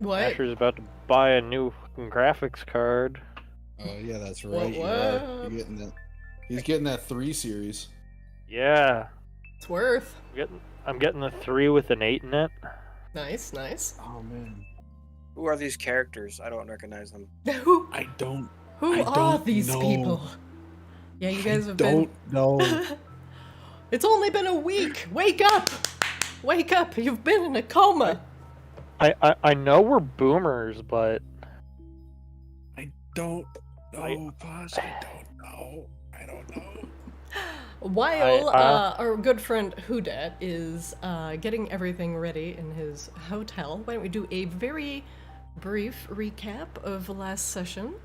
What? Asher's about to buy a new fucking graphics card. Oh yeah, that's right. What? You're getting that. He's getting that 3 series. Yeah. It's worth. I'm getting the 3 with an 8 in it. Nice, nice. Oh man. Who are these characters? I don't recognize them. Who I don't are these know. people? Yeah, you guys have don't know. It's only been a week. Wake up! Wake up! You've been in a coma. I know we're boomers, but I don't know, Posh. I don't know. While our good friend Hudat is getting everything ready in his hotel, why don't we do a very brief recap of the last session?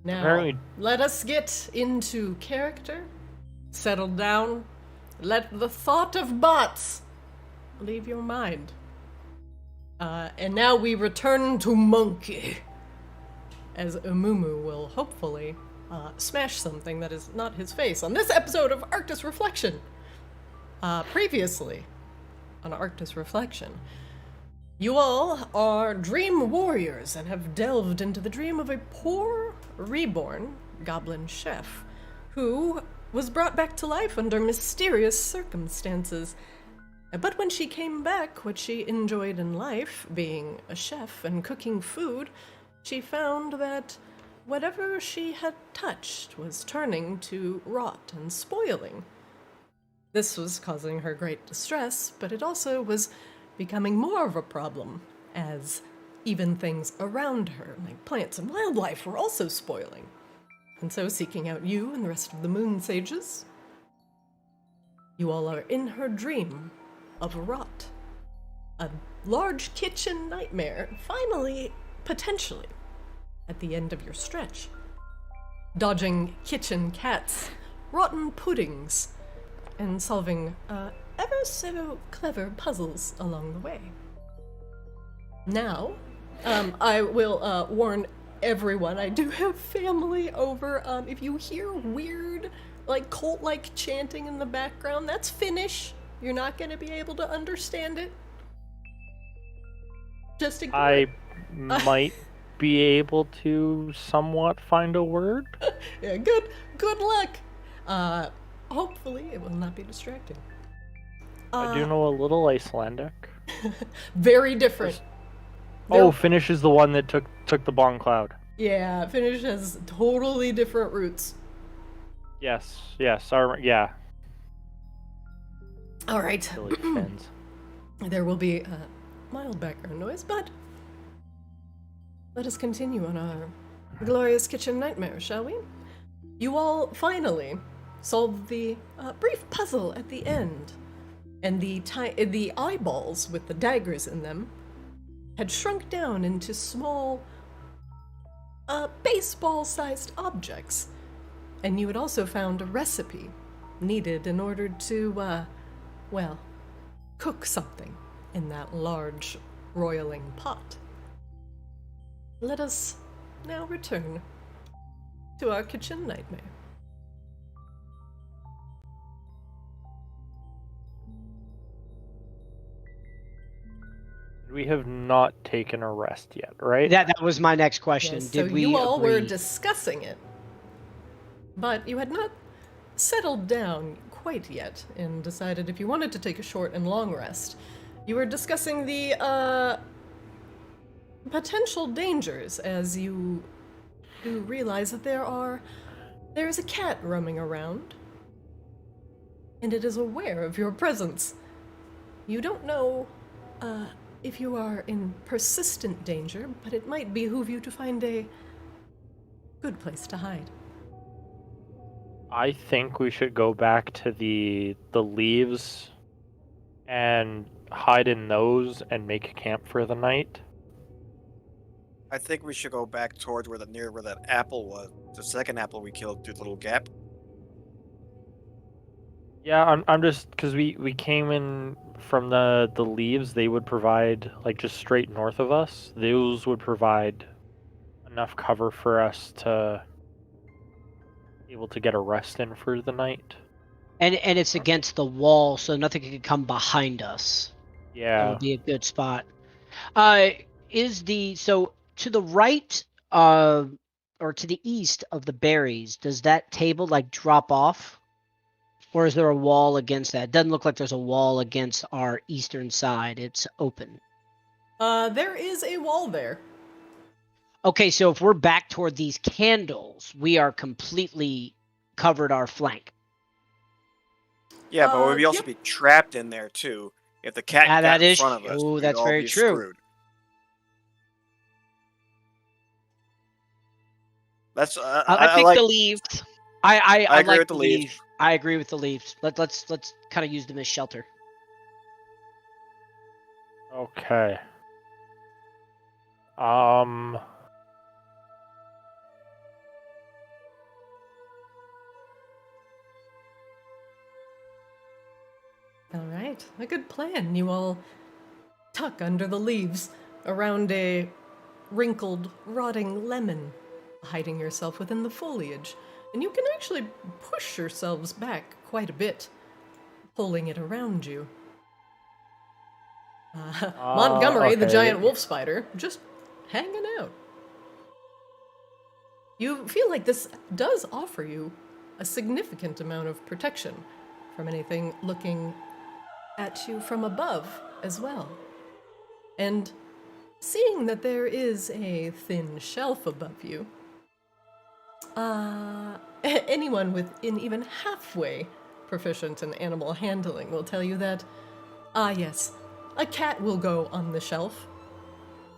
Now, Apparently- let us get into character, settle down, let the thought of bots leave your mind. And now we return to Monkey, as Umumu will hopefully smash something that is not his face on this episode of Arctis Reflection. Previously on Arctis Reflection, you all are dream warriors and have delved into the dream of a poor, reborn goblin chef who was brought back to life under mysterious circumstances. But when she came back, what she enjoyed in life, being a chef and cooking food, she found that whatever she had touched was turning to rot and spoiling. This was causing her great distress, but it also was becoming more of a problem, as even things around her, like plants and wildlife, were also spoiling. And so, seeking out you and the rest of the Moon Sages, you all are in her dream of rot. A large kitchen nightmare, finally, potentially, at the end of your stretch. Dodging kitchen cats, rotten puddings, and solving ever so clever puzzles along the way. Now, I will warn everyone, I do have family over. If you hear weird, like cult-like chanting in the background, that's Finnish. You're not going to be able to understand it. Just ignore I might be able to somewhat find a word. Yeah, good luck. Hopefully it will not be distracting. I do know a little Icelandic. Very different. Oh, Finnish is the one that took the Bong Cloud. Yeah, Finnish has totally different roots. Yes, yeah. All right. Silly Finns. There will be mild background noise, but let us continue on our glorious kitchen nightmare, shall we? You all finally solved the brief puzzle at the end, and the eyeballs with the daggers in them had shrunk down into small, baseball-sized objects, and you had also found a recipe needed in order to, cook something in that large, roiling pot. Let us now return to our kitchen nightmare. We have not taken a rest yet, right? That was my next question. Yes, Did so we you all were agree? discussing it, but you had not settled down quite yet and decided if you wanted to take a short and long rest. You were discussing the potential dangers as you realize that there is a cat roaming around, and it is aware of your presence. You don't know if you are in persistent danger, but it might behoove you to find a good place to hide. I think we should go back to the leaves and hide in those and make a camp for the night. I think we should go back towards where that apple was. The second apple we killed through the little gap. Yeah, I'm just because we came in from the leaves. They would provide like just straight north of us. Those would provide enough cover for us to be able to get a rest in for the night. And it's against the wall, so nothing can come behind us. That Yeah. would be a good spot. so to the right or to the east of the berries, does that table like drop off? Or is there a wall against that? It doesn't look like there's a wall against our eastern side. It's open. There is a wall there. Okay, so if we're back toward these candles, we are completely covered our flank. Yeah, but we'd also Yep. be trapped in there too. If the cat got that in is front of us, true. we'd That's all very be true. screwed. That's I picked like. the leaves. I agree like with the leaves. I agree with the leaves. Let's kind of use them as shelter. Okay. All right, a good plan. You all tuck under the leaves around a wrinkled, rotting lemon, hiding yourself within the foliage. And you can actually push yourselves back quite a bit, pulling it around you. Montgomery, the okay. giant wolf spider, just hanging out. You feel like this does offer you a significant amount of protection from anything looking at you from above as well. And seeing that there is a thin shelf above you, anyone within even halfway proficient in animal handling will tell you that, yes, a cat will go on the shelf.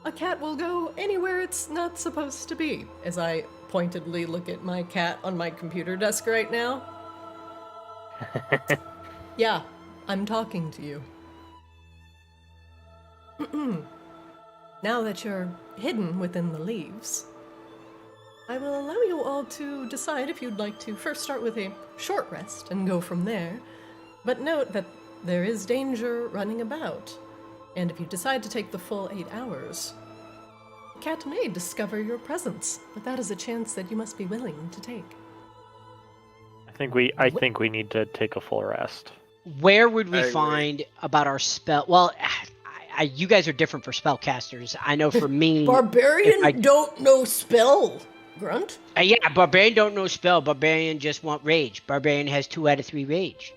A cat will go anywhere it's not supposed to be, as I pointedly look at my cat on my computer desk right now. Yeah, I'm talking to you. Now that you're hidden within the leaves, I will allow you all to decide if you'd like to first start with a short rest and go from there, but note that there is danger running about, and if you decide to take the full 8 hours, the cat may discover your presence, but that is a chance that you must be willing to take. I think we need to take a full rest. Where would we I agree. find about our spell? Well, you guys are different for spellcasters. I know for me, Barbarian don't know spell, Grunt. yeah, barbarian don't know spell. Barbarian just want rage. Barbarian has 2 out of 3 rage.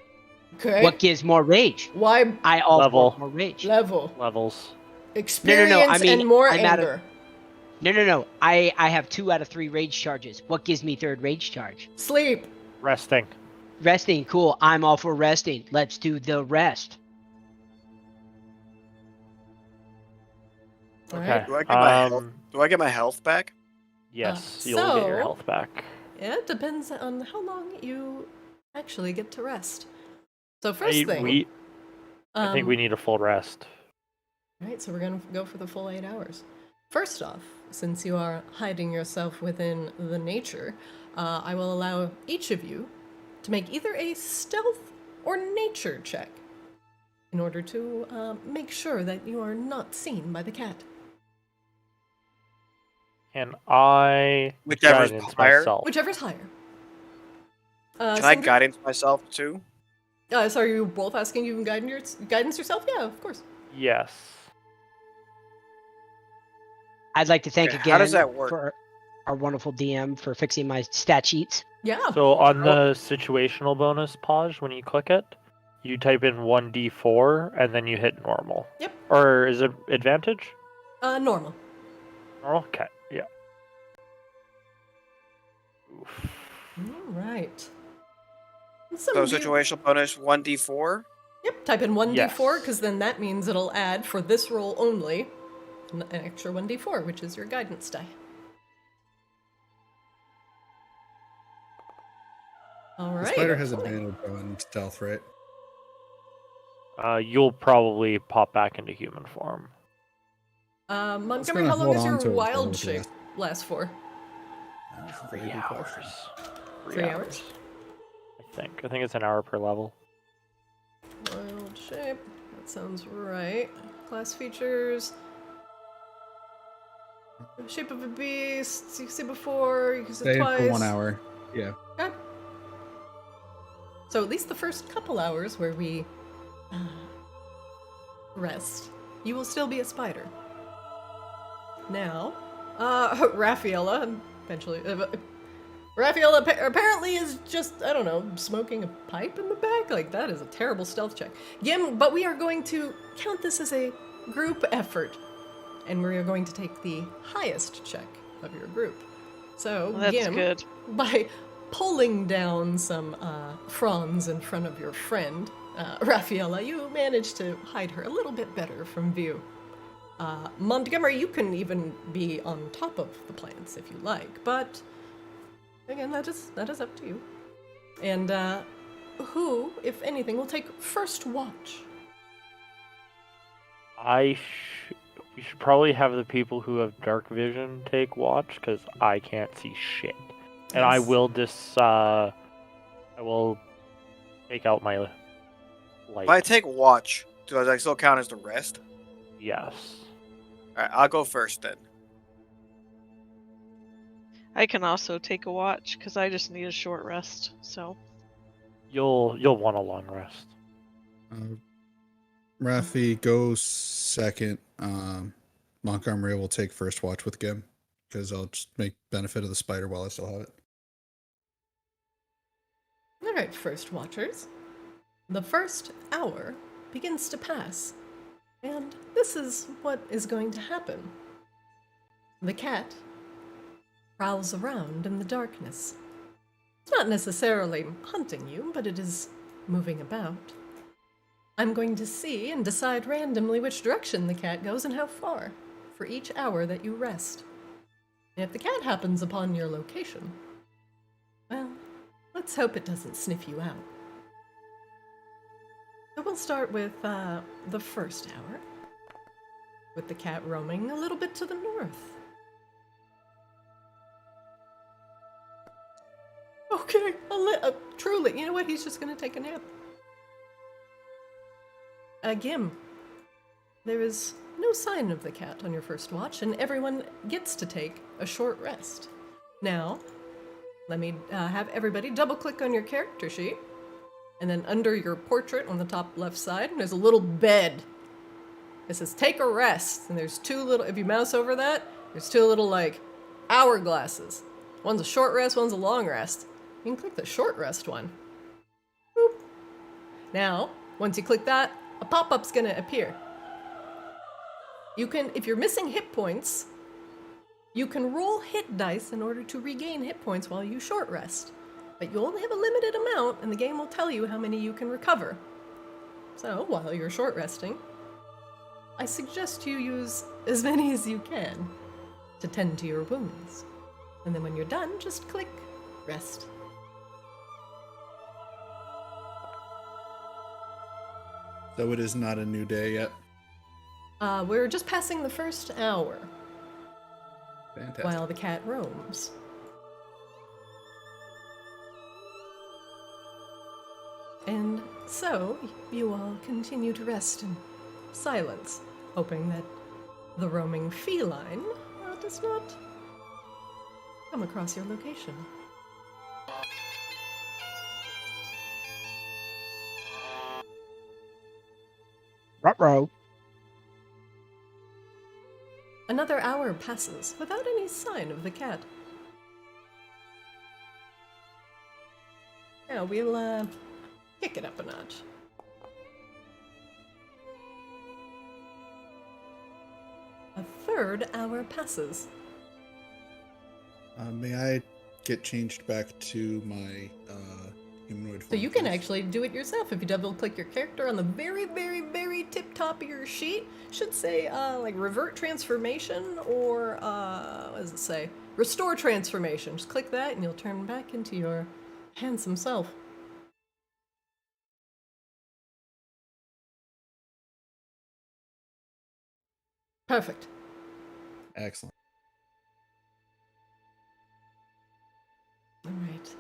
Okay. What gives more rage? Why I also Level. want more rage. level? Levels. Experience I mean, and more I'm out of- anger. No. I have 2 out of 3 rage charges. What gives me 3rd rage charge? Sleep. Resting. Resting. Cool. I'm all for resting. Let's do the rest. All Okay. right. Do I get my health? Do I get my health back? Yes, you'll get your so- health back. Yeah, it depends on how long you actually get to rest. So first thing, I think we need a full rest. Right, so we're going to go for the full 8 hours. First off, since you are hiding yourself within the nature, I will allow each of you to make either a stealth or nature check in order to make sure that you are not seen by the cat. And I Whichever's guidance higher. myself. Whichever's higher. Can I guidance myself too? Sorry, are you both asking you can guidance yourself? Yeah, of course. Yes. I'd like to thank Okay, again how does that work? for our wonderful DM for fixing my stat sheets. Yeah. So on the situational bonus pause, when you click it, you type in 1d4 and then you hit normal. Yep. Or is it advantage? Normal. Normal? Okay. Yeah. Oof. All right. So situational bonus 1d4. Yep, type in 1d4, Yes. because then that means it'll add, for this roll only, an extra 1d4, which is your guidance die. All right. The spider has excellent. advantage on stealth, right? You'll probably pop back into human form. Montgomery, gonna how long hold does your on to it wild for shape the last for? That's a 3 very good hours. question. 3 hours? I think it's an hour per level. Wild shape. That sounds right. Class features. Shape of a beast. You can see before. You can see Stay twice. for 1 hour. Yeah. Okay. So at least the first couple hours where we rest, you will still be a spider. Now, Raffaella, eventually, Raffaella apparently is just, I don't know, smoking a pipe in the back? Like, that is a terrible stealth check. Gim, but we are going to count this as a group effort, and we are going to take the highest check of your group. So, Well, that's Gim, good. by pulling down some fronds in front of your friend, Raffaella, you managed to hide her a little bit better from view. Montgomery, you can even be on top of the plants if you like, but again, that is up to you. And who, if anything, will take first watch? We should probably have the people who have dark vision take watch, because I can't see shit. And I Yes. will I will take out my light. If I take watch, do I still count as the rest? Yes. Alright, I'll go first then. I can also take a watch because I just need a short rest. So You'll want a long rest. Rafi, go second. Montgomery will take first watch with Gim, because I'll just make benefit of the spider while I still have it. All right, first watchers. The first hour begins to pass, and this is what is going to happen. The cat prowls around in the darkness. It's not necessarily hunting you, but it is moving about. I'm going to see and decide randomly which direction the cat goes and how far for each hour that you rest. And if the cat happens upon your location, well, let's hope it doesn't sniff you out. So we'll start with the first hour, with the cat roaming a little bit to the north. Okay, truly, you know what? He's just gonna take a nap. Gim, there is no sign of the cat on your first watch, and everyone gets to take a short rest. Now, let me have everybody double-click on your character sheet, and then under your portrait on the top left side, there's a little bed. It says, take a rest, and there's two little, if you mouse over that, there's two little, like, hourglasses. One's a short rest, one's a long rest. You can click the short rest one. Boop. Now, once you click that, a pop-up's gonna appear. You can, if you're missing hit points, you can roll hit dice in order to regain hit points while you short rest. But you only have a limited amount, and the game will tell you how many you can recover. So, while you're short resting, I suggest you use as many as you can to tend to your wounds. And then when you're done, just click rest. So it is not a new day yet. We're just passing the first hour Fantastic. while the cat roams. And so, you all continue to rest in silence, hoping that the roaming feline does not come across your location. Ruh-roh. Another hour passes without any sign of the cat. Now we'll kick it up a notch. A third hour passes. May I get changed back to my humanoid form? So you can please? actually do it yourself. If you double click your character on the very, very, very tip top of your sheet, it should say like revert transformation or what does it say? Restore transformation. Just click that and you'll turn back into your handsome self. Perfect. Excellent. All right.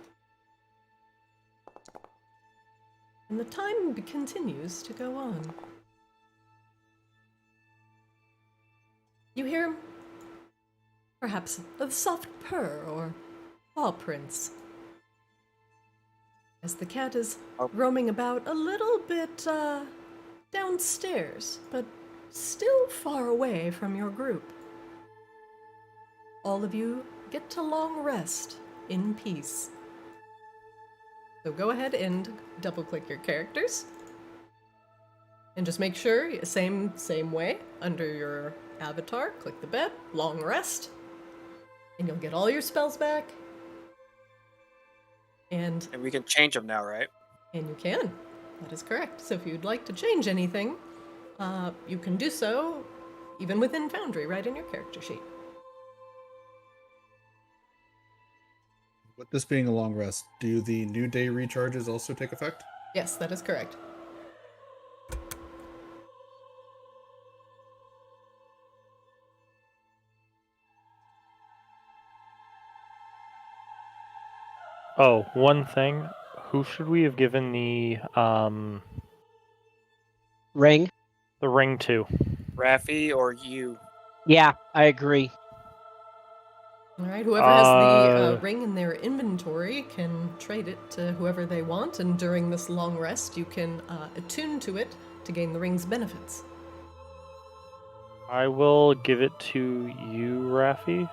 And the time continues to go on. You hear perhaps a soft purr or paw prints as the cat is roaming about a little bit downstairs, but still far away from your group. all of you get to long rest in peace. So go ahead and double-click your characters. And just make sure, same way, under your avatar, click the bed, long rest, and you'll get all your spells back. And we can change them now, right? And you can. That is correct. So if you'd like to change anything, you can do so even within Foundry, right in your character sheet. With this being a long rest, do the new day recharges also take effect? Yes, that is correct. Oh, one thing. Who should we have given the Ring? to? Raffi or you? Yeah, I agree. All right, whoever has the ring in their inventory can trade it to whoever they want, and during this long rest, you can attune to it to gain the ring's benefits. I will give it to you, Raffi,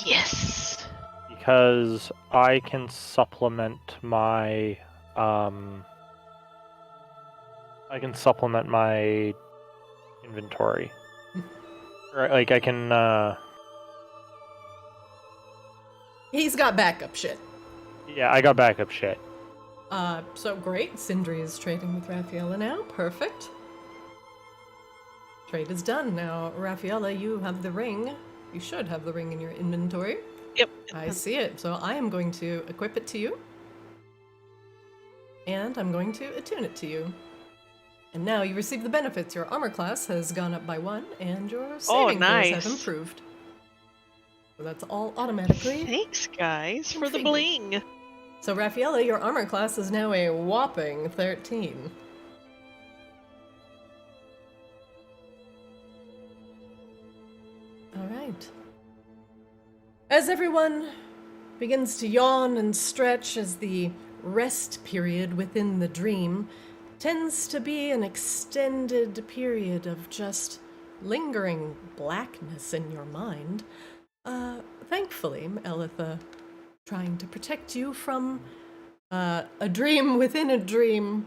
Yes. because I can supplement my inventory. Right, like I can He's got backup shit. yeah, I got backup shit. So great. Sindri is trading with Raffaella now. Perfect. Trade is done. Now, Raffaella, you have the ring. You should have the ring in your inventory. Yep. I see it. So I am going to equip it to you. And I'm going to attune it to you. And now you receive the benefits. Your armor class has gone up by 1, and your saving throws nice. have improved. So that's all automatically. Thanks, guys, for the configured. bling. So Raffaella, your armor class is now a whopping 13. All right. As everyone begins to yawn and stretch, as the rest period within the dream tends to be an extended period of just lingering blackness in your mind, thankfully, Elitha, trying to protect you from a dream within a dream,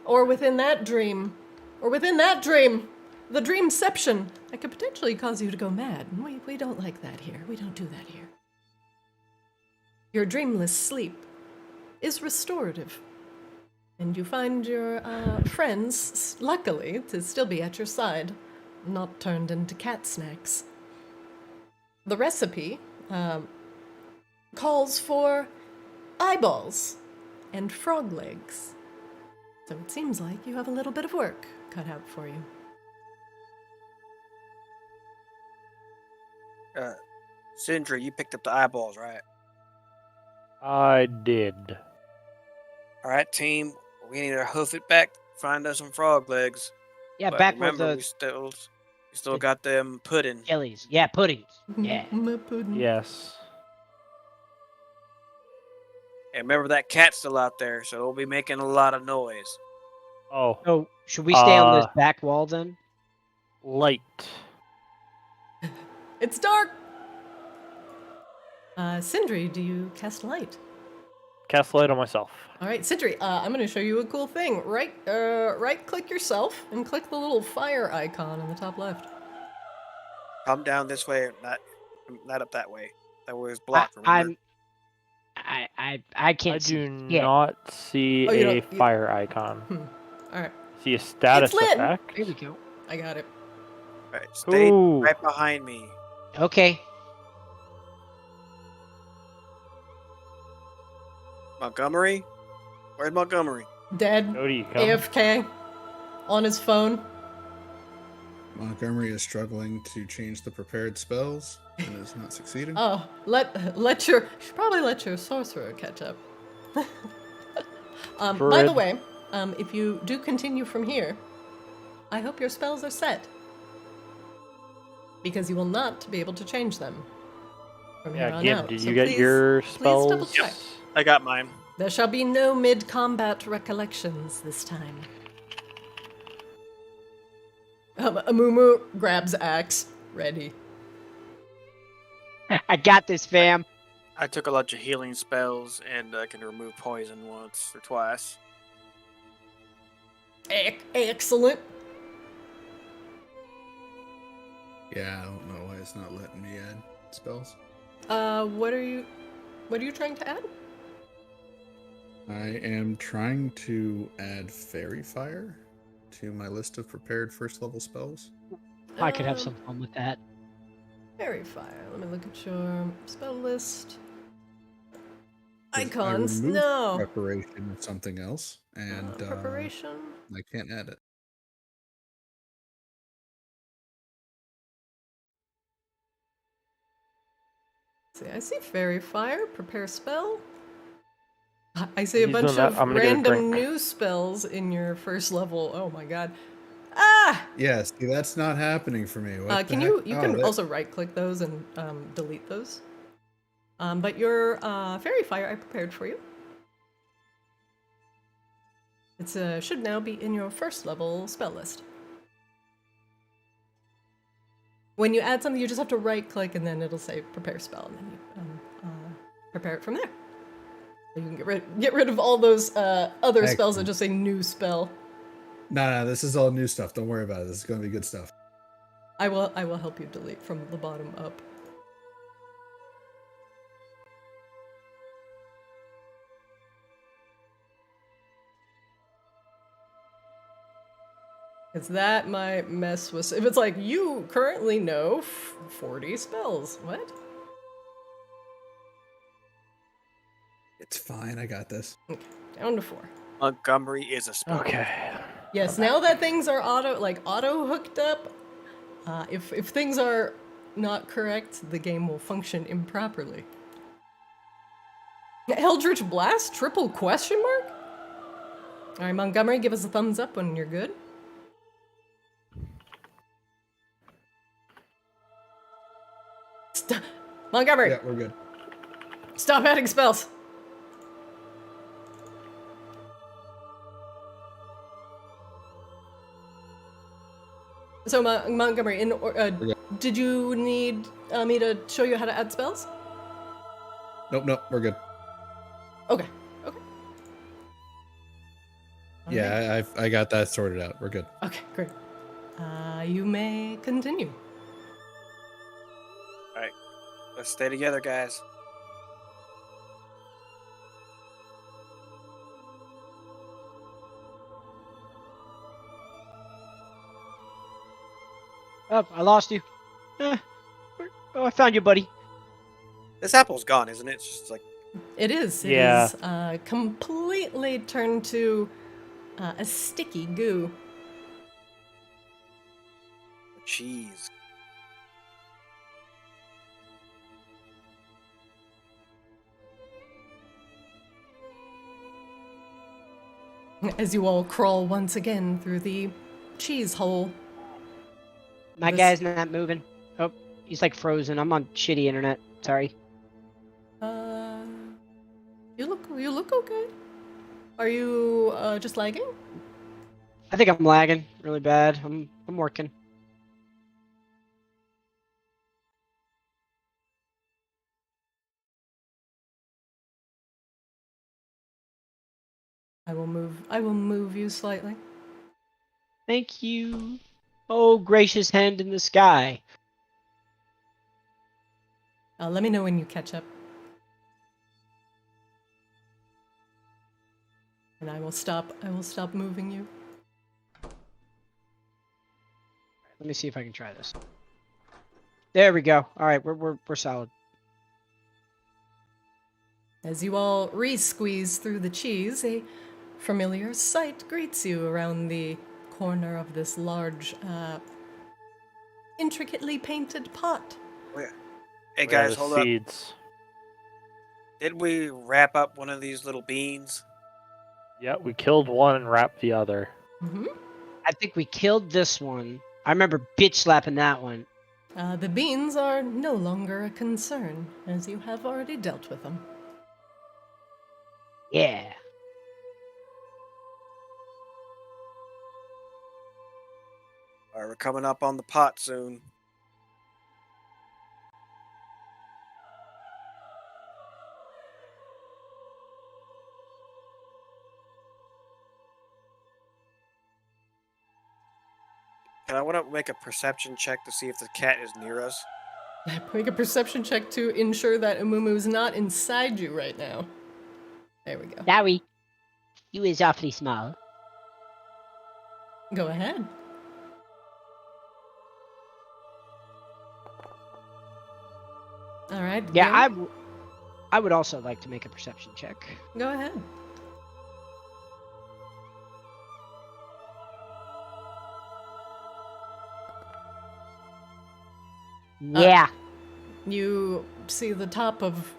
or within that dream, or within that dream, the dreamception, that could potentially cause you to go mad. And we don't like that here. We don't do that here. Your dreamless sleep is restorative, and you find your friends, luckily, to still be at your side, not turned into cat snacks. The recipe calls for eyeballs and frog legs. So it seems like you have a little bit of work cut out for you. Sindri, you picked up the eyeballs, right? I did. All right, team. We need to hoof it back. Find us some frog legs. Yeah, But back where remember, the we still got them pudding. jellies. Yeah, puddings. Yeah. My pudding. Yes. And remember that cat's still out there, so it'll be making a lot of noise. Oh, So, should we stay on this Uh, back wall then? light. It's dark! Sindri, do you cast light? Cast light on myself. All right, Sindri, I'm going to show you a cool thing. Right-click yourself and click the little fire icon in the top left. Come down this way, not up that way. That way is blocked. Remember? I can't I see. do Yeah. not see Oh, you a don't- fire icon. All right, See a status It's lit. effect. Here we go. I got it. All right, stay Ooh. right behind me. Okay. Montgomery? Where's Montgomery? Dead, Cody, come. AFK, on his phone. Montgomery is struggling to change the prepared spells and is not succeeding. Oh, let your should probably let your sorcerer catch up. By the Druid. way, if you do continue from here, I hope your spells are set, because you will not be able to change them from here Yeah, on Gib, out. did So you get please- your Please spells? double check. I got mine. There shall be no mid-combat recollections this time. Amumu grabs axe, ready. I got this, fam. I took a bunch of healing spells, and I can remove poison once or twice. Excellent. Yeah, I don't know why it's not letting me add spells. What are you trying to add? I am trying to add Fairy Fire to my list of prepared first level spells. I could have some fun with that. Fairy Fire. Let me look at your spell list. 'Cause Icons. I removed No. Preparation of something else, and Preparation. I can't add it. See, I see Fairy Fire. Prepare spell. I see a He's bunch doing that. of I'm gonna get a random drink. new spells in your first level. Oh my god. Ah! Yeah, see, that's not happening for me. What Can the you heck? you Oh, can that- also right click those and delete those. But your Fairy Fire I prepared for you. It's should now be in your first level spell list. When you add something, you just have to right click and then it'll say prepare spell, and then you prepare it from there. You can get rid of all those other spells that Excellent. just say new spell. No, this is all new stuff. Don't worry about it. This is going to be good stuff. I will help you delete from the bottom up. Because that might mess with... If it's like, you currently know 40 spells. What? It's fine. I got this. Okay, down to 4. Montgomery is a spell. Okay. Yes, now that things are auto hooked up, if things are not correct, the game will function improperly. Eldritch Blast? Triple question mark? Alright, Montgomery, give us a thumbs up when you're good. Montgomery! Yeah, we're good. Stop adding spells! So, Montgomery, did you need me to show you how to add spells? Nope, we're good. Okay. Yeah, I got that sorted out. We're good. Okay, great. You may continue. Alright. Let's stay together, guys. Oh, I lost you. Oh, I found you, buddy. This apple's gone, isn't it? It's just like... It is. It Yeah. is completely turned to a sticky goo. cheese. As you all crawl once again through the cheese hole. My This- guy's not moving. Oh, he's like frozen. I'm on shitty internet. Sorry. You look okay. Are you just lagging? I think I'm lagging really bad. I'm working. I will move you slightly. Thank you. Oh, gracious hand in the sky. Let me know when you catch up. And I will stop moving you. Let me see if I can try this. There we go. All right, we're solid. As you all re-squeeze through the cheese, a familiar sight greets you around the corner of this large, intricately painted pot. Hey Where are guys, the hold up. seeds? Did we wrap up one of these little beans? Yeah, we killed one and wrapped the other. Mm-hmm. I think we killed this one. I remember bitch slapping that one. The beans are no longer a concern, as you have already dealt with them. Yeah. Alright, we're coming up on the pot soon. And I want to make a perception check to see if the cat is near us. Make a perception check to ensure that Umumu is not inside you right now. There we go. Sorry. You is awfully small. Go ahead. All right. Yeah, Gim, I would also like to make a perception check. Go ahead. Yeah. You see the top of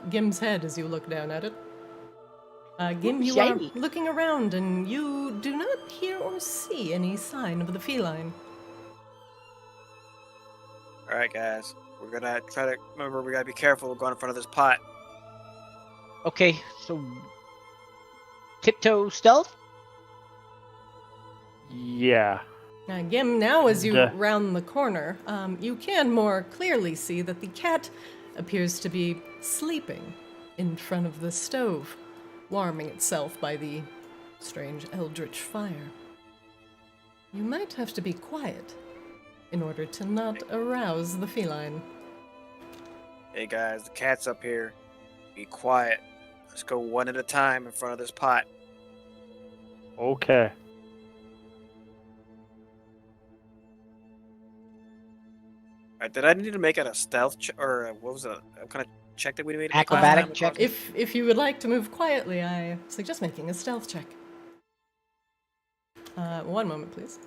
Gim's head as you look down at it. Gim, Ooh, you shiny. are looking around and you do not hear or see any sign of the feline. All right, guys. We're gonna try to remember. We gotta be careful. We're going in front of this pot. Okay, so tiptoe stealth? Yeah. Gim, now as you Duh. round the corner, you can more clearly see that the cat appears to be sleeping in front of the stove, warming itself by the strange eldritch fire. You might have to be quiet in order to not arouse the feline. Hey guys, the cat's up here. Be quiet. Let's go one at a time in front of this pot. Okay. Alright, did I need to make it a stealth check, or what was it? What kind of check that we made? Acrobatic check? If you would like to move quietly, I suggest making a stealth check. 1 moment, please.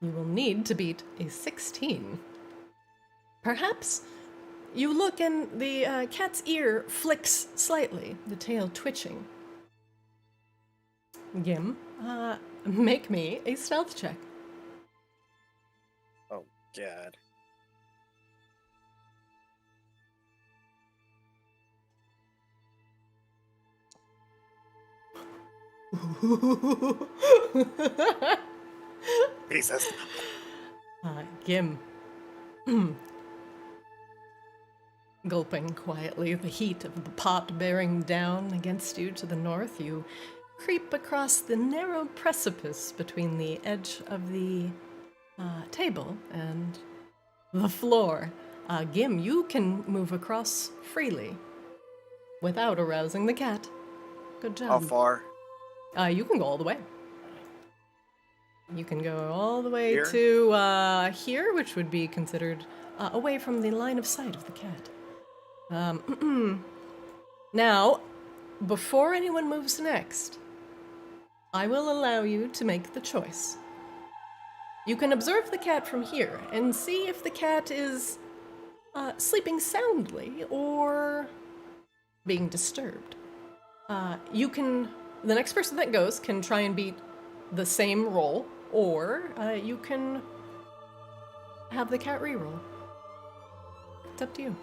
You will need to beat a 16. Perhaps you look and the cat's ear flicks slightly, the tail twitching. Gim, make me a stealth check. Oh god. Jesus. Gim. Gulping quietly, the heat of the pot bearing down against you to the north, you creep across the narrow precipice between the edge of the table and the floor. Gim, you can move across freely without arousing the cat. Good job. How far? You can go all the way. You can go all the way Here? to here, which would be considered away from the line of sight of the cat. Now, before anyone moves next, I will allow you to make the choice. You can observe the cat from here and see if the cat is sleeping soundly or being disturbed. The next person that goes can try and beat the same roll, or you can have the cat reroll. It's up to you.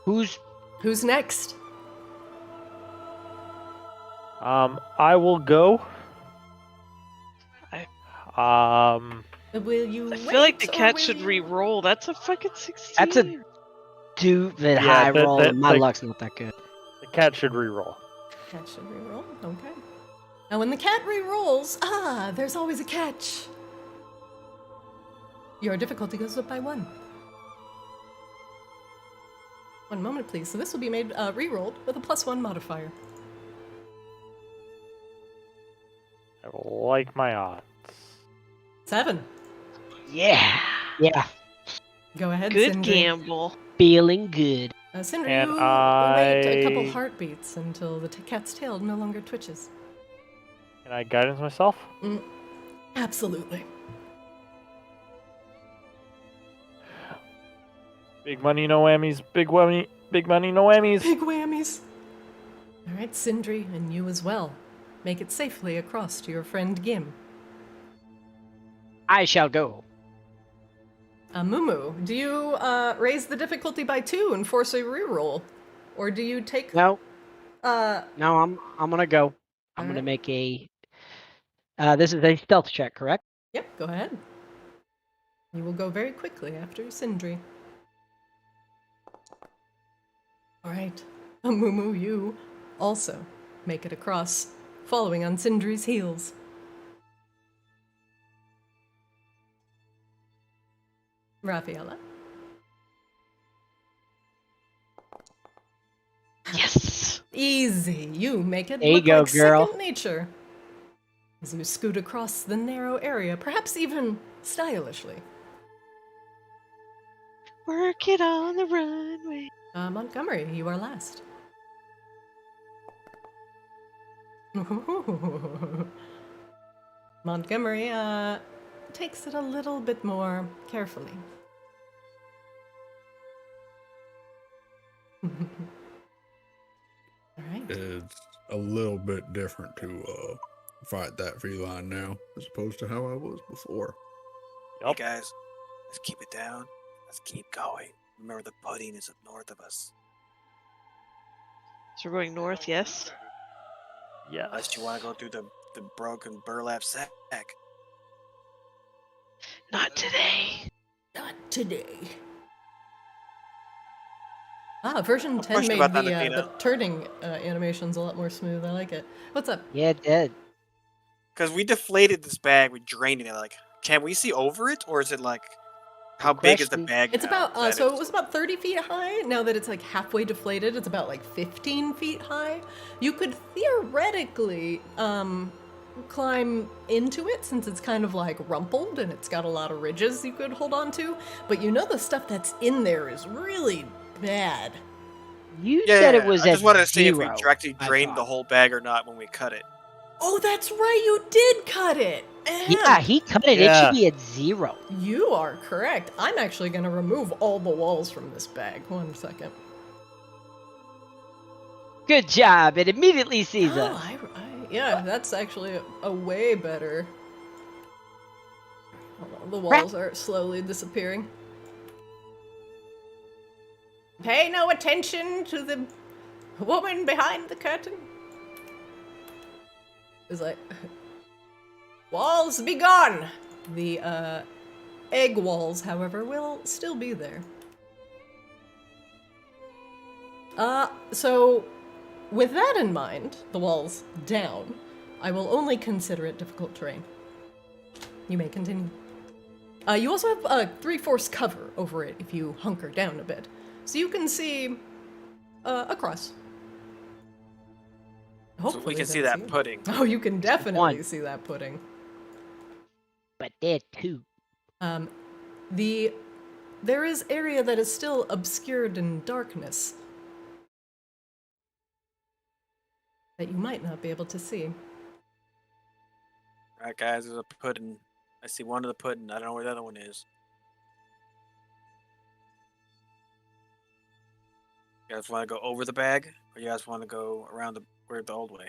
Who's next? I will go. Will you I feel like the wait, or cat will should you- re-roll. That's a fucking 16. That's a stupid Yeah, high that- roll. that- and my like- luck's not that good. The cat should reroll. Cat should reroll. Okay. Now, when the cat rerolls, there's always a catch. Your difficulty goes up by 1. 1 moment, please. So this will be made rerolled with a +1 modifier. I like my odds. 7. Yeah. Yeah. Go ahead, Good Sindri. gamble. Feeling good. Sindri, And you wait a couple I- heartbeats until the cat's tail no longer twitches. Can I guidance myself? Absolutely. Big money, no whammies. Big money, no whammies. Big whammies. All right, Sindri, and you as well. Make it safely across to your friend Gim. I shall go. Mumu, do you raise the difficulty by 2 and force a reroll? Or do you take... No, Uh, no, I'm gonna go. I'm gonna Alright. make a. This is a stealth check, correct? Yep, go ahead. You will go very quickly after Sindri. Alright. Amumu, you also make it across, following on Sindri's heels. Raffaella. Yes. Easy. You make it There you look go, like girl. second nature. As you scoot across the narrow area, perhaps even stylishly. Work it on the runway. Montgomery, you are last. Montgomery takes it a little bit more carefully. All right. It's a little bit different to fight that feline now as opposed to how I was before. Hey guys, let's keep it down. Let's keep going. Remember, the pudding is up north of us. So we're going north, yes? Yes. Unless you want to go through the broken burlap sack. Not today. Not today. Version 10 question made about that, the Athena. turning animations a lot more smooth. I like it. What's up? Yeah, it did. Because we deflated this bag, we drained it. Like, can we see over it, or is it like, how Good big is the question. bag? It's now? about Is that so it was about 30 feet high. Now that it's like halfway deflated, it's about like 15 feet high. You could theoretically climb into it since it's kind of like rumpled and it's got a lot of ridges you could hold on to. But you know the stuff that's in there is really bad. You Yeah, said it was I at just wanted to see if we zero, actually I drained the thought. whole bag or not when we cut it. Oh, that's right. You did cut it. Yeah, he cut it. It Yeah. should be at 0. You are correct. I'm actually going to remove all the walls from this bag. 1 second. Good job. It immediately sees Oh, us. yeah, that's actually a way better. Hold on, the walls are slowly disappearing. Pay no attention to the woman behind the curtain. It's like, walls be gone! The egg walls, however, will still be there. So with that in mind, the walls down, I will only consider it difficult terrain. You may continue. You also have a 3/4 cover over it if you hunker down a bit. So you can see across. So Hopefully we can they see don't that you. pudding. Oh, you can definitely One. see that pudding. But there too. There is area that is still obscured in darkness that you might not be able to see. Alright, guys, there's a pudding. I see one of the pudding. I don't know where the other one is. You guys want to go over the bag, or you guys want to go around the old way?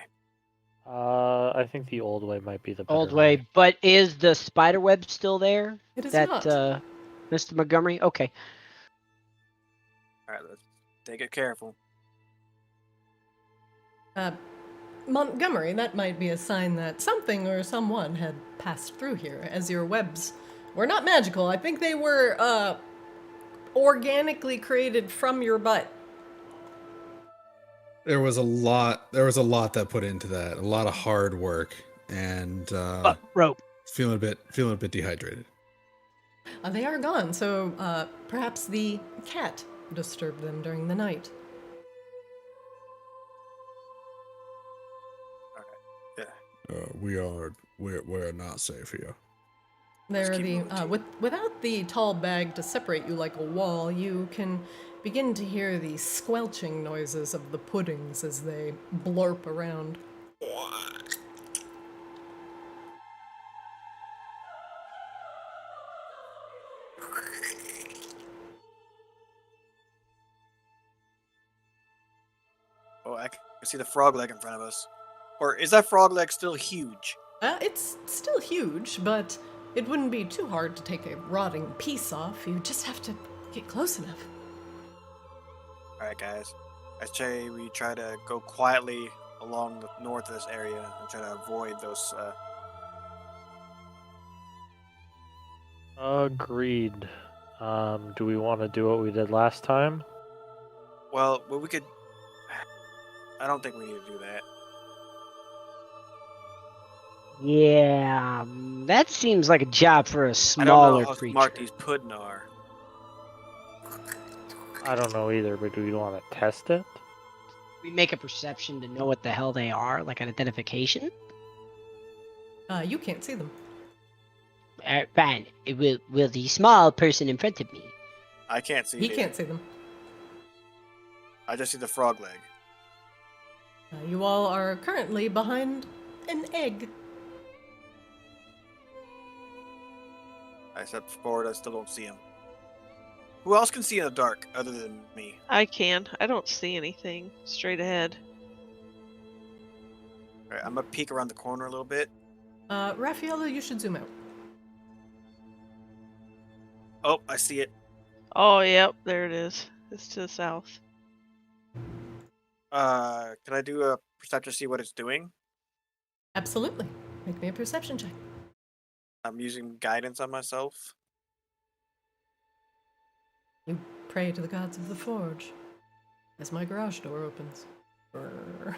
I think the old way might be the better Old way. But is the spider web still there? It is That, not. Mr. Montgomery? Okay. All right, let's take it careful. Montgomery, that might be a sign that something or someone had passed through here, as your webs were not magical. I think they were organically created from your butt. There was a lot that put into that. A lot of hard work, and Rope. feeling a bit dehydrated. They are gone, so perhaps the cat disturbed them during the night. We're not safe here. There are keep the moving. without the tall bag to separate you like a wall, you can begin to hear the squelching noises of the puddings as they blurp around. Oh, I can see the frog leg in front of us. Or is that frog leg still huge? It's still huge, but it wouldn't be too hard to take a rotting piece off. You just have to get close enough. All right, guys. I say we try to go quietly along the north of this area and try to avoid those. Agreed. Do we want to do what we did last time? Well, we could. I don't think we need to do that. Yeah, that seems like a job for a I don't smaller know how creature. smart these puddin' are. I don't know either, but do we want to test it? We make a perception to know what the hell they are, like an identification. You can't see them. Fine. Will the small person in front of me? I can't see. He it. can't see them. I just see the frog leg. You all are currently behind an egg. I step forward. I still don't see him. Who else can see in the dark other than me? I can. I don't see anything straight ahead. All right, I'm gonna peek around the corner a little bit. Raffaello, you should zoom out. Oh, I see it. Oh, yep, there it is. It's to the south. Can I do a perception to see what it's doing? Absolutely. Make me a perception check. I'm using guidance on myself. You pray to the gods of the forge as my garage door opens. Brrr.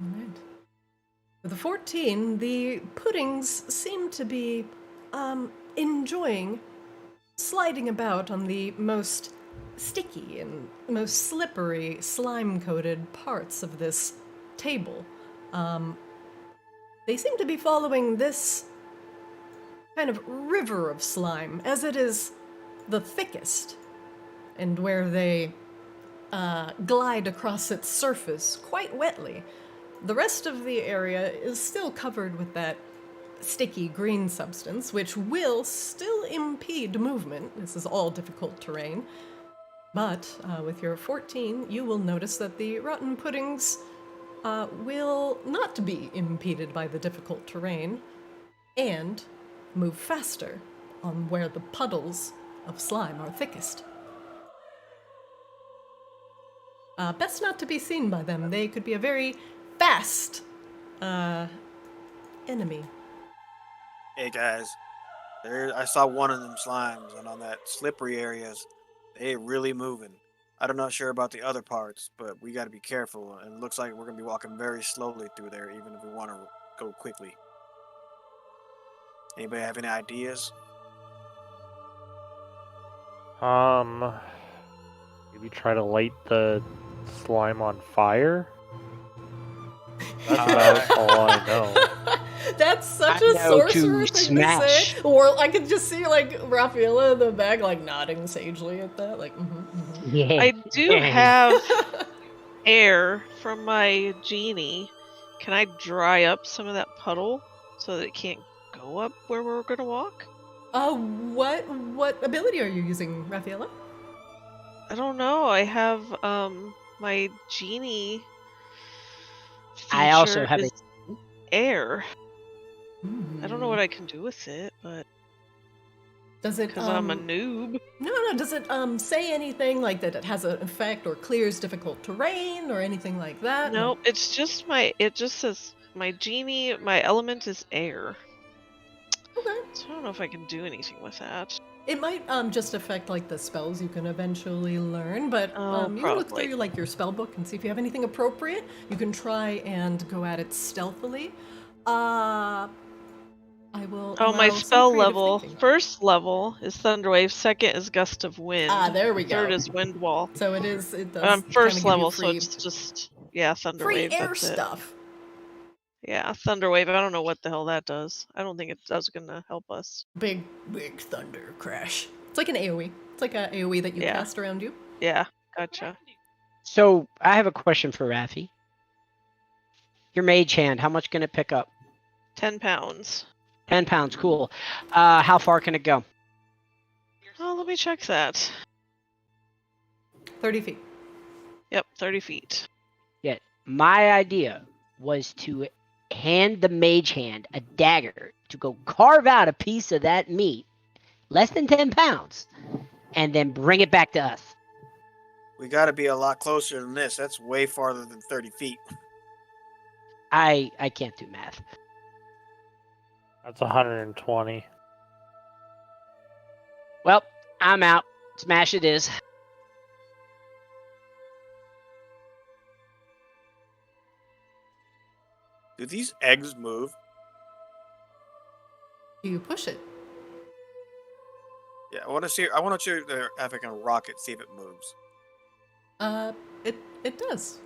All right. With a 14, the puddings seem to be enjoying sliding about on the most sticky and most slippery, slime-coated parts of this table. They seem to be following this kind of river of slime, as it is the thickest, and where they glide across its surface quite wetly. The rest of the area is still covered with that sticky green substance, which will still impede movement. This is all difficult terrain. But with your 14, you will notice that the rotten puddings will not be impeded by the difficult terrain and move faster on where the puddles of slime are thickest. Best not to be seen by them. They could be a very fast enemy. Hey guys, I saw one of them slimes, and on that slippery areas, they really moving. I'm not sure about the other parts, but we got to be careful. And it looks like we're gonna be walking very slowly through there, even if we want to go quickly. Anybody have any ideas? Maybe try to light the slime on fire? That's about all I know. That's such I a know to sorcerer thing smash. to say. Or I could just see like Raffaella in the back, like nodding sagely at that, like. Yeah. I do have air from my genie. Can I dry up some of that puddle so that it can't go up where we're gonna walk? What ability are you using, Raffaella? I don't know. I have my genie. I also feature have is air. I don't know what I can do with it, but Does it? because I'm a noob. No. Does it say anything like that? It has an effect or clears difficult terrain or anything like that? Nope, it's just it just says my genie, my element is air. Okay. So I don't know if I can do anything with that. It might just affect like the spells you can eventually learn, but Oh, you can look probably. through like your spell book and see if you have anything appropriate. You can try and go at it stealthily. I will. Oh, my allow some spell creative level. thinking. First level is Thunderwave. Second is Gust of Wind. There we go. Third is Wind Wall. So it is. It does. I'm kinda first give you level, so free, it's just Thunderwave. free air that's it. stuff. Yeah, Thunderwave. I don't know what the hell that does. I don't think that's gonna help us. Big thunder crash. It's like an AOE. It's like a AOE that you Yeah. cast around you. Yeah, gotcha. So I have a question for Raffi. Your mage hand, how much can it pick up? 10 pounds. 10 pounds, cool. How far can it go? Oh, let me check that. 30 feet. Yep, 30 feet. Yeah, my idea was to hand the mage hand a dagger to go carve out a piece of that meat, less than 10 pounds, and then bring it back to us. We got to be a lot closer than this. That's way farther than 30 feet. I can't do math. That's 120. Well, I'm out. Smash it is. Do these eggs move? Do you push it? Yeah, I want to see the African rocket, see if it moves. It does.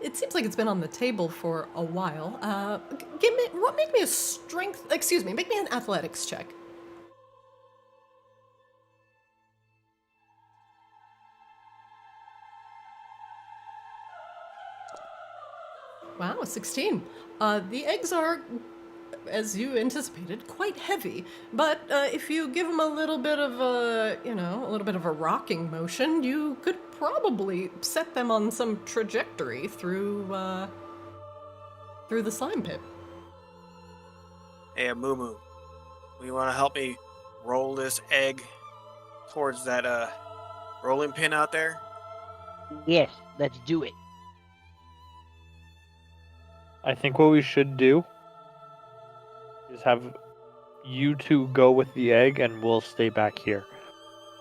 It seems like it's been on the table for a while. Make me a strength. Excuse me. Make me an athletics check. Wow, 16. The eggs are, as you anticipated, quite heavy. But if you give them a little bit of a rocking motion, you could probably set them on some trajectory through the slime pit. Hey, Mumu, you want to help me roll this egg towards that rolling pin out there? Yes, let's do it. I think what we should do is have you two go with the egg and we'll stay back here.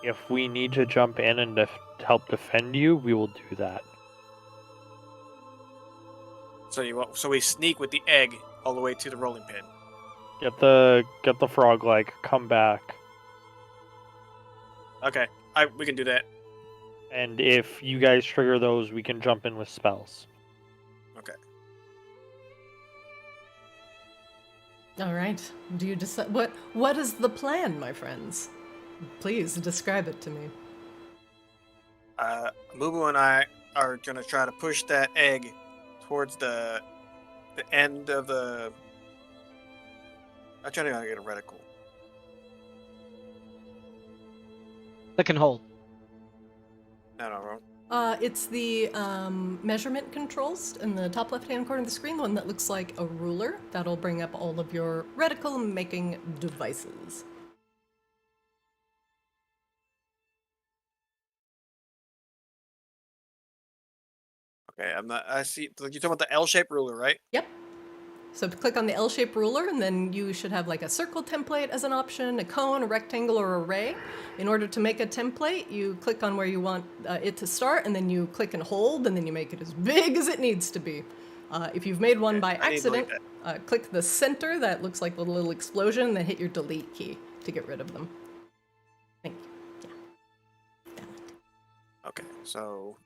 If we need to jump in and help defend you, we will do that. So we sneak with the egg all the way to the rolling pin. Get the frog leg, come back. Okay, we can do that. And if you guys trigger those, we can jump in with spells. Okay. All right. Do you decide what is the plan, my friends? Please describe it to me. Mumu and I are gonna try to push that egg towards the end of the. I'm trying to get a reticle. Click and hold. No, wrong. It's the measurement controls in the top left-hand corner of the screen, the one that looks like a ruler. That'll bring up all of your reticle-making devices. Okay, I see. You're talking about the L-shaped ruler, right? Yep. So click on the L-shaped ruler, and then you should have like a circle template as an option, a cone, a rectangle, or a ray. In order to make a template, you click on where you want it to start, and then you click and hold, and then you make it as big as it needs to be. If you've made one by accident, click the center that looks like the little explosion, and then hit your delete key to get rid of them. Thank you. Yeah. Damn it. Okay, so.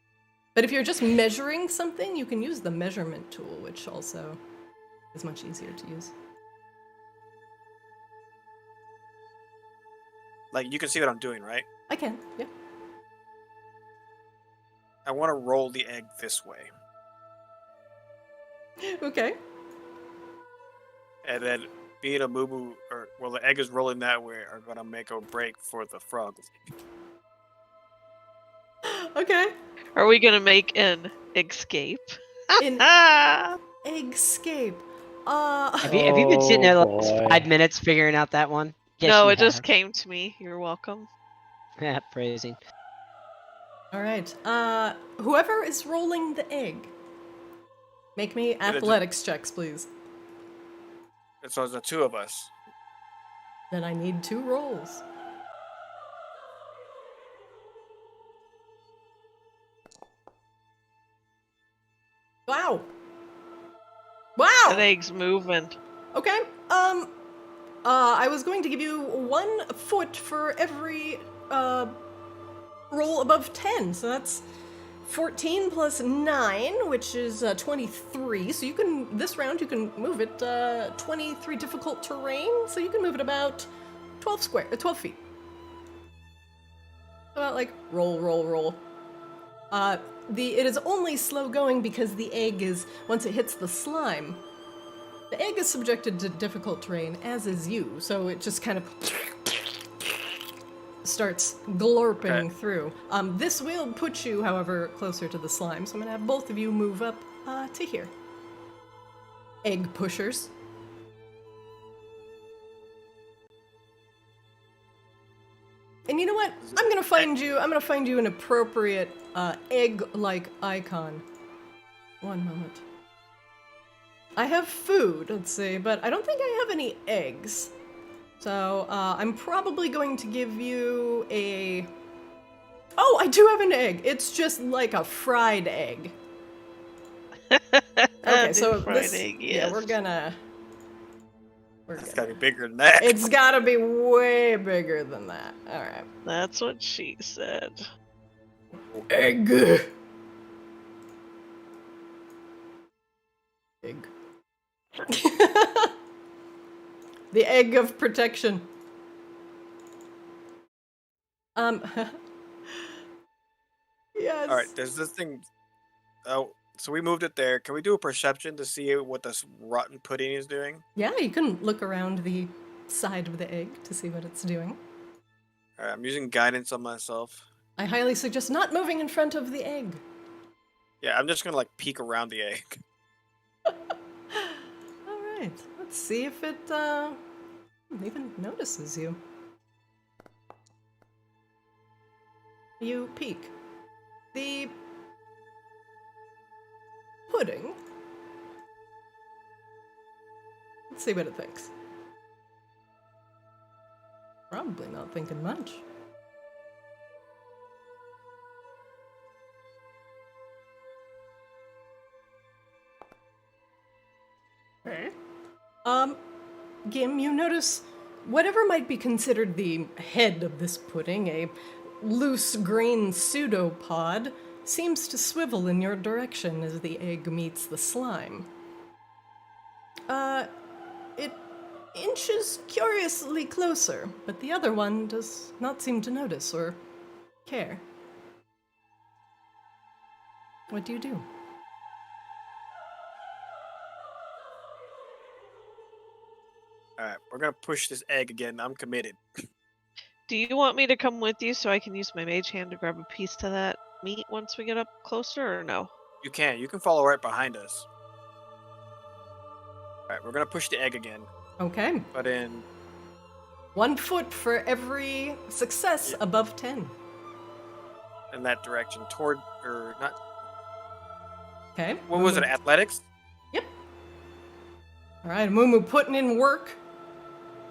But if you're just measuring something, you can use the measurement tool, which also is much easier to use. Like, you can see what I'm doing, right? I can, yeah. I want to roll the egg this way. Okay. And then being a Mumu, the egg is rolling that way, are going to make a break for the frog. Okay. Are we gonna make an escape? Escape. Have you been sitting there boy. 5 minutes figuring out that one? Yes, No, you it just have. came to me. You're welcome. Yeah, praising. All right. Whoever is rolling the egg, make me athletics checks, please. So it's the two of us. Then I need 2 rolls. Wow. Wow. That egg's moving. Okay. I was going to give you 1 foot for every roll above 10, so that's 14 plus 9, which is 23. So you can, this round, you can move it 23 difficult terrain, so you can move it about 12 feet. About like roll. It is only slow going because the egg is, once it hits the slime, the egg is subjected to difficult terrain, as is you, so it just kind of starts glorping through. This will put you, however, closer to the slime, so I'm gonna have both of you move up to here. Egg pushers. And you know what? I'm gonna find you an appropriate egg-like icon. One moment. I have food, let's see, but I don't think I have any eggs. So I'm probably going to give you a... Oh, I do have an egg. It's just like a fried egg. Okay, so fried egg, yes. Yeah, we're gonna... It's gotta be bigger than that. It's gotta be way bigger than that. Alright. That's what she said. Egg. Egg. The egg of protection. Yes. All right, there's this thing. Oh, so we moved it there. Can we do a perception to see what this rotten pudding is doing? Yeah, you can look around the side of the egg to see what it's doing. All right, I'm using guidance on myself. I highly suggest not moving in front of the egg. Yeah, I'm just gonna like peek around the egg. Alright, let's see if it even notices you. You peek. The pudding. Let's see what it thinks. Probably not thinking much. Okay. Gim, you notice whatever might be considered the head of this pudding, a loose green pseudopod, seems to swivel in your direction as the egg meets the slime. It inches curiously closer, but the other one does not seem to notice or care. What do you do? All right, we're gonna push this egg again. I'm committed. Do you want me to come with you so I can use my mage hand to grab a piece to that meat once we get up closer, or no? You can follow right behind us. All right, we're gonna push the egg again, Okay. but in 1 foot for every success above 10. that direction toward or not. Okay. What was it? Athletics? Yep. All right, Amumu putting in work.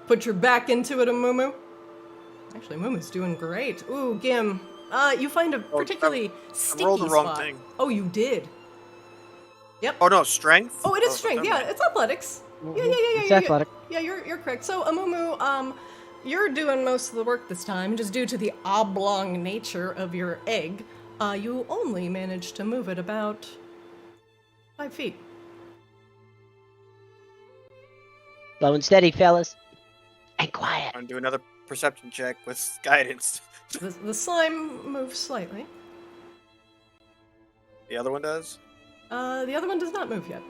Put your back into it, Amumu. Actually, Amumu's doing great. Ooh, Gim. You find a particularly sticky I rolled the wrong spot. thing. Oh, you did. Yep. Oh no, strength. Oh, it is strength. Yeah, it's athletics. Yeah. It's athletic. Yeah, you're correct. So, Amumu, you're doing most of the work this time, just due to the oblong nature of your egg. You only managed to move it about 5 feet. Slow and steady, fellas. And quiet. I'm gonna do another perception check with guidance. The slime moves slightly. The other one does. The other one does not move yet.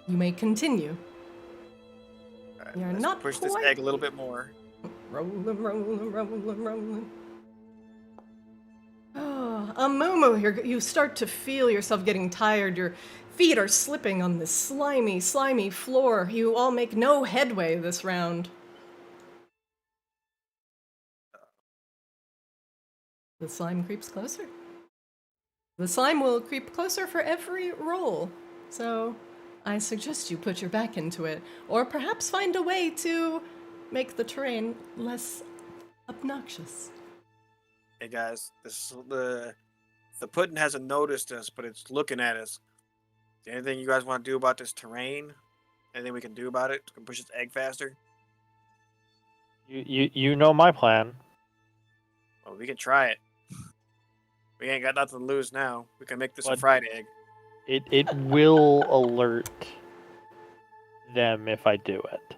You may continue. All right, You're let's not push this quite- egg a little bit more. Rolling. Oh, Amumu, you start to feel yourself getting tired. Your feet are slipping on this slimy floor. You all make no headway this round. The slime creeps closer. The slime will creep closer for every roll. So I suggest you put your back into it, or perhaps find a way to make the terrain less obnoxious. Hey guys, the pudding hasn't noticed us, but it's looking at us. Is there anything you guys want to do about this terrain? Anything we can do about it to push this egg faster? You know my plan. Well, we can try it. We ain't got nothing to lose now. We can make this a What? fried egg. It will alert them if I do it.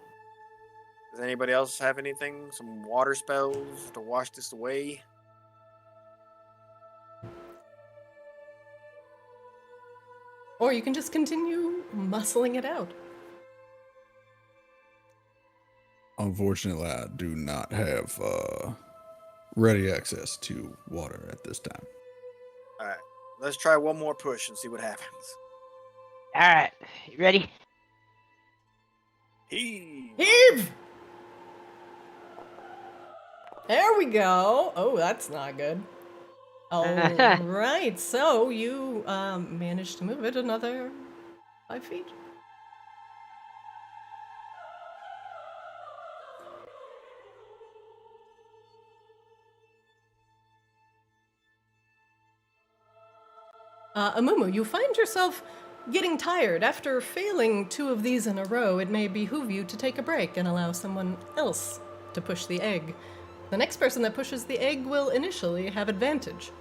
Does anybody else have anything? Some water spells to wash this away? Or you can just continue muscling it out. Unfortunately, I do not have ready access to water at this time. All right, let's try one more push and see what happens. All right, you ready? Heave! There we go. Oh, that's not good. All right, so you managed to move it another 5 feet. Amumu, you find yourself getting tired. After failing 2 of these in a row, it may behoove you to take a break and allow someone else to push the egg. The next person that pushes the egg will initially have advantage.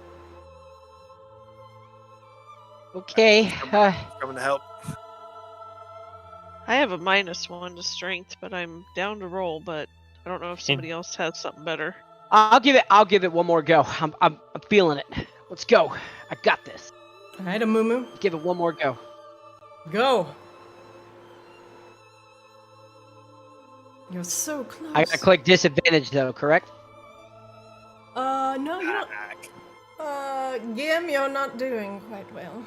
Okay. Coming to help. I have a -1 to strength, but I'm down to roll. But I don't know if somebody else has something better. I'll give it one more go. I'm feeling it. Let's go. I got this. All right, Amumu, Give it one more go. go. You're so close. I gotta click disadvantage though, correct? No, you don't. Gim, you're not doing quite well.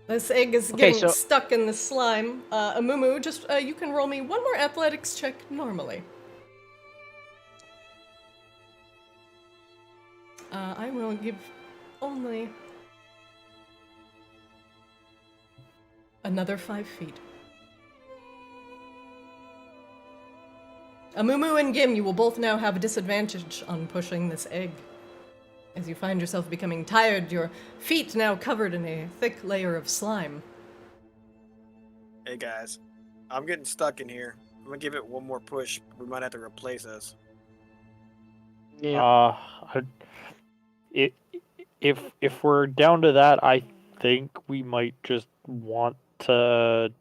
This egg is getting stuck in the slime. Amumu, just, you can roll me one more athletics check normally. I will give only another 5 feet. Amumu and Gim, you will both now have a disadvantage on pushing this egg. As you find yourself becoming tired, your feet now covered in a thick layer of slime. Hey guys, I'm getting stuck in here. I'm gonna give it one more push. We might have to replace us. Yeah. If we're down to that, I think we might just want to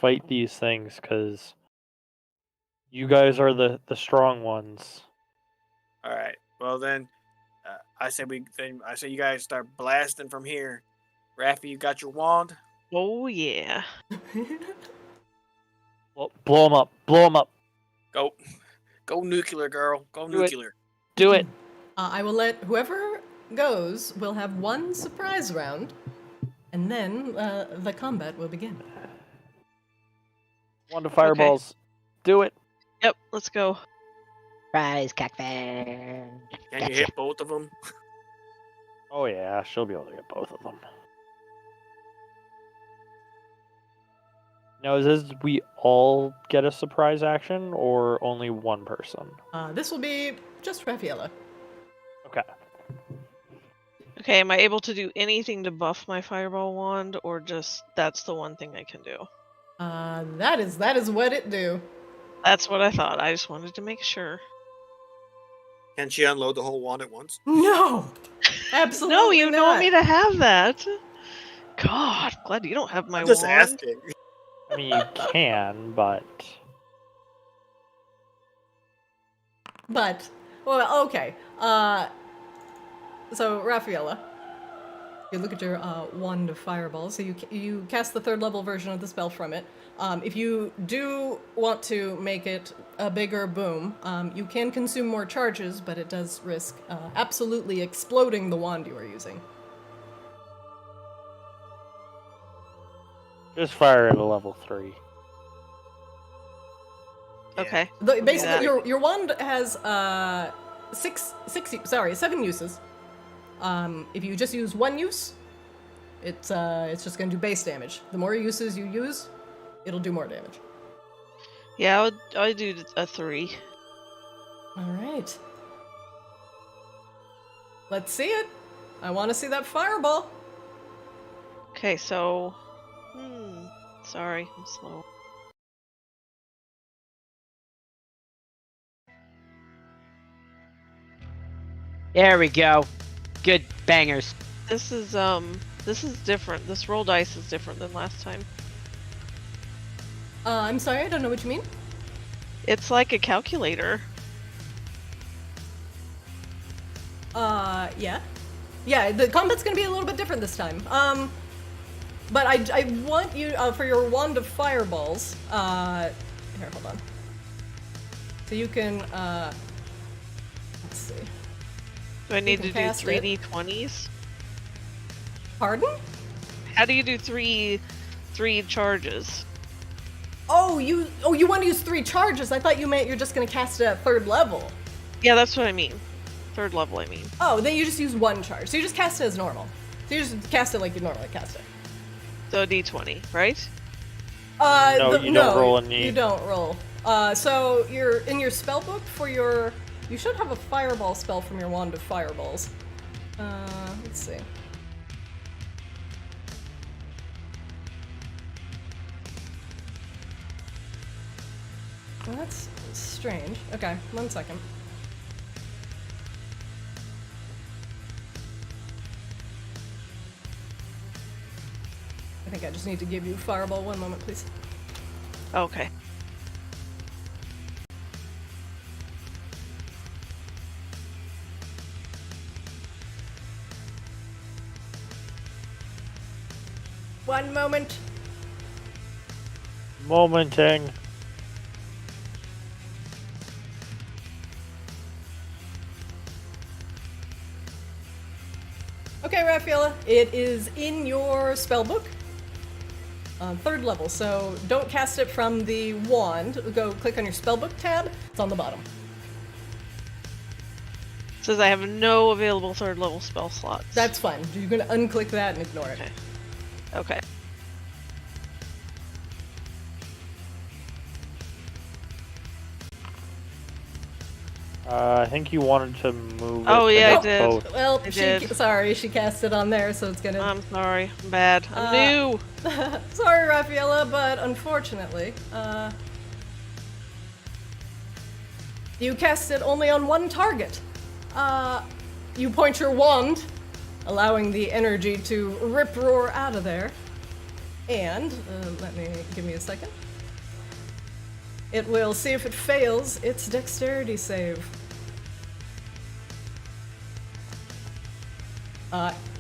fight these things because you guys are the strong ones. All right. Well then, I say you guys start blasting from here. Raffi, you got your wand? Oh yeah. Well, blow them up. Blow them up. Go nuclear, girl. Go Do it. nuclear. Do it. I will let whoever goes will have one surprise round, and then the combat will begin. Wand of fireballs. Do it. Yep. Let's go. Rise, Cockfan. Can you hit both of them? Oh yeah, she'll be able to get both of them. Now, is this we all get a surprise action, or only one person? This will be just Raffaella. Okay. Okay. Am I able to do anything to buff my fireball wand, or just that's the one thing I can do? That is what it do. That's what I thought. I just wanted to make sure. Can she unload the whole wand at once? No, absolutely No, you not. know me to have that. God, glad you don't have my I'm just wand. asking. I mean, you can, but But, well, okay. So Raffaella, you look at your wand of fireballs. So you cast the 3rd level version of the spell from it. If you do want to make it a bigger boom, you can consume more charges, but it does risk absolutely exploding the wand you are using. just fire at a level 3. Okay. Basically, that. your wand has 7 uses. If you just use 1 use, it's just going to do base damage. The more uses you use, it'll do more damage. Yeah, I'll do a 3. All right. Let's see it. I want to see that fireball. Okay, so... Sorry, I'm slow. There we go. Good bangers. This is different. This roll dice is different than last time. I'm sorry, I don't know what you mean. It's like a calculator. Yeah. Yeah, the combat's gonna be a little bit different this time. But I want you, for your wand of fireballs, here, hold on. So you can, let's see. Do I need to can do cast 3d20s? Pardon? How do you do three charges? Oh, you want to use 3 charges? I thought you meant you're just going to cast it at 3rd level. Yeah, that's what I mean. 3rd level, I mean. Oh, then you just use 1 charge. So you just cast it as normal. So you just cast it like you normally cast it. So D20, right? No, you don't roll any. You don't roll. So you're in your spell book for your. You should have a fireball spell from your wand of fireballs. Let's see. Well, that's strange. Okay, 1 second. I think I just need to give you fireball. 1 moment, please. Okay. One moment. Momenting. Okay, Rafaela, it is in your spellbook. 3rd level, so don't cast it from the wand. Go click on your spellbook tab. It's on the bottom. Says I have no available 3rd level spell slots. That's fine. You're gonna unclick that and ignore it. Okay. Okay. I think you wanted to move. Oh, it yeah, I to did. both. Well, I she did. cast it on there, so it's gonna. I'm sorry. I'm bad. I'm new. Sorry, Rafaela, but unfortunately, you cast it only on 1 target. You point your wand, allowing the energy to rip-roar out of there. And, give me a second. It will see if it fails its dexterity save.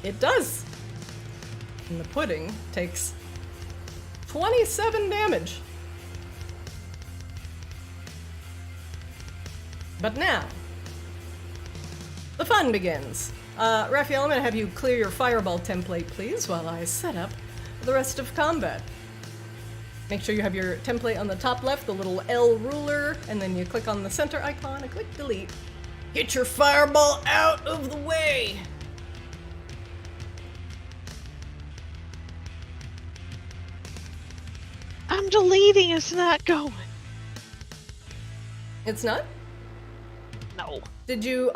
It does. And the pudding takes 27 damage. But now, the fun begins. Raphael, I'm gonna have you clear your fireball template, please, while I set up the rest of combat. Make sure you have your template on the top left, the little L ruler, and then you click on the center icon and click delete. Get your fireball out of the way! I'm deleting. It's not going. It's not? No. Did you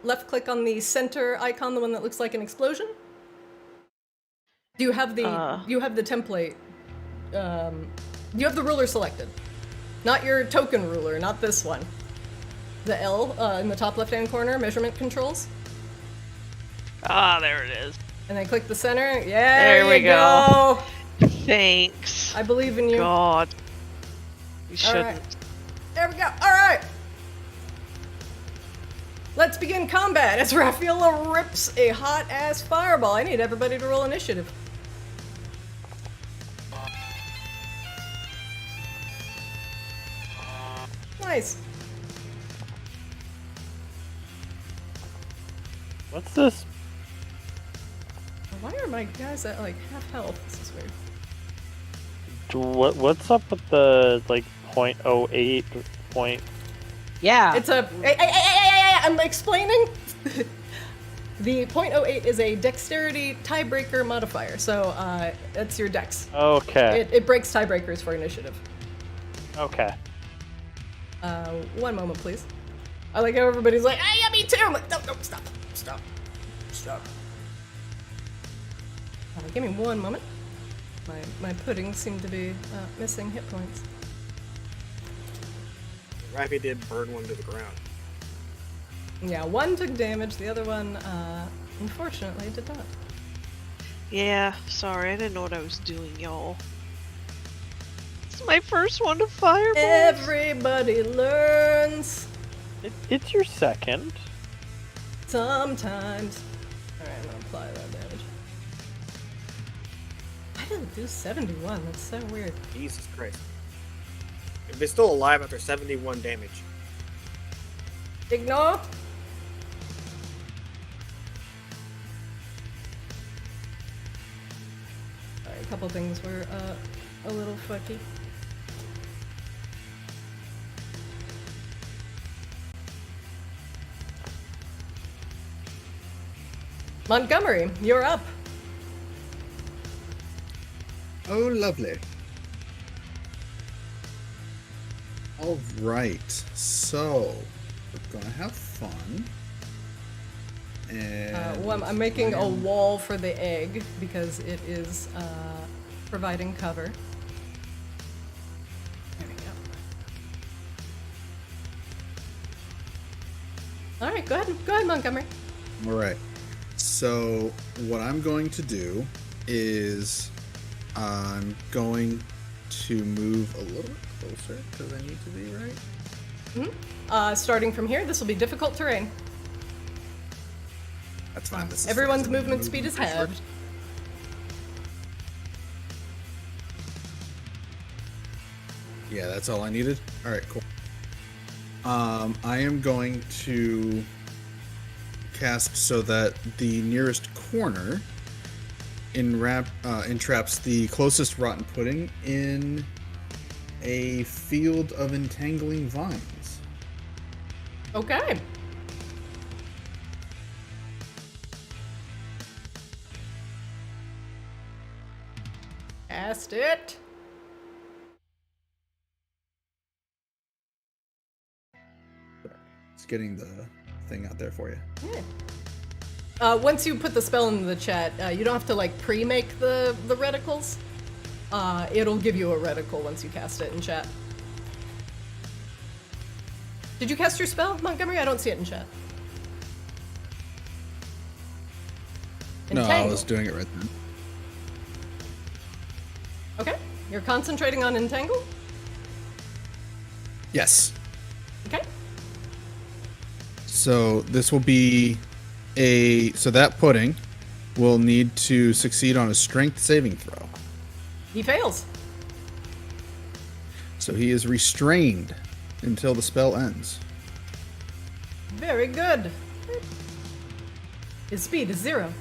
left click on the center icon, the one that looks like an explosion? Do you have the you have the template? You have the ruler selected, not your token ruler, not this one. The L in the top left-hand corner, measurement controls. Ah, there it is. And then click the center. Yeah, There we you go. Thanks. I believe in you. God. You All shouldn't. right. There we go. All right. Let's begin combat as Rafaela rips a hot-ass fireball. I need everybody to roll initiative. Nice. What's this? Why are my guys at like half health? This is weird. What's up with the like 0.08 point? Yeah. It's a. I'm explaining. The 0.08 is a dexterity tiebreaker modifier, so that's your dex. Okay. It breaks tiebreakers for initiative. Okay. 1 moment, please. I like how everybody's like, "Hey, yeah, me too." I'm like, no, stop. Give me 1 moment. My pudding seemed to be missing hit points. Rafi did burn one to the ground. Yeah, one took damage. The other one, unfortunately, did not. Yeah, sorry, I didn't know what I was doing, y'all. It's my first one to fireball. Everybody learns It's your second. sometimes. Alright, I'm gonna apply that damage. I didn't do 71, that's so weird. Jesus Christ. If they're still alive after 71 damage. Ignore. Sorry, a couple things were a little fucky. Montgomery, you're up. Oh, lovely. All right, so we're gonna have fun. And Well, I'm making a wall for the egg because it is providing cover. There we go. All right, go ahead, Montgomery. All right. So what I'm going to do is I'm going to move a little bit closer because I need to be right. Starting from here, this will be difficult terrain. That's fine. This is Everyone's fine. movement speed is Pretty short. halved. Yeah, that's all I needed. All right, cool. I am going to cast so that the nearest corner entraps the closest rotten pudding in a field of entangling vines. Okay. Cast it. It's getting the thing out there for you. Yeah. Once you put the spell into the chat, you don't have to like pre-make the reticles. It'll give you a reticle once you cast it in chat. Did you cast your spell, Montgomery? I don't see it in chat. No, I Entangle. was doing it right then. Okay. You're concentrating on entangle? Yes. Okay. So this will be so that pudding will need to succeed on a strength saving throw. He fails. So he is restrained until the spell ends. Very good. His speed is 0.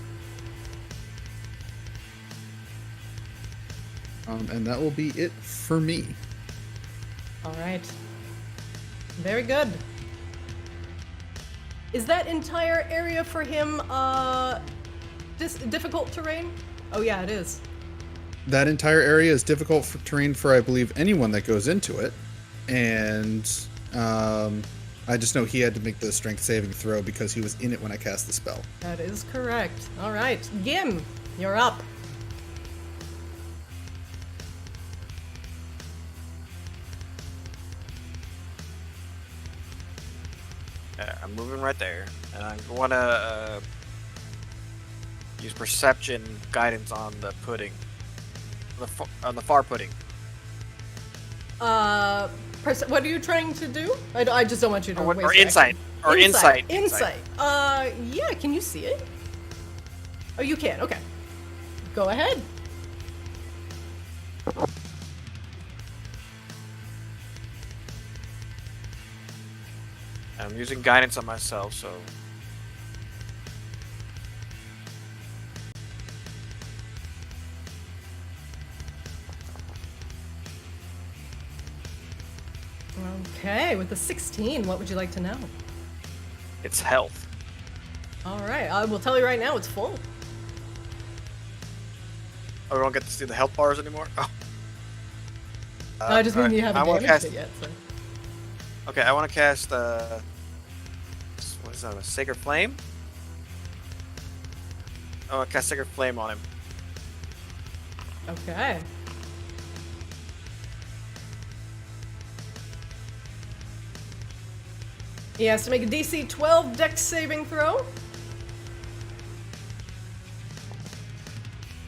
And that will be it for me. All right. Very good. Is that entire area for him difficult terrain? Oh yeah, it is. That entire area is difficult for terrain for, I believe, anyone that goes into it. And I just know he had to make the strength saving throw because he was in it when I cast the spell. That is correct. All right. Gim, you're up. I'm moving right there, and I want to use perception guidance on the pudding, on the far pudding. What are you trying to do? I just don't want you to waste Or insight, action. or insight. Insight. Yeah. Can you see it? Oh, you can. Okay. Go ahead. I'm using guidance on myself, so Okay. With the 16, what would you like to know? it's health. All right. I will tell you right now. It's full. Oh, we don't get to see the health bars anymore. Oh. I just mean alright. you haven't I wanna damaged cast- it yet. So. Okay, I want to cast what is that? A Sacred Flame? Oh, I cast Sacred Flame on him. Okay. He has to make a DC 12 Dex saving throw.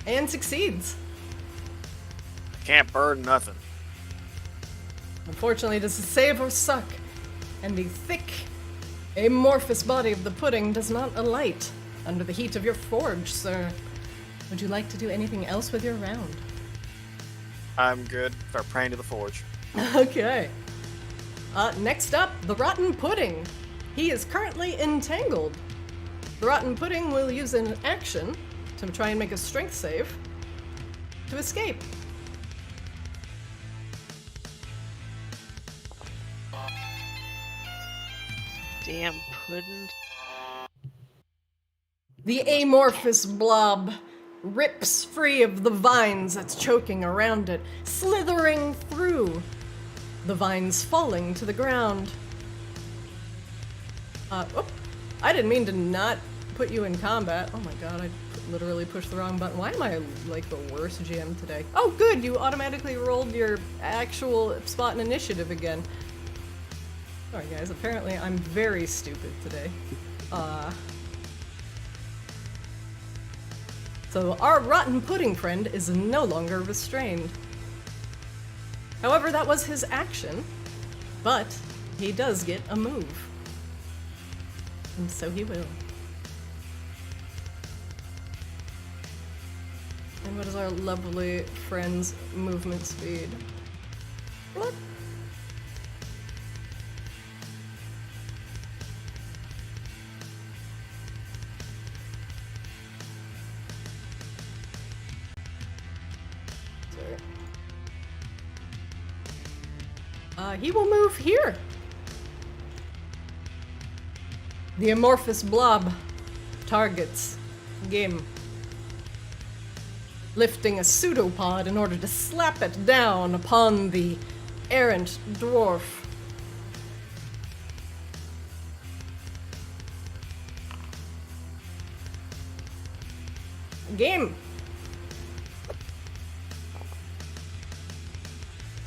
And succeeds. Can't burn nothing. Unfortunately, does the save or suck, and the thick, amorphous body of the pudding does not alight under the heat of your forge, sir. Would you like to do anything else with your round? I'm good. Start praying to the forge. Okay. Next up, the rotten pudding. He is currently entangled. The rotten pudding will use an action to try and make a strength save to escape. Damn pudding. The amorphous blob rips free of the vines that's choking around it, slithering through, the vines falling to the ground. I didn't mean to not put you in combat. Oh my god, I literally pushed the wrong button. Why am I like the worst GM today? Oh good, you automatically rolled your actual spot in initiative again. Sorry guys, apparently I'm very stupid today. So our rotten pudding friend is no longer restrained. However, that was his action, but he does get a move. And so he will. And what is our lovely friend's movement speed? What? He will move here. The amorphous blob targets Gim, lifting a pseudopod in order to slap it down upon the errant dwarf. Gim.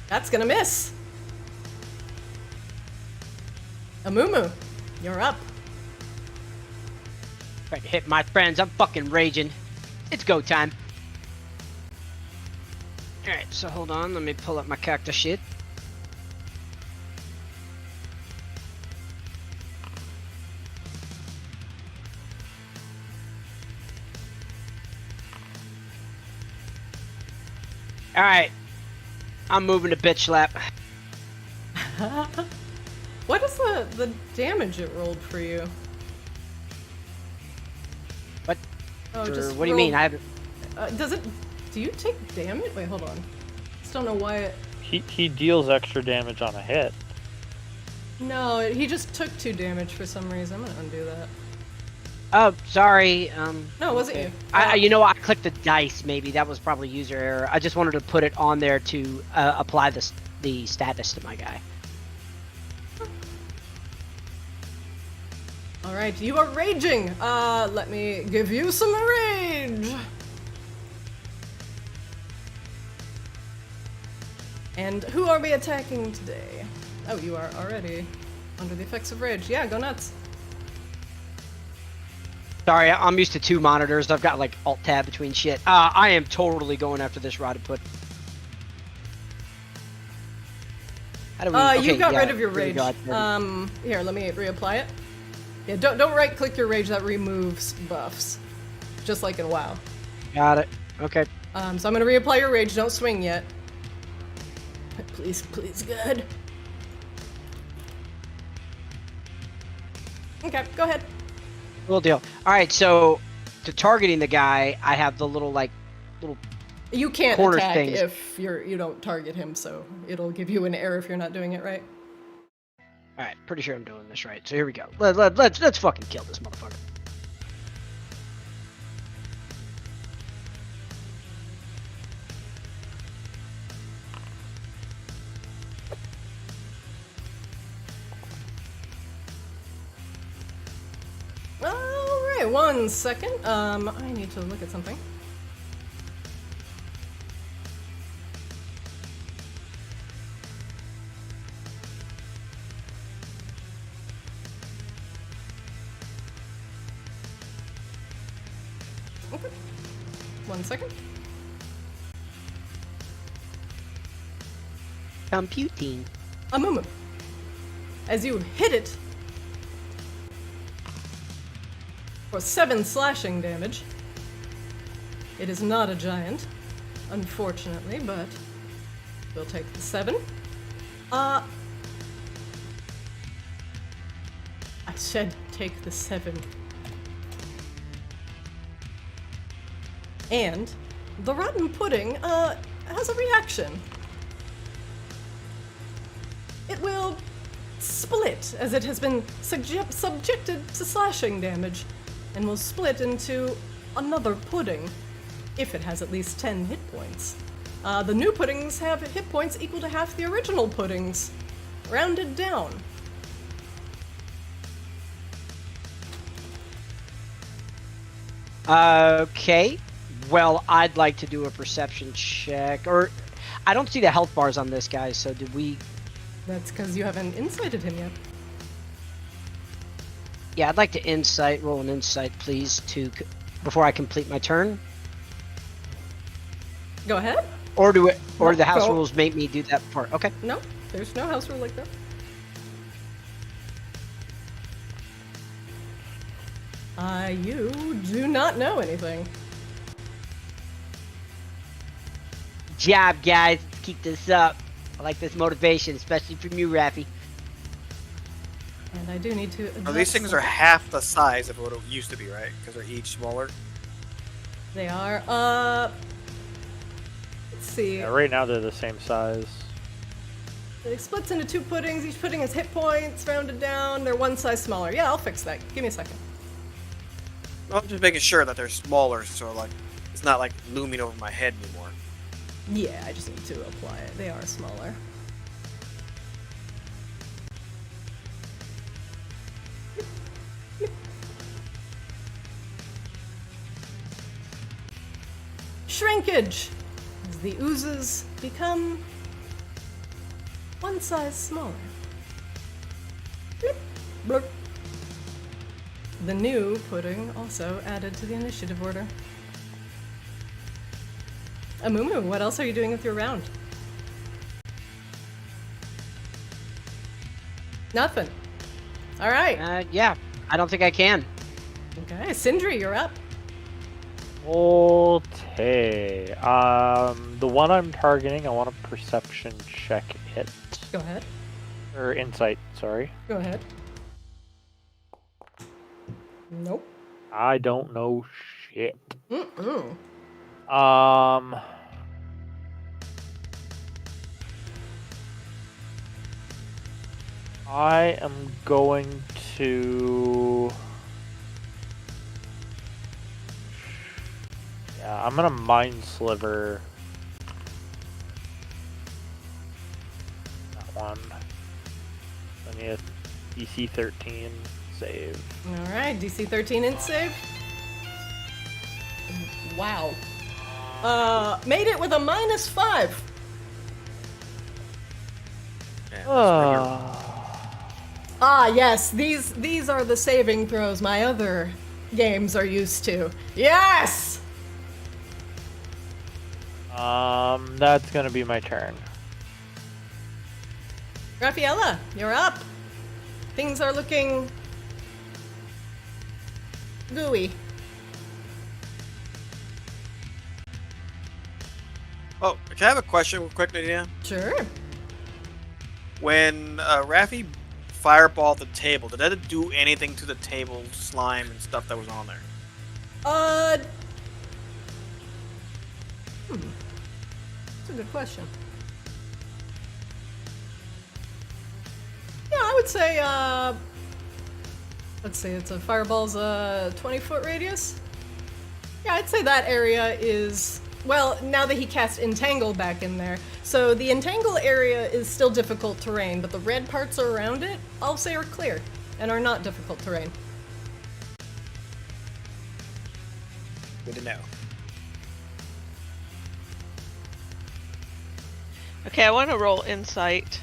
That's gonna miss. Amumu, you're up. Trying to hit my friends. I'm fucking raging. It's go time. Alright, so hold on. Let me pull up my character shit. Alright. I'm moving to bitch slap. What is the damage it rolled for you? What? Oh, Or just what do you mean? I rolled- haven't. Do you take damage? Wait, hold on. Just don't know why it. He deals extra damage on a hit. No, he just took 2 damage for some reason. I'm gonna undo that. Oh, sorry. No, it wasn't you. You know, I clicked the dice. Maybe that was probably user error. I just wanted to put it on there to apply the status to my guy. All right, you are raging. Let me give you some rage. And who are we attacking today? Oh, you are already under the effects of rage. Yeah, go nuts. Sorry, I'm used to 2 monitors. I've got like alt tab between shit. I am totally going after this rotted put. How do we? You got rid of your there you rage. go. Here, let me reapply it. Yeah, don't right click your rage. That removes buffs, just like in WoW. Got it. Okay. So I'm gonna reapply your rage. Don't swing yet. Please, please, good. Okay, go ahead. Cool deal. All right, so to targeting the guy, I have the little You can't quarter attack things. if you don't target him, so it'll give you an error if you're not doing it right. All right, pretty sure I'm doing this right. So here we go. Let's fucking kill this motherfucker. Alright, 1 second. I need to look at something. Okay. 1 second. Computing. Amumu. As you hit it for 7 slashing damage. It is not a giant, unfortunately, but we'll take the 7. I said take the 7. And the rotten pudding has a reaction. It will split as it has been subjected to slashing damage. and will split into another pudding, if it has at least 10 hit points. The new puddings have hit points equal to half the original puddings, rounded down. Okay. Well, I'd like to do a perception check. Or, I don't see the health bars on this guy, so did we... That's because you haven't incited him yet. Yeah, I'd like to roll an insight, please, before I complete my turn. Go ahead. Or do the house Go. rules make me do that part? Okay. No, there's no house rule like that. You do not know anything. Job, guys. Let's keep this up. I like this motivation, especially from you, Raffy. And I do need to. Oh, these things are half the size of what it used to be, right? Because they're each smaller. They are. Let's see. Yeah, right now they're the same size. It splits into 2 puddings. Each pudding has hit points rounded down. They're one size smaller. Yeah, I'll fix that. Give me a second. I'm just making sure that they're smaller, so like it's not like looming over my head anymore. Yeah, I just need to apply it. They are smaller. Shrinkage! As the oozes become one size smaller. Blip, blurp. The new pudding also added to the initiative order. Amumu, what else are you doing with your round? Nothing. All right. Yeah, I don't think I can. Okay, Sindri, you're up. Okay. The one I'm targeting, I want a perception check it. Go ahead. Or insight, sorry. Go ahead. Nope. I don't know shit. Mm-mm. I am going to... Yeah, I'm gonna Mind Sliver that one. I need a DC 13 save. All right, DC 13 int save. Wow. Made it with a -5. Yeah, Ah, yes, these are the saving throws my other games are used to. Yes! That's gonna be my turn. Raffaella, you're up. Things are looking gooey. Oh, can I have a question real quick, Nadia? Sure. When Raffi fireballed the table, did that do anything to the table, slime, and stuff that was on there? That's a good question. Yeah, I would say, let's see, it's a fireball's 20-foot radius. Yeah, I'd say that area is, well, now that he cast Entangle back in there. So the Entangle area is still difficult terrain, but the red parts around it, I'll say are clear and are not difficult terrain. Good to know. Okay, I want to roll insight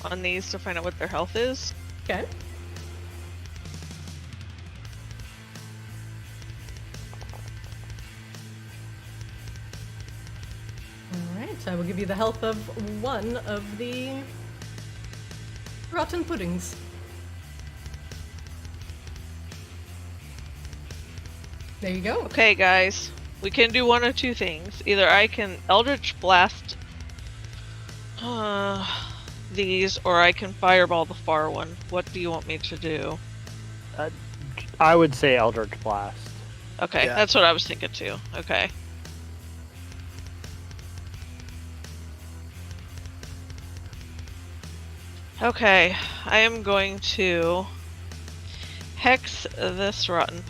on these to find out what their health is. Okay. Alright, I will give you the health of one of the rotten puddings. There you go. Okay, guys, we can do one of two things. Either I can Eldritch Blast these, or I can Fireball the far one. What do you want me to do? I would say Eldritch Blast. Okay, Yeah. that's what I was thinking too. Okay. Okay, I am going to hex this rotten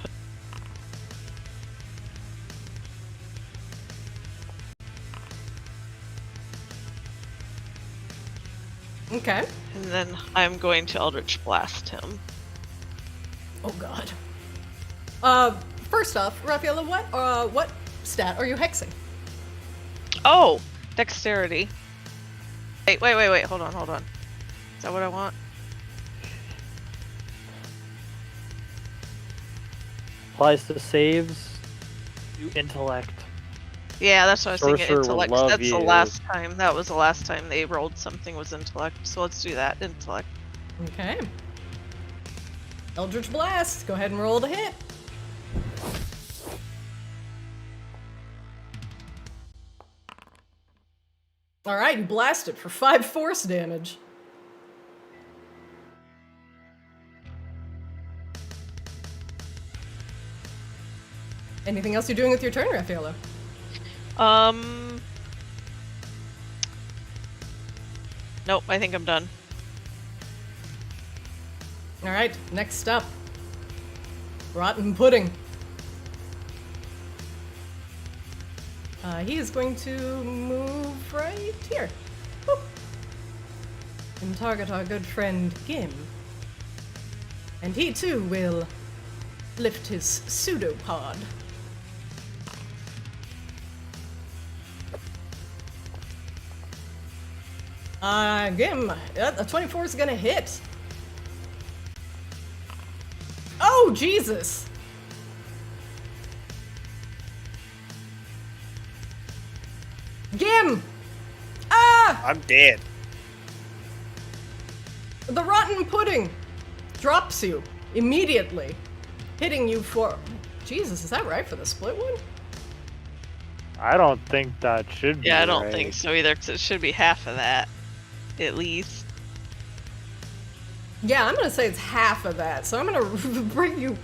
Okay. And then I'm going to Eldritch Blast him. Oh god. First off, Raphaela, what stat are you hexing? Oh! Dexterity. Wait, hold on. Is that what I want? Applies to saves. Do intellect. Yeah, that's what I was thinking. Sorcerer will Intellect. love That's the you. last time. That was the last time they rolled something was intellect. So let's do that. Intellect. Okay. Eldritch Blast. Go ahead and roll the hit. Alright, you blast it for 5 force damage. Anything else you're doing with your turn, Raffaello? Nope, I think I'm done. Alright, next up. Rotten Pudding. He is going to move right here. Boop. And target our good friend Gim. And he too will lift his pseudopod. Gim, a 24 is gonna hit. Oh, Jesus! Gim! Ah! I'm dead. The rotten pudding drops you immediately, hitting you for... Jesus, is that right for the split one? I don't think that should be. Yeah, I don't right. think so either, because it should be half of that, at least. Yeah, I'm gonna say it's half of that, so I'm gonna bring you...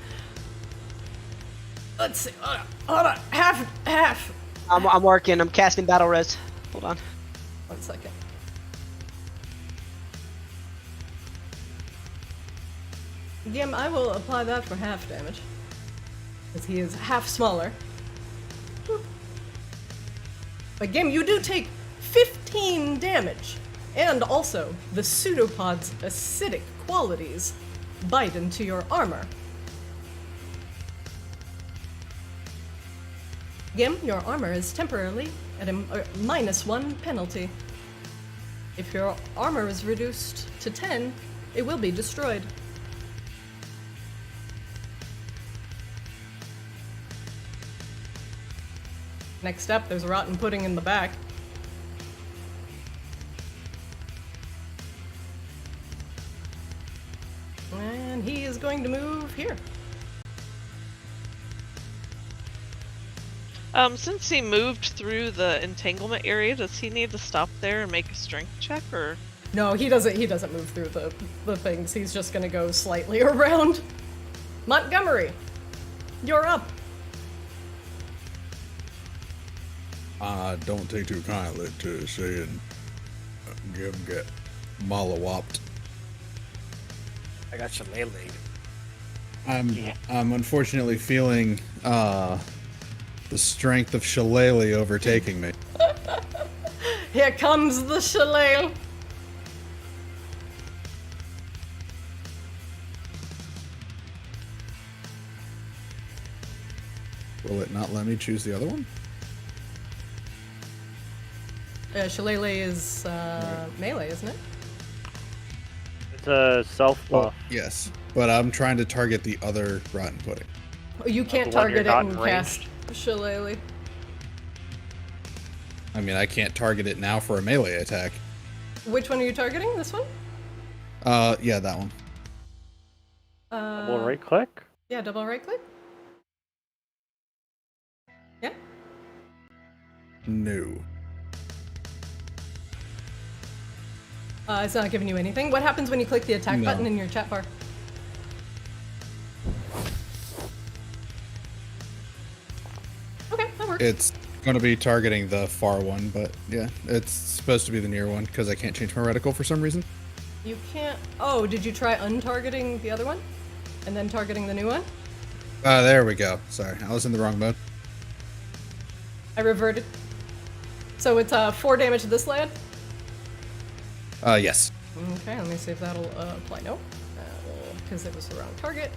Let's see, hold on, half. I'm working. I'm casting battle res. Hold on. 1 second. Gim, I will apply that for half damage. Because he is half smaller. Boop. But Gim, you do take 15 damage. And also, the pseudopod's acidic qualities bite into your armor. Gim, your armor is temporarily at a -1 penalty. If your armor is reduced to 10, it will be destroyed. Next up, there's a rotten pudding in the back. And he is going to move here. Since he moved through the entanglement area, does he need to stop there and make a strength check, or? No, he doesn't move through the things. He's just gonna go slightly around. Montgomery, you're up. Don't take too kindly to seeing Gim get mollywopped. I got Shillelagh. I'm unfortunately feeling the strength of Shillelagh overtaking me. Here comes the shillelagh. Will it not let me choose the other one? Shillelagh is melee, isn't it? It's a self buff. Yes, but I'm trying to target the other rotten pudding. You can't the one you're target it not and in cast range. shillelagh. I mean, I can't target it now for a melee attack. Which one are you targeting? This one? Yeah, that one. Double right click. Yeah, double right click. Yeah. No. It's not giving you anything. What happens when you click the attack No. button in your chat bar? Okay, that works. It's going to be targeting the far one, but yeah, it's supposed to be the near one because I can't change my reticle for some reason. You can't... Oh, did you try untargeting the other one? And then targeting the new one? There we go. Sorry, I was in the wrong mode. I reverted. So it's 4 damage to this lad? Yes. Okay, let me see if that'll apply. Nope. Because it was the wrong target.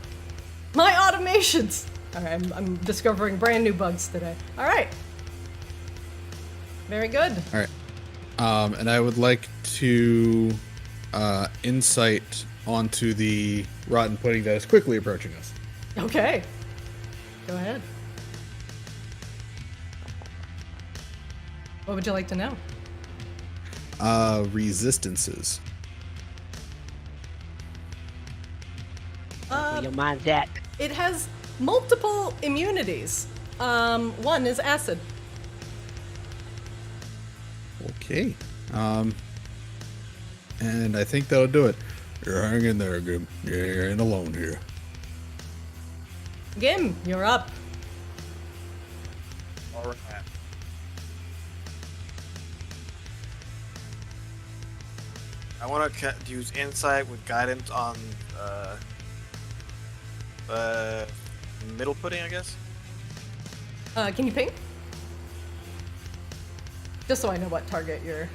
My automations! Alright, I'm discovering brand new bugs today. Alright. Very good. Alright. And I would like to insight onto the rotten pudding that is quickly approaching us. Okay. Go ahead. What would you like to know? Resistances. Where your mind's at. It has multiple immunities. One is acid. Okay. And I think that'll do it. You're hanging there, Gim. You ain't alone here. Gim, you're up. All right. I want to use insight with guidance on the middle pudding, I guess. Can you ping? Just so I know what target you're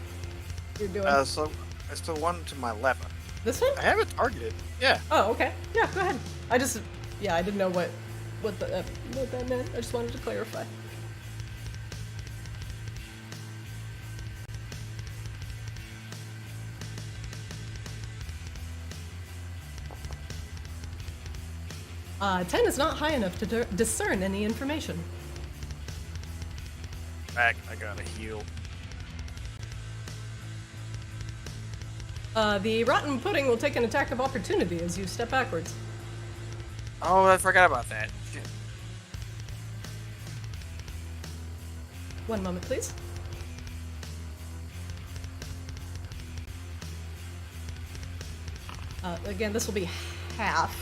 doing. So it's the one to my left. This one? I have it targeted. Yeah. Oh, okay. Yeah, go ahead. I didn't know what that meant. I just wanted to clarify. 10 is not high enough to discern any information. Back. I gotta heal. The rotten pudding will take an attack of opportunity as you step backwards. Oh, I forgot about that. Shit. One moment, please. Again, this will be half.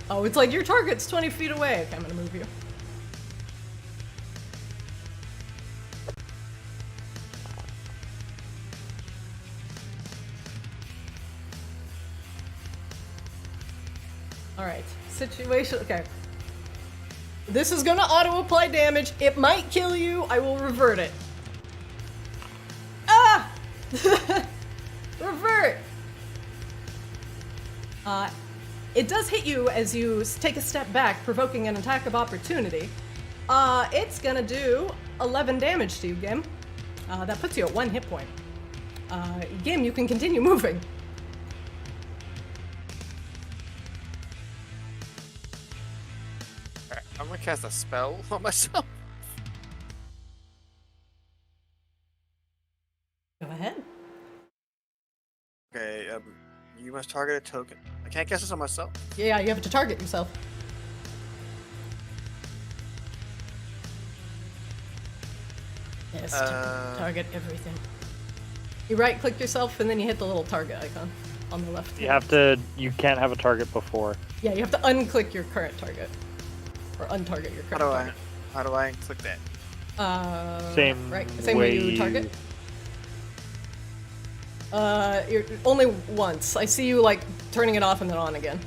Oh, it's like your target's 20 feet away. Okay, I'm gonna move you. Alright, situation. Okay. This is gonna auto-apply damage. It might kill you. I will revert it. Ah! Revert! It does hit you as you take a step back, provoking an attack of opportunity. It's gonna do 11 damage to you, Gim. That puts you at 1 hit point. Gim, you can continue moving. Alright, I'm gonna cast a spell on myself. Go ahead. Okay, you must target a token. I can't cast this on myself. Yeah, you have to target yourself. Yes, target everything. You right-click yourself, and then you hit the little target icon on the left. You can't have a target before. Yeah, you have to unclick your current target. Or untarget your current target. How do I click that? Same way you target. You're only once. I see you like turning it off and then on again.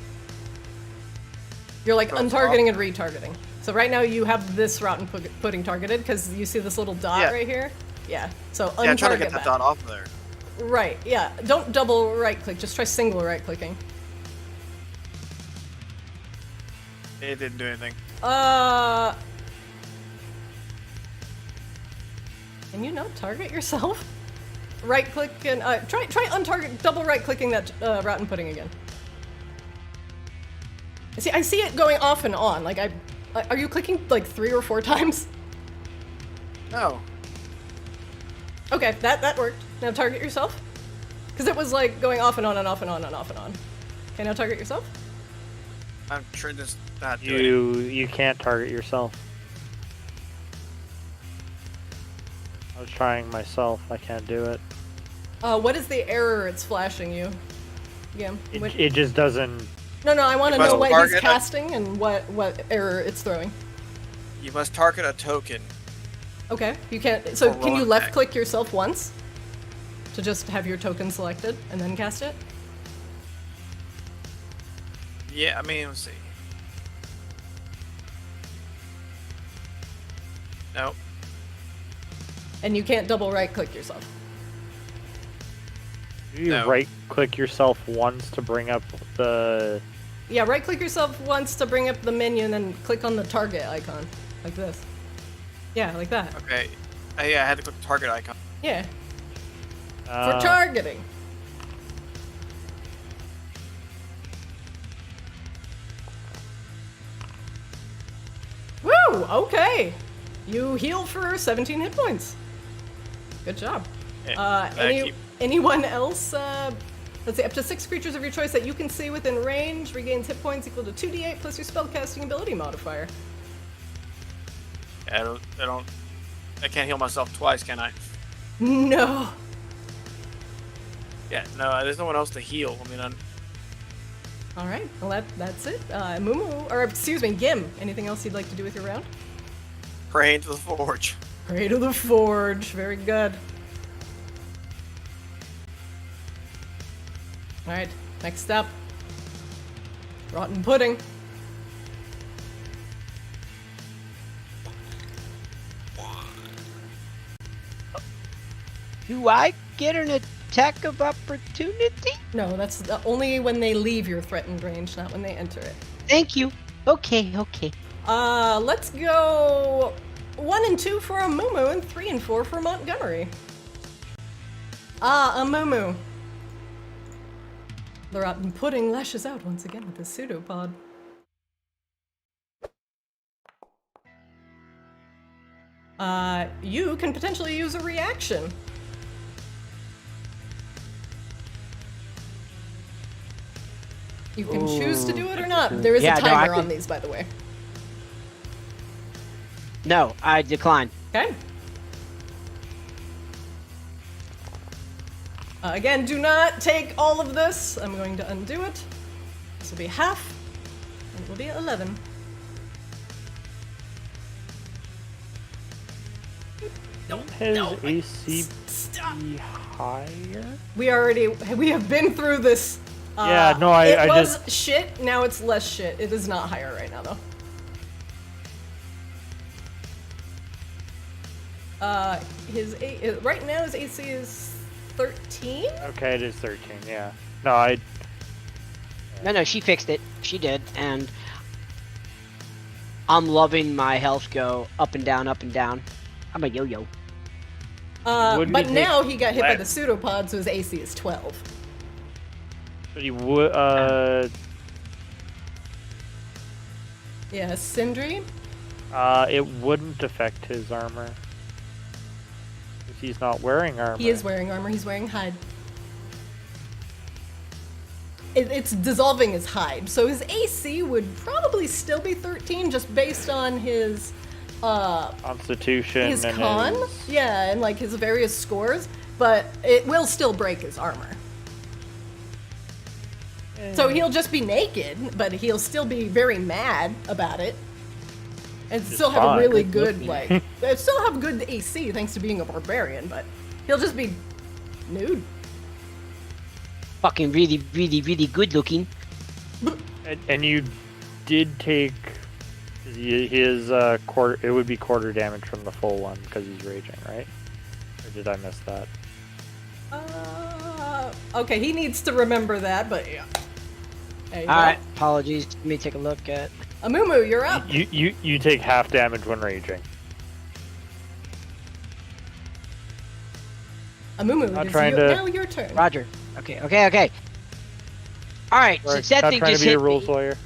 You're like untargeting and retargeting. So right now you have this rotten pudding targeted because you see this little dot right here. Yeah. So untarget I'm trying to get that dot off there. Right. Yeah. Don't double right click. Just try single right clicking. It didn't do anything. Can you not target yourself? Right click and try untarget, double right clicking that rotten pudding again. See, I see it going off and on. Like are you clicking like 3 or 4 times? No. Okay, that worked. Now target yourself, because it was like going off and on and off and on and off and on. Okay, now target yourself. I'm trying to not do it. You can't target yourself. I was trying myself. I can't do it. What is the error it's flashing you? Yeah. It just doesn't. No, I want to must know what he's target casting and what error it's throwing. You must target a token. Okay, you can't. So Or can you roll left attack. click yourself once to just have your token selected and then cast it? Yeah, I mean, let's see. Nope. And you can't double right click yourself. You No. right-click yourself once to bring up the... Yeah, right-click yourself once to bring up the menu, and then click on the target icon, like this. Yeah, like that. Okay. Yeah, I had to click the target icon. Yeah, for targeting. Woo! Okay, you heal for 17 hit points. Good job. Yeah, Anyone else? Let's see, up to 6 creatures of your choice that you can see within range regains hit points equal to 2d8 plus your spellcasting ability modifier. I can't heal myself twice, can I? No. Yeah, no, there's no one else to heal. I mean, All right, well that's it. Gim. Anything else you'd like to do with your round? pray into the forge. Pray to the forge. Very good. All right, next up. Rotten pudding. Do I get an attack of opportunity? No, that's only when they leave your threatened range, not when they enter it. Thank you. Okay. Let's go 1 and 2 for Amumu and 3 and 4 for Montgomery. Amumu. The rotten pudding lashes out once again with his pseudopod. You can potentially use a reaction. You can choose to do it or not. There is Yeah, a no, I timer could- on these, by the way. No, I decline. Okay. Again, do not take all of this. I'm going to undo it. This will be half, and it will be 11. His AC Stop. be higher? We have been through this. Yeah, no, it I was just... shit, now it's less shit. It is not higher right now, though. Right now his AC is 13? Okay, it is 13, yeah. No, No, she fixed it. She did, and I'm loving my health go up and down, up and down. I'm a yo-yo. Wouldn't But he now take he got hit by the less? pseudopod, so his AC is 12. but he would, Yeah, Sindri? it wouldn't affect his armor. If he's not wearing armor. He is wearing armor, he's wearing hide. It's dissolving his hide, so his AC would probably still be 13 just based on his Constitution his and con, his... yeah, and like his various scores, but it will still break his armor. So he'll just be naked, but he'll still be very mad about it, and still have a fine, really good good looking. still have good AC thanks to being a barbarian, but he'll just be nude. Fucking really, really, really good looking. And you did take his quarter. It would be quarter damage from the full one because he's raging, right? Or did I miss that? Okay, he needs to remember that, but yeah. There you go. Alright, apologies. Let me take a look at... Amumu, you're up. You take half damage when raging. Amumu, Not it is trying to- now your turn. Roger. Okay. Alright, since that Not thing trying just to be hit a rules me... lawyer.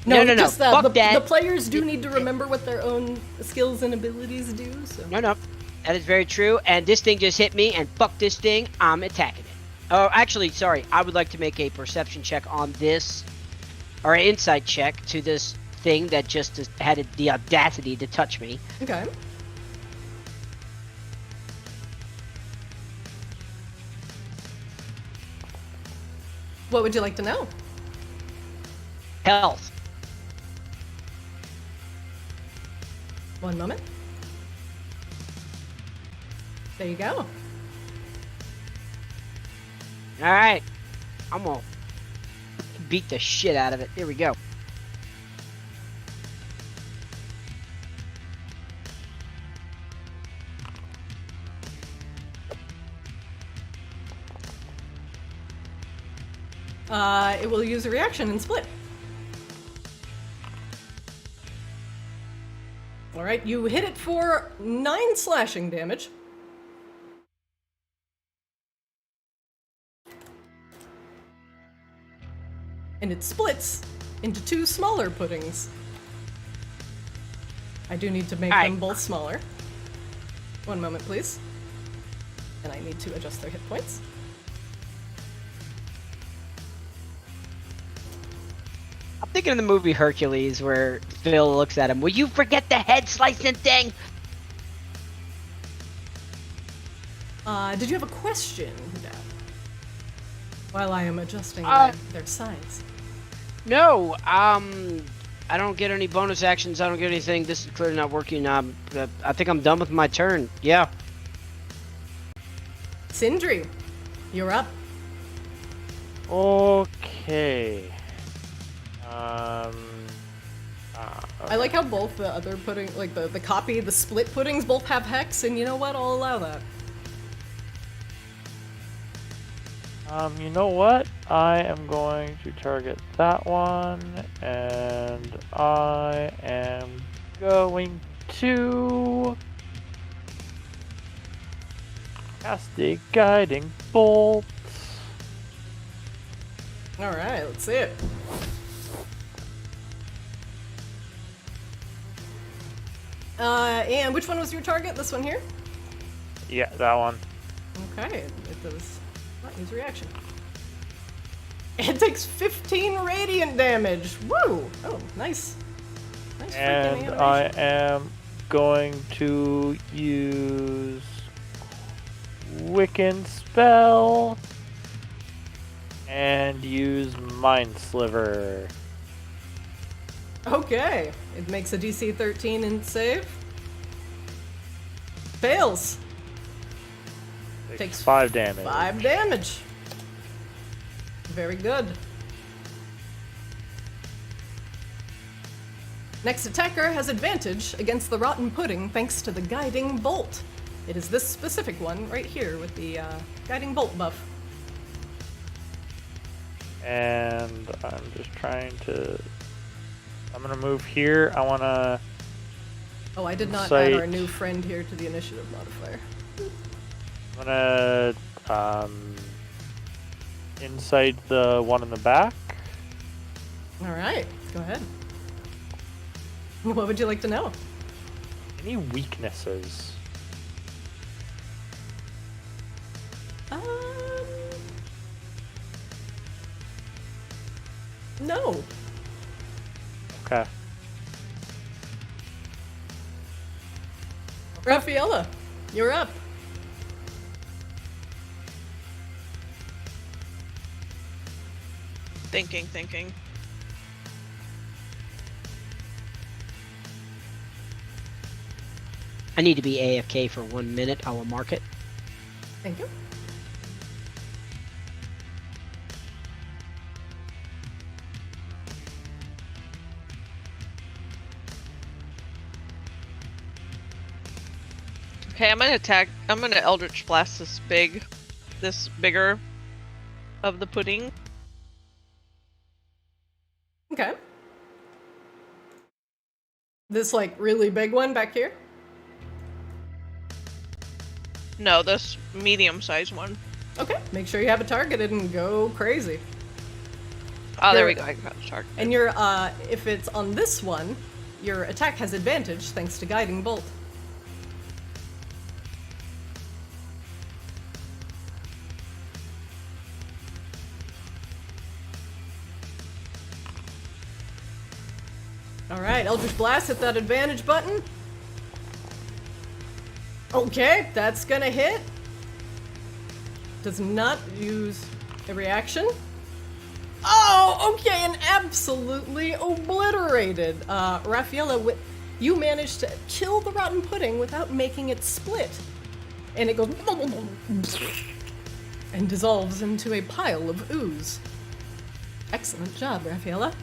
No. Just, Fuck the that. players do need to remember what their own skills and abilities do, so. No. That is very true. And this thing just hit me, and fuck this thing, I'm attacking it. Oh, actually, sorry. I would like to make a perception check on this, or an insight check to this thing that just had the audacity to touch me. Okay. What would you like to know? Health. One moment. There you go. Alright. I'm gonna beat the shit out of it. Here we go. It will use a reaction and split. Alright, you hit it for 9 slashing damage. And it splits into 2 smaller puddings. I do need to make them both smaller. One moment, please. And I need to adjust their hit points. I'm thinking of the movie Hercules where Phil looks at him. Will you forget the head slicing thing? Did you have a question, Dad? While I am adjusting their size. No, I don't get any bonus actions. I don't get anything. This is clearly not working. I think I'm done with my turn. Yeah. Sindri, you're up. Okay. I like how both the other pudding, like the copy, the split puddings both have hex, and you know what? I'll allow that. You know what? I am going to target that one, and I am going to cast a guiding bolt. Alright, let's see it. And which one was your target? This one here? Yeah, that one. Okay, it does not use reaction. It takes 15 radiant damage! Woo! Oh, nice. Nice freaking And animation. I am going to use Wiccan spell and use Mind Sliver. Okay, it makes a DC 13 and save. Fails. Takes 5 damage. 5 damage. Very good. Next attacker has advantage against the rotten pudding thanks to the guiding bolt. It is this specific one right here with the guiding bolt buff. And I'm just trying to... I'm gonna move here. I wanna... Oh, I did not Insight. add our new friend here to the initiative modifier. I'm gonna insight the one in the back. Alright, go ahead. What would you like to know? Any weaknesses? No. Okay. Raffaella, you're up. Thinking. I need to be AFK for 1 minute. I will mark it. Thank you. Okay, I'm gonna Eldritch Blast this bigger of the pudding. Okay. This, like, really big one back here? No, this medium-sized one. Okay, make sure you have it targeted and go crazy. Oh, there we There- go. I got the target. And your, if it's on this one, your attack has advantage thanks to Guiding Bolt. Alright, Eldritch Blast, hit that advantage button. Okay, that's gonna hit. Does not use a reaction. Oh, okay, and absolutely obliterated. Raffaella, you managed to kill the rotten pudding without making it split. And it goes and dissolves into a pile of ooze. Excellent job, Raffaella.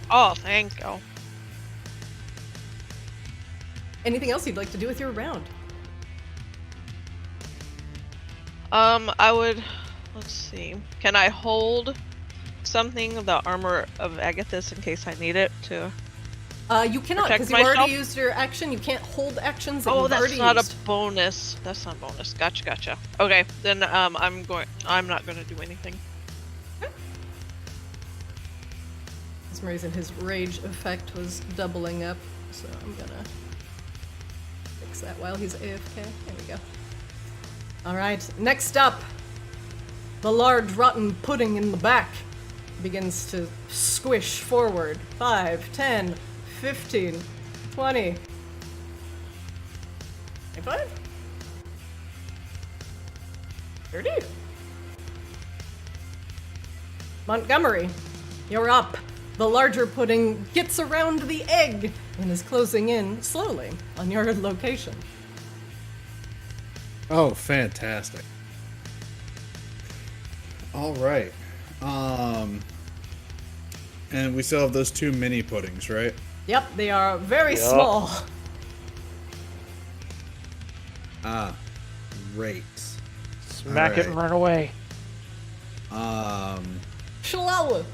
Oh, thank you. Anything else you'd like to do with your round? I would. Let's see. Can I hold something of the armor of Agathis in case I need it to? You cannot, Protect because you already myself? used your action. You can't hold actions that Oh, you've that's already not used. a bonus. That's not a bonus. Gotcha. Okay, then I'm not gonna do anything. For some reason, his rage effect was doubling up, so I'm gonna fix that while he's AFK. There we go. Alright, next up, the large rotten pudding in the back begins to squish forward. 5, 10, 15, 20. 25? 30? Montgomery, you're up. The larger pudding gets around the egg and is closing in slowly on your location. Oh, fantastic. All right. And we still have those 2 mini puddings, right? Yep, they are very Yup. small. Ah, great. Smack it and Alright. run away. Shalala.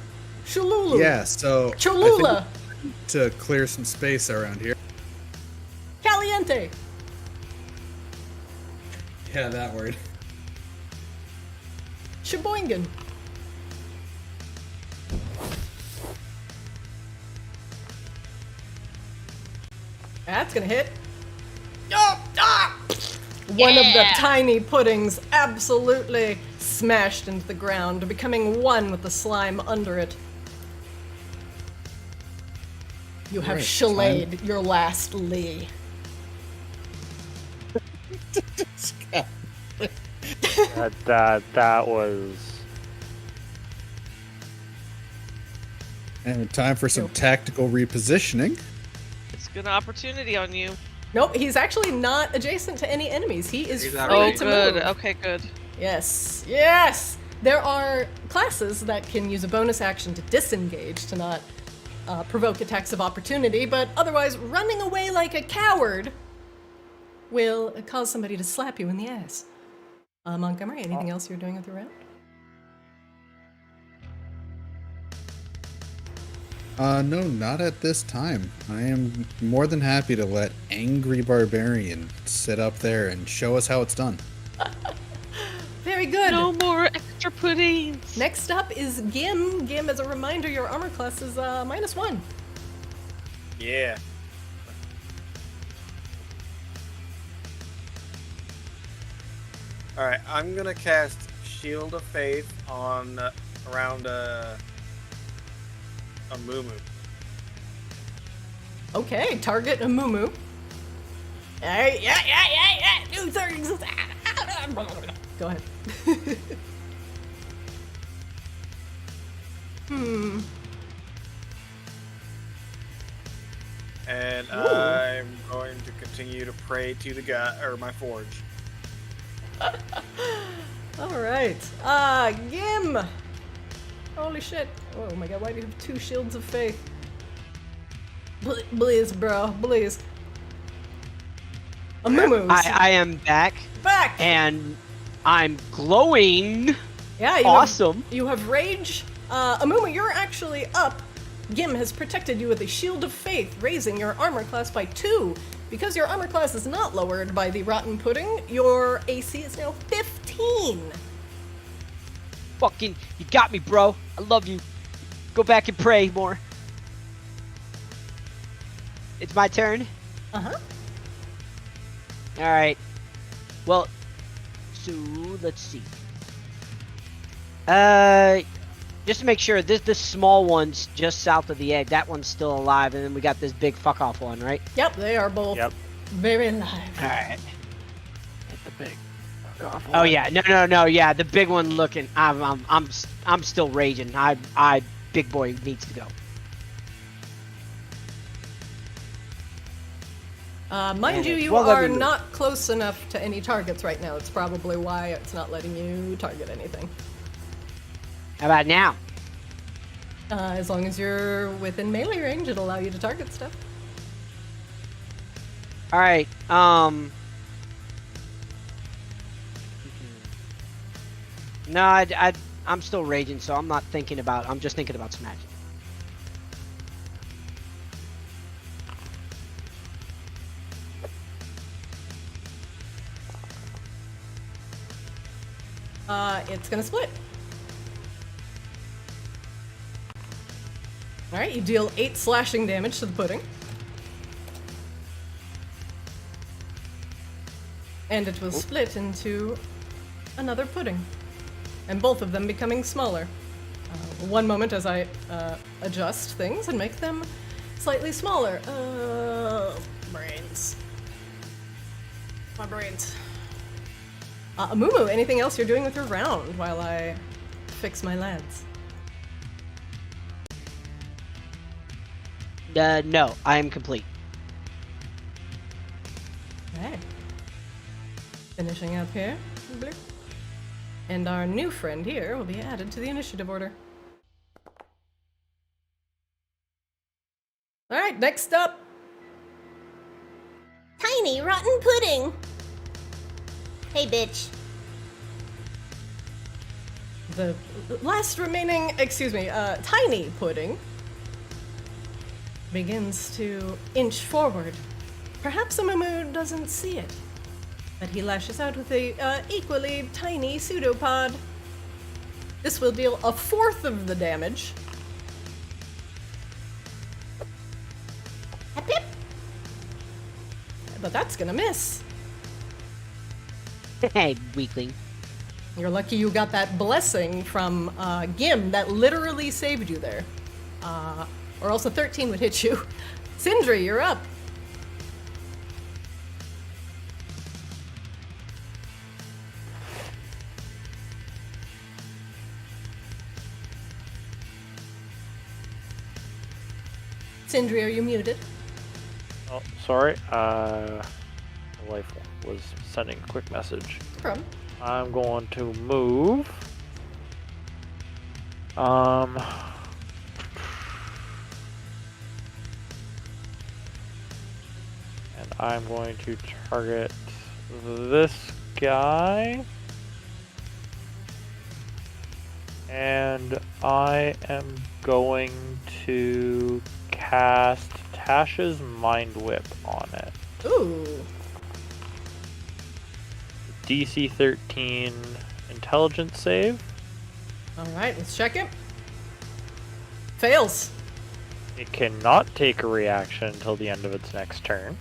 Shalulu. Yeah, so I Cholula. think to clear some space around here. Caliente. Yeah, that word. Sheboygan. That's gonna hit. One of the tiny puddings absolutely smashed into the ground, becoming one with the slime under it. You have Right, shillayed your last Lee. That was. And time for some tactical repositioning. It's a good opportunity on you. Nope, he's actually not adjacent to any enemies. He is He's free not Oh, ready. to good. move. Okay, good. Yes, yes! There are classes that can use a bonus action to disengage to not provoke attacks of opportunity, but otherwise running away like a coward will cause somebody to slap you in the ass. Montgomery, anything else you're doing with your round? No, not at this time. I am more than happy to let Angry Barbarian sit up there and show us how it's done. Very good. No more extra puddings. Next up is Gim. Gim, as a reminder, your armor class is -1. Yeah. All right, I'm gonna cast Shield of Faith on around a Mumu. Okay, target a Mumu. Yeah. Do things. Go ahead. And I'm going to continue to pray to the god or my forge. All right. Gim. Holy shit. Oh my god, why do you have 2 shields of faith? Please, bro, please. A Mumu. I am back, Back. and I'm glowing. Yeah, you Awesome. You have rage. Amumu, you're actually up. Gim has protected you with a shield of faith, raising your armor class by 2. Because your armor class is not lowered by the rotten pudding, your AC is now 15. Fucking, you got me, bro. I love you. Go back and pray more. It's my turn. Uh-huh. All right. Well, so let's see. Just to make sure, this small one's just south of the egg. That one's still alive, and then we got this big fuck off one, right? Yep, they are both Yep. very alive. All right. Hit the big. fuck off Oh one. yeah, no, yeah, the big one looking. I'm still raging. I big boy needs to go. Mind you, Damn it. you Well, let are me move. not close enough to any targets right now. It's probably why it's not letting you target anything. How about now? As long as you're within melee range, it'll allow you to target stuff. All right. No, I'm still raging, so I'm not thinking about. I'm just thinking about smashing. It's gonna split. Alright, you deal 8 slashing damage to the pudding. And it will split into another pudding. And both of them becoming smaller. One moment as I adjust things and make them slightly smaller. Brains. My brains. Mumu, anything else you're doing with your round while I fix my lads? No, I am complete. Okay. Finishing up here. Bloop. And our new friend here will be added to the initiative order. Alright, next up. Tiny rotten pudding. Hey, bitch. The last remaining, tiny pudding begins to inch forward. Perhaps Amamu doesn't see it, but he lashes out with a equally tiny pseudopod. This will deal 1/4 of the damage. Hip hip. But that's gonna miss. Hey, weakling. You're lucky you got that blessing from Gim that literally saved you there. Or else a 13 would hit you. Sindri, you're up. Sindri, are you muted? Oh, sorry. Life was sending a quick message. No problem. I'm going to move. And I'm going to target this guy. And I am going to cast Tasha's Mind Whip on it. Ooh. DC 13 intelligence save. Alright, let's check it. Fails. It cannot take a reaction until the end of its next turn.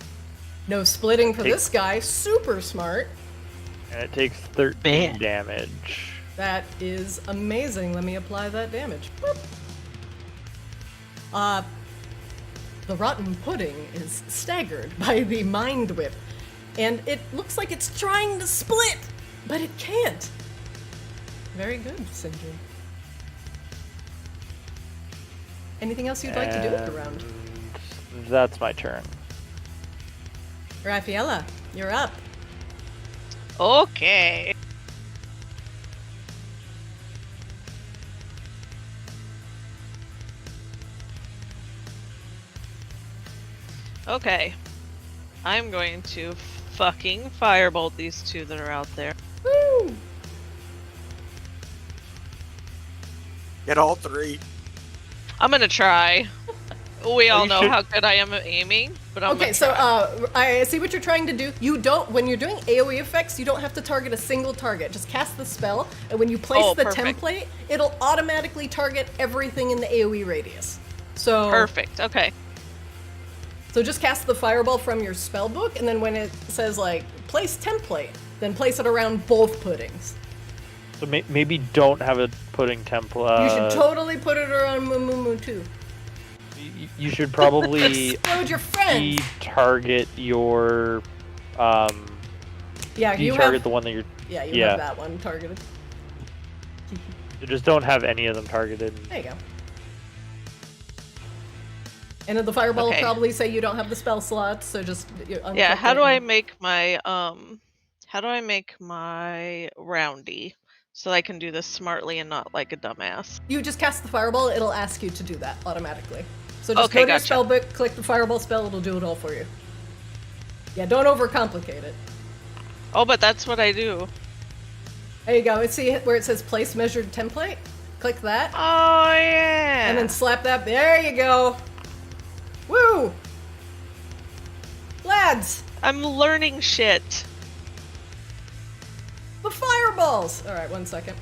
No splitting for this guy. Super smart. And it takes 13 Man. damage. That is amazing. Let me apply that damage. Boop. The rotten pudding is staggered by the mind whip, and it looks like it's trying to split, but it can't. Very good, Sindri. Anything else you'd like to do with the round? And that's my turn. Raffaella, you're up. Okay. Okay. I'm going to fucking firebolt these two that are out there. Woo! Get all 3. I'm gonna try. We all You know should- how good I am at aiming, but I'm Okay, gonna so try. I see what you're trying to do. You don't, when you're doing AoE effects, you don't have to target a single target. Just cast the spell, and when you place Oh, the perfect. template, it'll automatically target everything in the AoE radius. So Perfect. Okay. So just cast the fireball from your spell book, and then when it says like place template, then place it around both puddings. So maybe don't have a pudding template. You should totally put it around Mumu too. You should probably Explode your friends. target your Yeah, you target have. the one that you're. Yeah, you yeah. have that one targeted. Just don't have any of them targeted. There you go. And then the fireball Okay. will probably say you don't have the spell slots, so just Yeah. uncheck How it do I and- make my roundy so I can do this smartly and not like a dumbass? You just cast the fireball; it'll ask you to do that automatically. So just Okay, go to your gotcha. spell book, click the fireball spell; it'll do it all for you. Yeah, don't overcomplicate it. Oh, but that's what I do. There you go. See where it says place measured template? Click that. Oh yeah. And then slap that. There you go. Woo! Lads, I'm learning shit. the fireballs. All right, 1 second.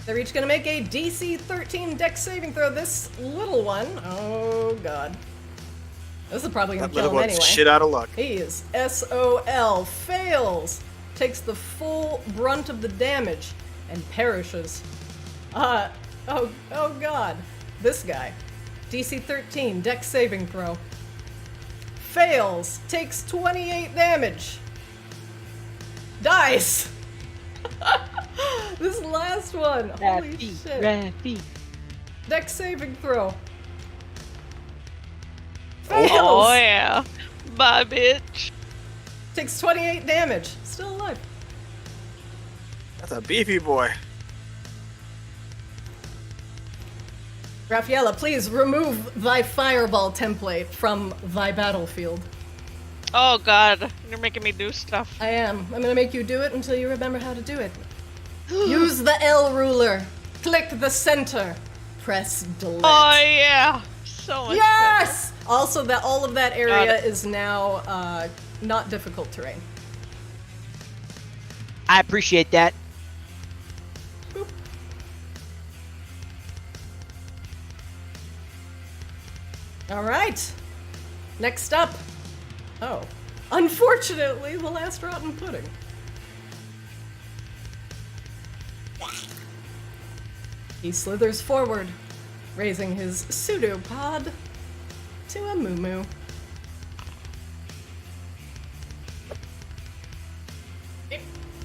They're each gonna make a DC 13 Dex saving throw. This little one, oh god, this is probably gonna That kill little him one's anyway. shit out of luck. He is SOL, fails, takes the full brunt of the damage, and perishes. Oh god, this guy, DC 13 Dex saving throw, fails, takes 28 damage, dies. This last one, holy shit. Raffy. Dex saving throw. Fails! Oh yeah. Bye, bitch. Takes 28 damage. Still alive. That's a beefy boy. Raffaella, please remove thy fireball template from thy battlefield. Oh god, you're making me do stuff. I am. I'm gonna make you do it until you remember how to do it. Use the L ruler. Click the center. Press delete. Oh yeah. So much Yes! Also, that all of that area Got it. is now not difficult terrain. I appreciate that. Boop. All right. Next up. Oh. Unfortunately, the last rotten pudding. He slithers forward, raising his pseudopod to a moo-moo.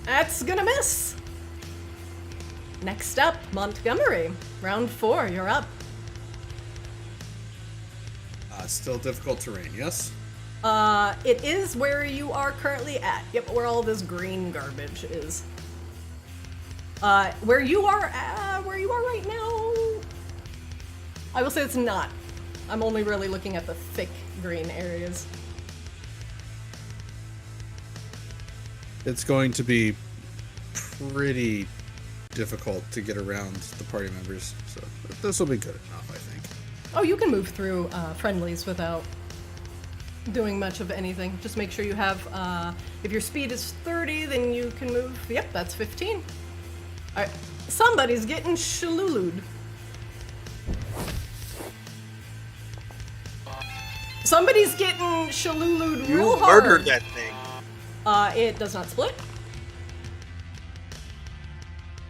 That's gonna miss. Next up, Montgomery. Round 4, you're up. Still difficult terrain, yes? It is where you are currently at. Yep, where all this green garbage is. Where you are right now, I will say it's not. I'm only really looking at the thick green areas. It's going to be pretty difficult to get around the party members, so this will be good enough, I think. Oh, you can move through friendlies without doing much of anything. Just make sure you have, if your speed is 30, then you can move. Yep, that's 15. All right, somebody's getting shalulu'd. Somebody's getting shalulu'd You real hard. murdered that thing. It does not split.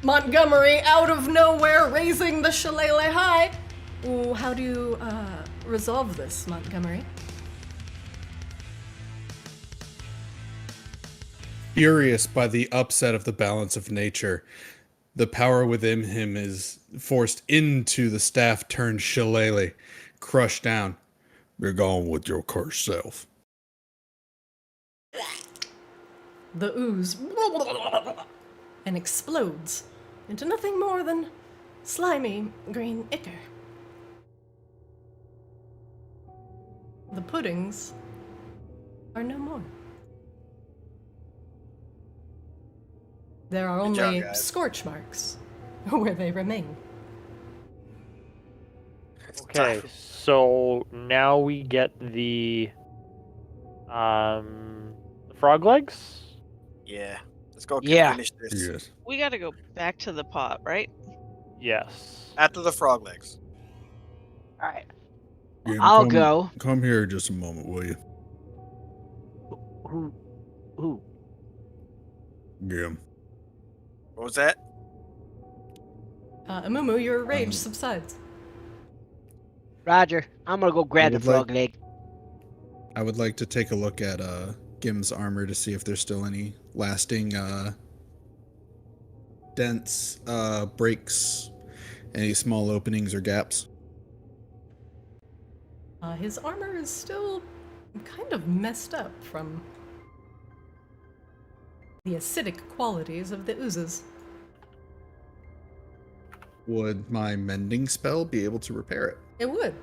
Montgomery, out of nowhere, raising the shillelagh high. Ooh, how do you resolve this, Montgomery? Furious by the upset of the balance of nature, the power within him is forced into the staff-turned shillelagh, crushed down. You're gone with your cursed self. The ooze and explodes into nothing more than slimy green ichor. The puddings are no more. There are Good job, only guys. scorch marks where they remain. Okay, so now we get the frog legs. Yeah. Let's go Yeah. finish this. Yes. We gotta go back to the pot, right? Yes. After the frog legs. All right. Gim, I'll come- go. Come here just a moment, will you? Who? Gim. What was that? Amumu, your rage subsides. Roger. I'm gonna go grab the would like- frog leg. I would like to take a look at Gim's armor to see if there's still any lasting dents, breaks, any small openings or gaps. His armor is still kind of messed up from the acidic qualities of the oozes. Would my mending spell be able to repair it? It would.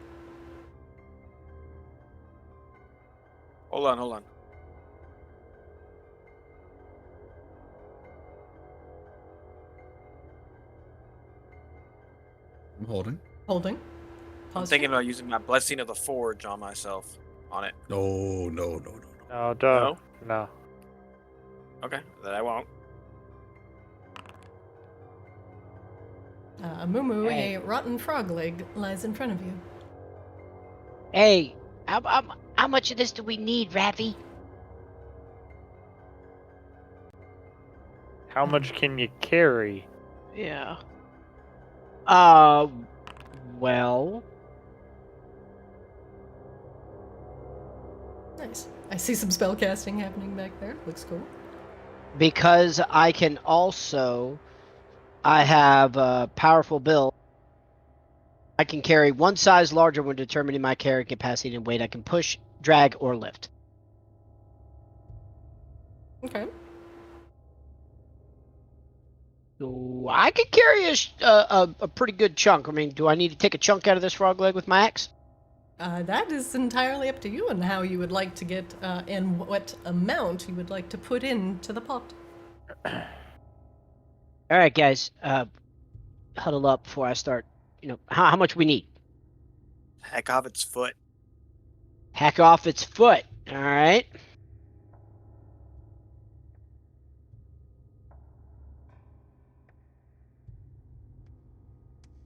Hold on. I'm holding. Holding. I'm Pause. thinking about using my blessing of the forge on myself. On it. No. No, don't. No. Okay, then I won't. Mumu, Hey. a rotten frog leg lies in front of you. Hey, how much of this do we need, Ravi? How much can you carry? Yeah. Well, Nice. I see some spell casting happening back there. Looks cool. because I can also, I have a powerful build. I can carry one size larger when determining my carrying capacity and weight. I can push, drag, or lift. Okay. So I could carry a pretty good chunk. I mean, do I need to take a chunk out of this frog leg with my axe? That is entirely up to you and how you would like to get, and what amount you would like to put into the pot. All right, guys. Huddle up before I start. You know, how much we need? Heck off its foot. Hack off its foot. All right.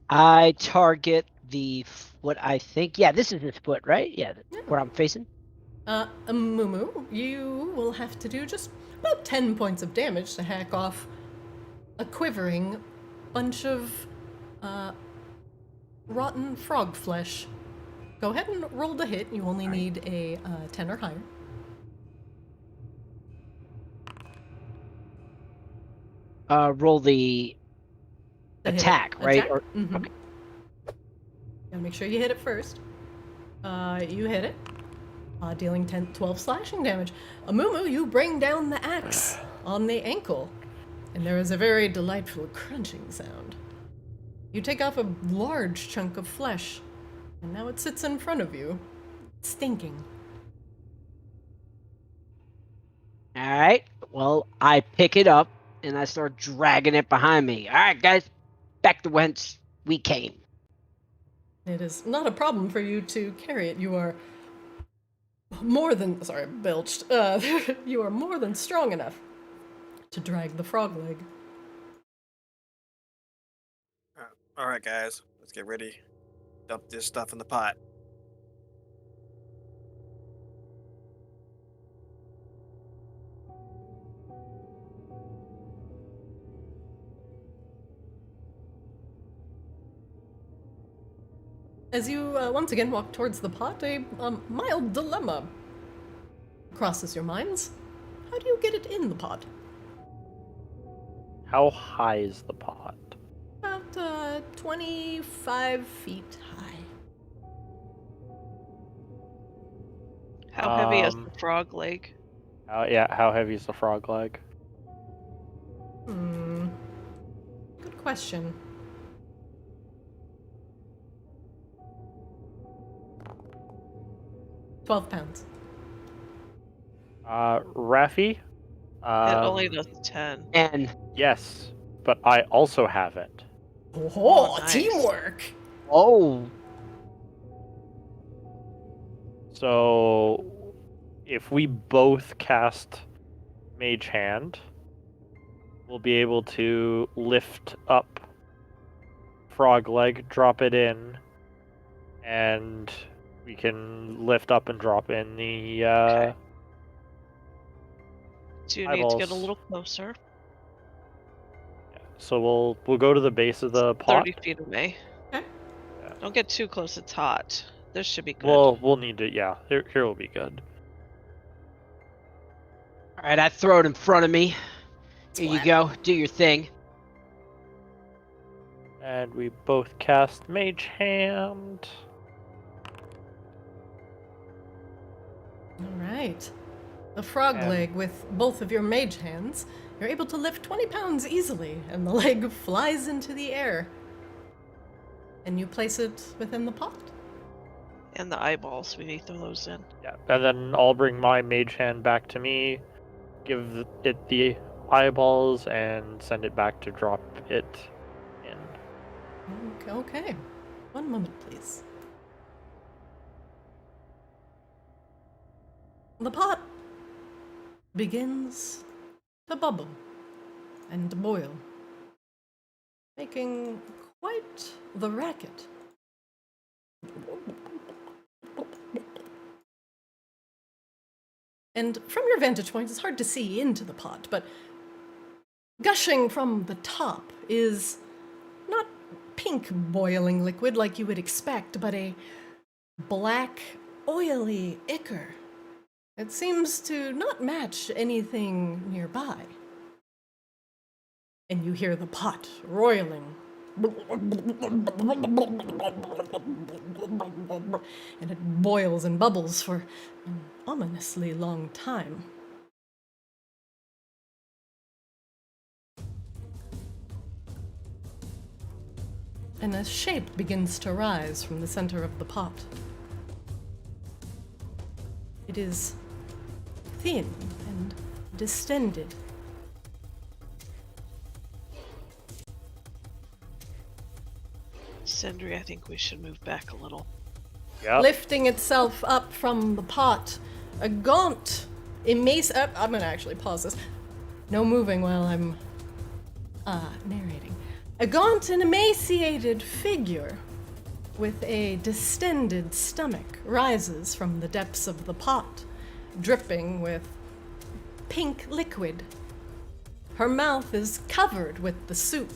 I target what I think. Yeah, this is his foot, right? Yeah, where I'm facing. Mumu, you will have to do just about 10 points of damage to hack off a quivering bunch of, rotten frog flesh. Go ahead and roll the hit. You only need a 10 or higher. Roll the To hit it. attack, right? Attack? Or, Mhm. okay. Gotta make sure you hit it first. You hit it, dealing 12 slashing damage. Mumu, you bring down the axe on the ankle, and there is a very delightful crunching sound. You take off a large chunk of flesh, and now it sits in front of you, stinking. All right. Well, I pick it up and I start dragging it behind me. All right, guys, back to whence we came. It is not a problem for you to carry it. You are more than, sorry, belched. You are more than strong enough to drag the frog leg. All right, guys, let's get ready. Dump this stuff in the pot. As you once again walk towards the pot, a mild dilemma crosses your minds. How do you get it in the pot? How high is the pot? About 25 feet high. How heavy is Um, the frog leg? How heavy is the frog leg? Good question. £12. Raffi? It only does 10. And Yes, but I also have it. Oh, nice. teamwork! oh, So, if we both cast Mage Hand, we'll be able to lift up Frog Leg, drop it in, and we can lift up and drop in the Okay. Do you need to get a eyeballs. little closer? So we'll go to the base of the pot. 30 feet away. Okay. Yeah. Don't get too close, it's hot. This should be good. We'll need to. Yeah, here will be good. all right. I throw it in front of me. Here you go. Do your thing. And we both cast Mage Hand. All right. The frog And- leg, with both of your mage hands, you're able to lift 20 pounds easily, and the leg flies into the air. And you place it within the pot. And the eyeballs, we need to throw those in. Yeah, and then I'll bring my Mage Hand back to me, give it the eyeballs, and send it back to drop it in. Okay. One moment, please. The pot begins to bubble and boil, making quite the racket. And from your vantage point, it's hard to see into the pot, but gushing from the top is not pink boiling liquid like you would expect, but a black, oily ichor. It seems to not match anything nearby. And you hear the pot roiling. And it boils and bubbles for an ominously long time. And a shape begins to rise from the center of the pot. It is thin and distended. Sindri, I think we should move back a little. Yep. Lifting itself up from the pot, a gaunt, emaciated... I'm gonna actually pause this. No moving while I'm narrating. A gaunt and emaciated figure with a distended stomach rises from the depths of the pot, dripping with pink liquid. Her mouth is covered with the soup,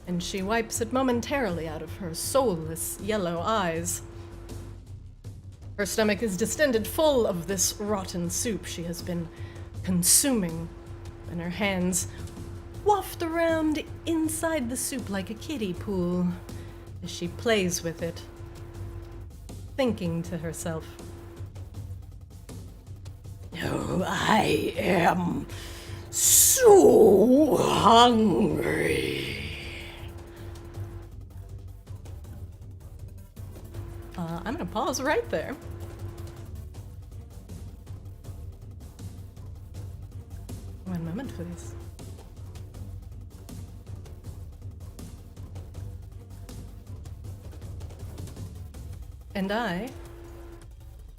and she wipes it momentarily out of her soulless yellow eyes. Her stomach is distended full of this rotten soup she has been consuming, and her hands waft around inside the soup like a kiddie pool as she plays with it, thinking to herself, "Oh, I am so hungry." I'm gonna pause right there. One moment, please. And I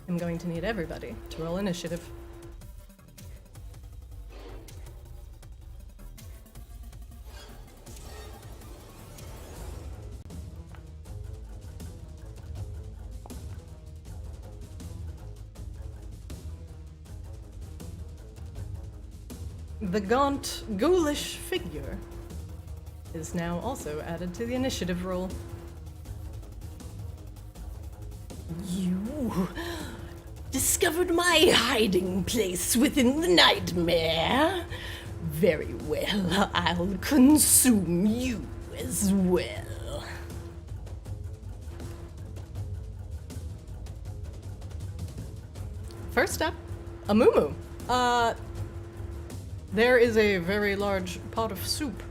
am going to need everybody to roll initiative. The gaunt, ghoulish figure is now also added to the initiative roll. You discovered my hiding place within the nightmare? Very well, I'll consume you as well. First up, Amumu. There is a very large pot of soup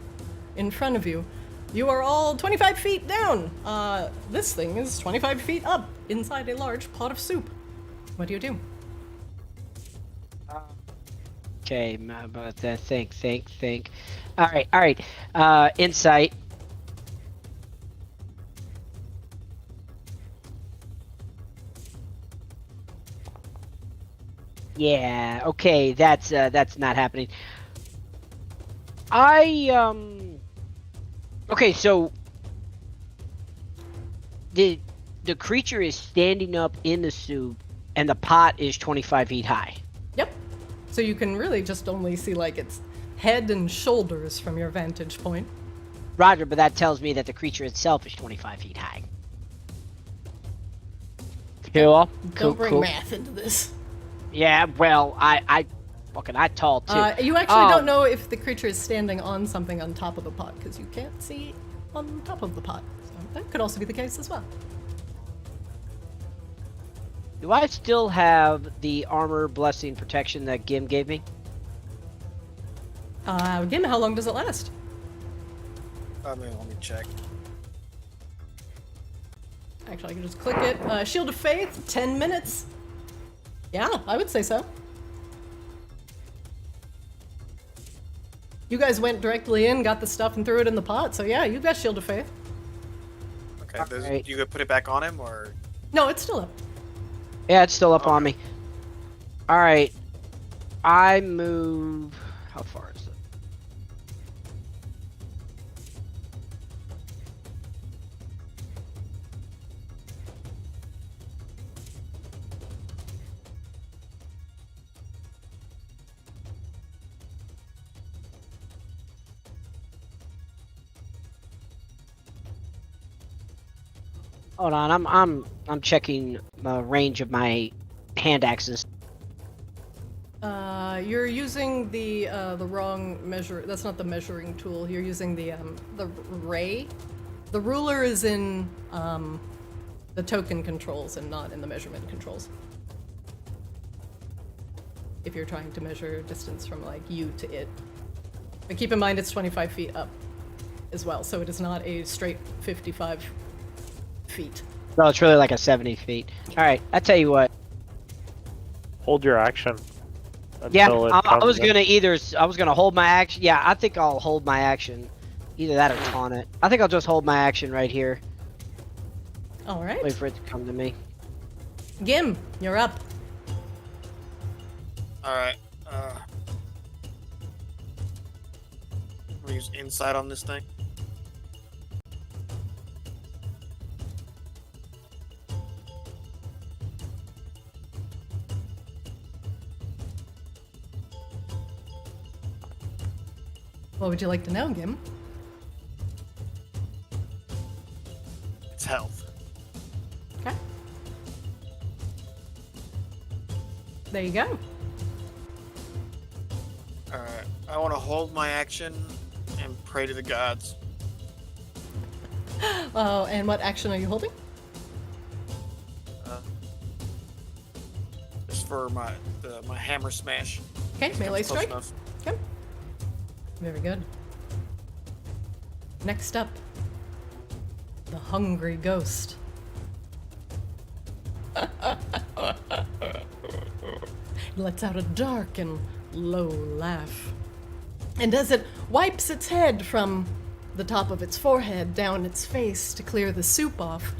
in front of you. You are all 25 feet down. This thing is 25 feet up inside a large pot of soup. What do you do? Okay, about that. Think. All right. Insight. Yeah. Okay, that's not happening. Okay, so the creature is standing up in the soup, and the pot is 25 feet high. Yep. So you can really just only see like its head and shoulders from your vantage point. Roger, but that tells me that the creature itself is 25 feet high. Cool. Don't bring math into this. Yeah, well, I tall too. You actually don't know if the creature is standing on something on top of the pot, because you can't see on top of the pot. So that could also be the case as well. Do I still have the armor, blessing, protection that Gim gave me? Gim, how long does it last? Let me check. Actually, I can just click it. Shield of Faith, 10 minutes. Yeah, I would say so. You guys went directly in, got the stuff, and threw it in the pot, so yeah, you've got Shield of Faith. Okay, Alright. you could put it back on him, or No, it's still up. Yeah, it's still up on Okay. me. All right. I move. How far is it? Hold on, I'm checking the range of my hand axes. You're using the wrong measure. That's not the measuring tool. You're using the ray. The ruler is in the token controls and not in the measurement controls. If you're trying to measure distance from like you to it, but keep in mind it's 25 feet up as well, so it is not a straight 55 feet. No, it's really like a 70 feet. All right, I tell you what. Hold your action. Yeah, until it I comes was in. gonna hold my action. Yeah, I think I'll hold my action. Either that or taunt it. I think I'll just hold my action right here. All right, Wait for it to come to me. Gim, you're up. all right. We use insight on this thing. What would you like to know, Gim? It's health. Okay. There you go. All right. I want to hold my action and pray to the gods. Oh, and what action are you holding? Just for my hammer smash. Okay, melee Close strike. enough. Okay. Very good. Next up, the hungry ghost. It lets out a dark and low laugh. And as it wipes its head from the top of its forehead down its face to clear the soup off,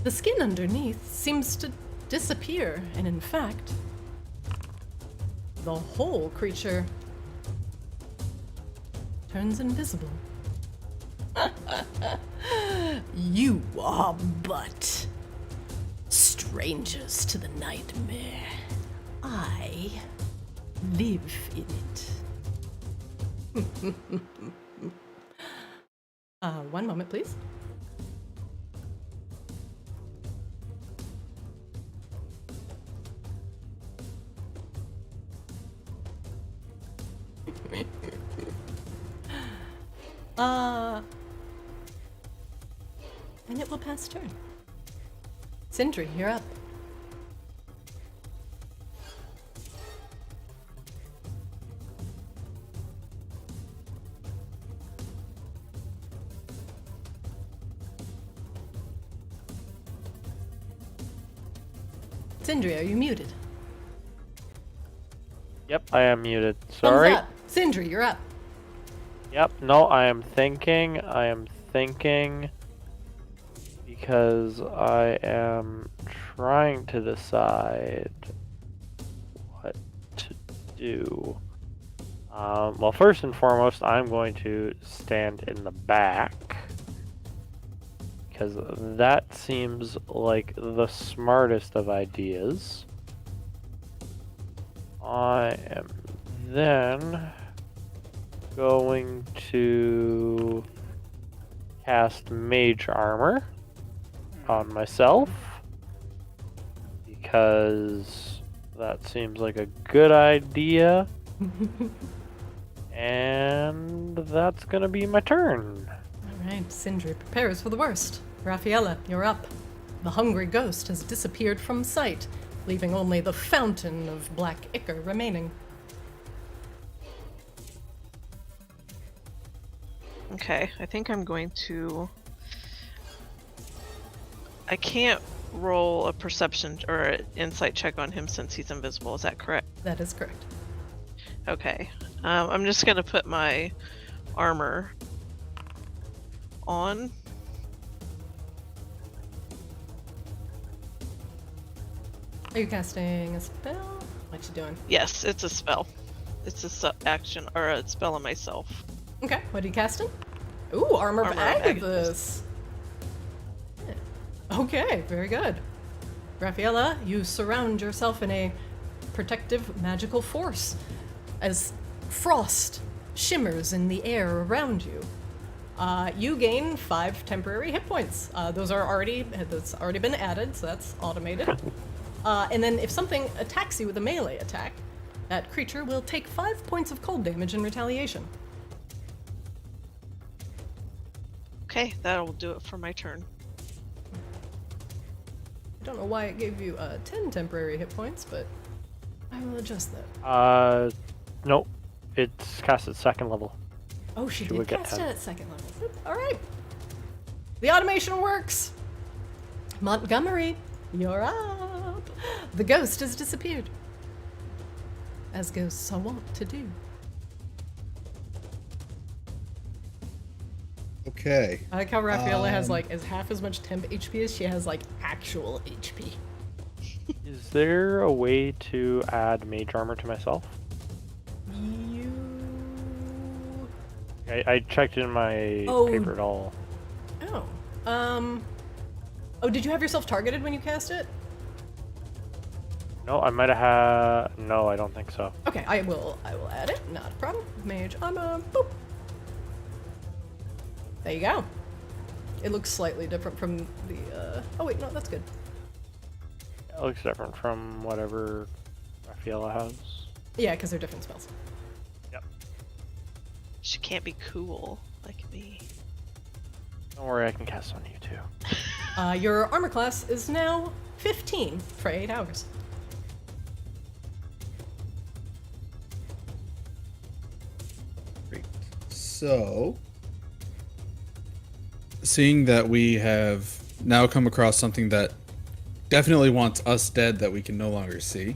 the skin underneath seems to disappear, and in fact, the whole creature turns invisible. You are but strangers to the nightmare. I live in it. One moment, please. And it will pass turn. Sindri, you're up. Sindri, are you muted? Yep, I am muted. Thumbs Sorry. up. Sindri, you're up. Yep, no, I am thinking. Because I am trying to decide what to do. Well, first and foremost, I'm going to stand in the back. Because that seems like the smartest of ideas. I am then going to cast Mage Armor on myself. Because that seems like a good idea. And that's gonna be my turn. Alright, Sindri prepares for the worst. Raffaella, you're up. The hungry ghost has disappeared from sight, leaving only the fountain of black ichor remaining. Okay, I think I'm going to... I can't roll a perception or an insight check on him since he's invisible, is that correct? That is correct. Okay, I'm just gonna put my armor on. Are you casting a spell? What you doing? Yes, it's a spell. It's a action or a spell on myself. Okay, what are you casting? Ooh, Armor of Armor of Agathis. Yeah. Okay, very good. Raffaella, you surround yourself in a protective magical force as frost shimmers in the air around you. You gain 5 temporary hit points. That's already been added, so that's automated. And then if something attacks you with a melee attack, that creature will take 5 points of cold damage in retaliation. Okay, that'll do it for my turn. I don't know why it gave you 10 temporary hit points, but I will adjust that. Nope. It's cast at 2nd level. Oh, she would did get cast 10. it at 2nd level. Alright. The automation works! Montgomery, you're up! The ghost has disappeared. As ghosts are wont to do. Okay. I like how Raffaella has is half as much temp HP as she has actual HP. Is there a way to add mage armor to myself? You... I checked in my paper doll. Oh. Oh, did you have yourself targeted when you cast it? No, I might have had... No, I don't think so. Okay, I will add it. Not a problem. Mage armor. Boop. There you go. It looks slightly different from the, Oh wait, no, that's good. It looks different from whatever Raffaella has. Yeah, because they're different spells. Yep. She can't be cool like me. Don't worry, I can cast on you too. Your armor class is now 15 for 8 hours. Great. So, seeing that we have now come across something that definitely wants us dead that we can no longer see,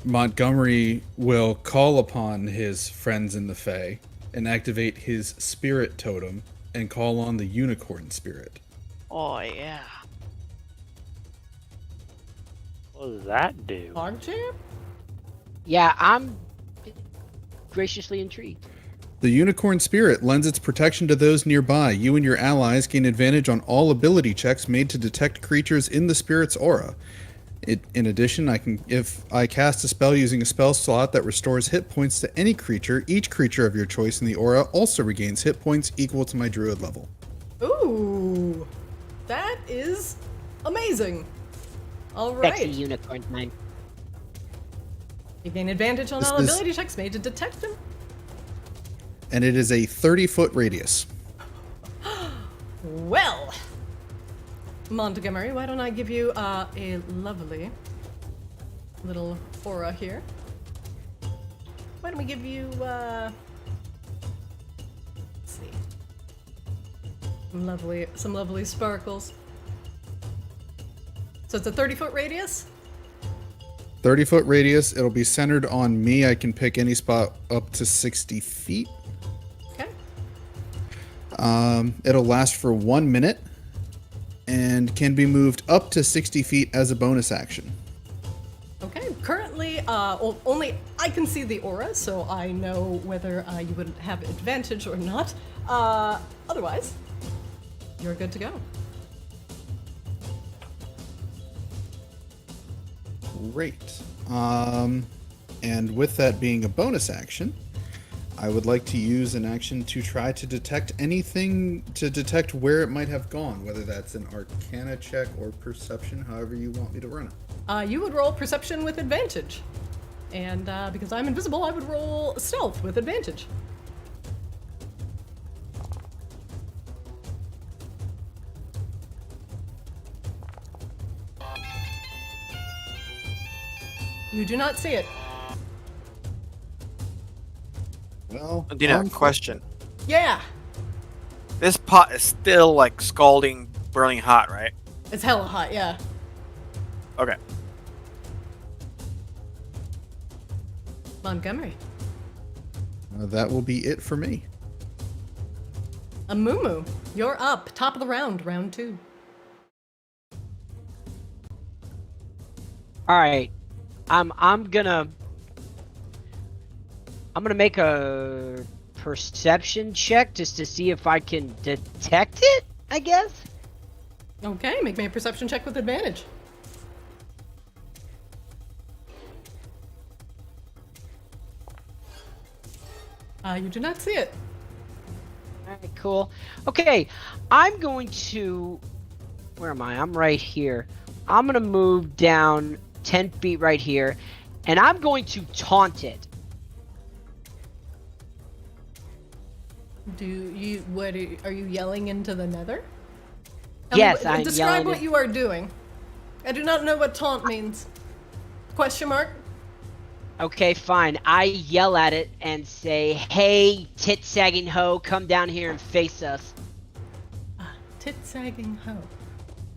Montgomery will call upon his friends in the Fae and activate his spirit totem and call on the unicorn spirit. Oh yeah. What does that do? Logchamp? Yeah, I'm graciously intrigued. The unicorn spirit lends its protection to those nearby. You and your allies gain advantage on all ability checks made to detect creatures in the spirit's aura. In addition, if I cast a spell using a spell slot that restores hit points to any creature, each creature of your choice in the aura also regains hit points equal to my druid level. Ooh, that is amazing. All Sexy right. unicorn time. You gain advantage on all ability checks made to detect them. And it is a 30-foot radius. Well, Montgomery, why don't I give you a lovely little aura here? Why don't we give you, let's see, some lovely sparkles. So it's a 30-foot radius? 30-foot radius. It'll be centered on me. I can pick any spot up to 60 feet. Okay. It'll last for 1 minute and can be moved up to 60 feet as a bonus action. Okay, currently, only I can see the aura, so I know whether you would have advantage or not. Otherwise, you're good to go. Great. And with that being a bonus action, I would like to use an action to try to detect anything, to detect where it might have gone, whether that's an Arcana check or Perception, however you want me to run it. You would roll Perception with advantage. And because I'm invisible, I would roll Stealth with advantage. You do not see it. Well, Dina, question. Yeah, This pot is still like scalding, burning hot, right? it's hella hot, yeah. Okay. Montgomery. that will be it for me. Amumu, you're up. Top of the round, round 2. All right. I'm gonna make a perception check just to see if I can detect it, I guess. Okay, make me a perception check with advantage. You do not see it. All right, cool. Okay, I'm going to... Where am I? I'm right here. I'm going to move down 10 feet right here, and I'm going to taunt it. Are you yelling into the nether? Yes, I'm Describe yelling what it. you are doing. I do not know what taunt means. Question mark? Okay, fine. I yell at it and say, "Hey, tit-sagging hoe, come down here and face us." Tit-sagging hoe.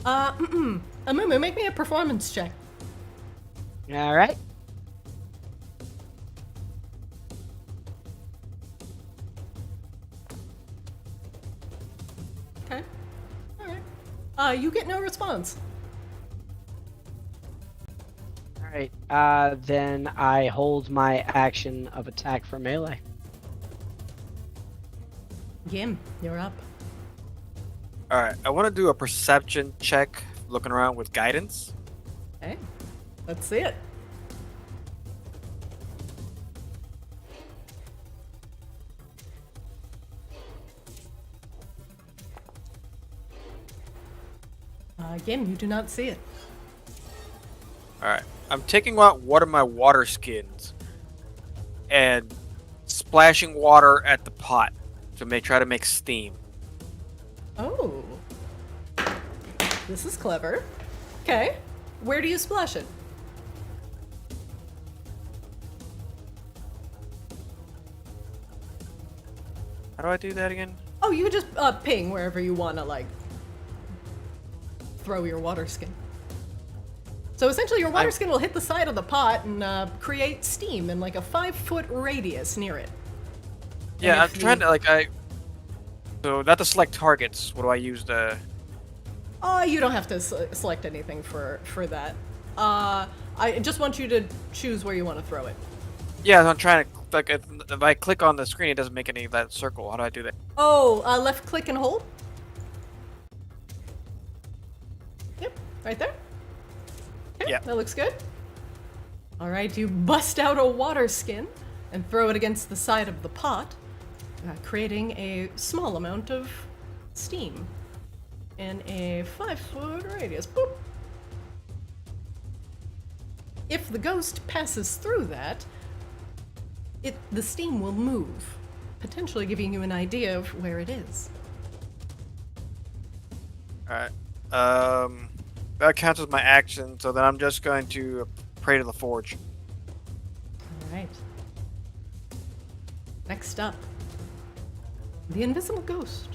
Amumu, make me a performance check. All right. Okay. Alright. You get no response. All right. Then I hold my action of attack for melee. Gim, you're up. All right, I want to do a perception check, looking around with guidance. Okay. Let's see it. Gim, you do not see it. All right, I'm taking out one of my water skins and splashing water at the pot to try to make steam. Oh. This is clever. Okay. Where do you splash it? How do I do that again? Oh, you just ping wherever you want to, like, throw your water skin. So essentially your water skin will hit the side of the pot and create steam in like a 5-foot radius near it. Yeah, I'm if trying you- to So not to select targets. What do I use to? Oh, you don't have to select anything for that. I just want you to choose where you want to throw it. Yeah, I'm trying to if I click on the screen, it doesn't make any of that circle. How do I do that? Oh, left click and hold. Yep, right there. Okay, Yeah. that looks good. All right, you bust out a water skin and throw it against the side of the pot, creating a small amount of steam in a 5-foot radius. Boop. If the ghost passes through that, the steam will move, potentially giving you an idea of where it is. All right. That counts as my action. So then I'm just going to pray to the forge. All right. Next up, the invisible ghost.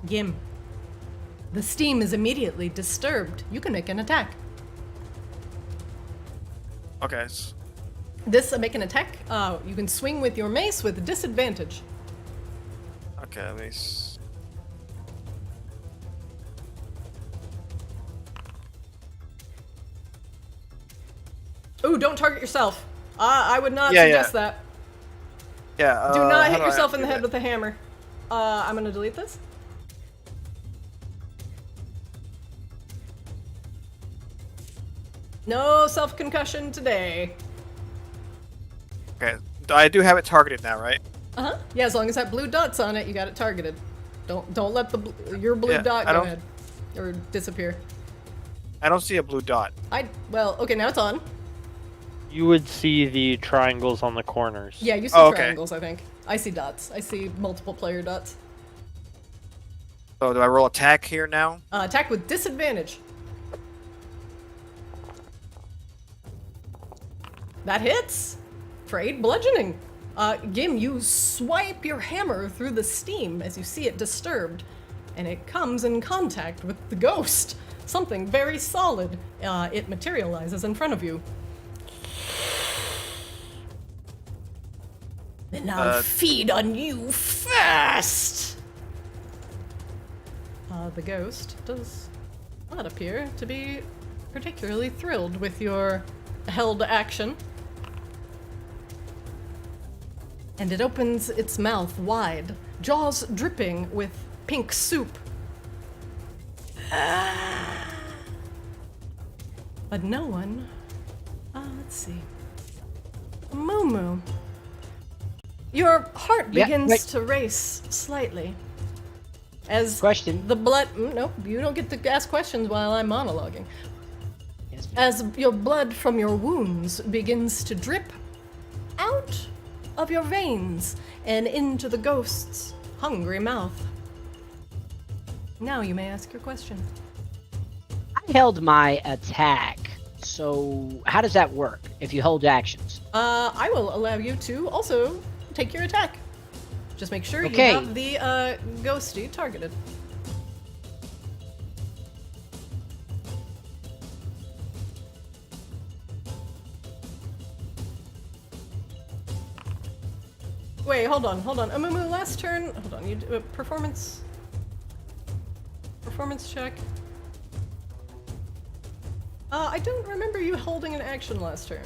Gim. The steam is immediately disturbed. You can make an attack. Okay. Make an attack. You can swing with your mace with disadvantage. Okay. Let me. Ooh, don't target yourself. I would not Yeah, suggest yeah. that. Yeah. Do not how hit do I yourself in do the head that? with a hammer. I'm gonna delete this. No self-concussion today. Okay. I do have it targeted now, right? Uh-huh. Yeah, as long as that blue dot's on it, you got it targeted. Don't let your blue Yeah, dot I go don't- ahead. Or disappear. I don't see a blue dot. Well, okay, now it's on. You would see the triangles on the corners. Yeah, you see Oh, okay. triangles, I think. I see dots. I see multiple player dots. So do I roll attack here now? Attack with disadvantage. That hits! For 8 bludgeoning. Gim, you swipe your hammer through the steam as you see it disturbed, and it comes in contact with the ghost. Something very solid. It materializes in front of you. Then I'll feed on you fast! The ghost does... not appear to be particularly thrilled with your held action. And it opens its mouth wide, jaws dripping with pink soup. But no one. Let's see. Moo. Your heart begins to race slightly. As Question. the blood. Nope, you don't get to ask questions while I'm monologuing. Yes, ma'am. As your blood from your wounds begins to drip out of your veins and into the ghost's hungry mouth. Now you may ask your question. I held my attack. So how does that work if you hold actions? I will allow you to also take your attack. Just make sure Okay. you have the ghosty targeted. Wait, hold on. Amumu, last turn. Hold on. You do a performance check. I don't remember you holding an action last turn.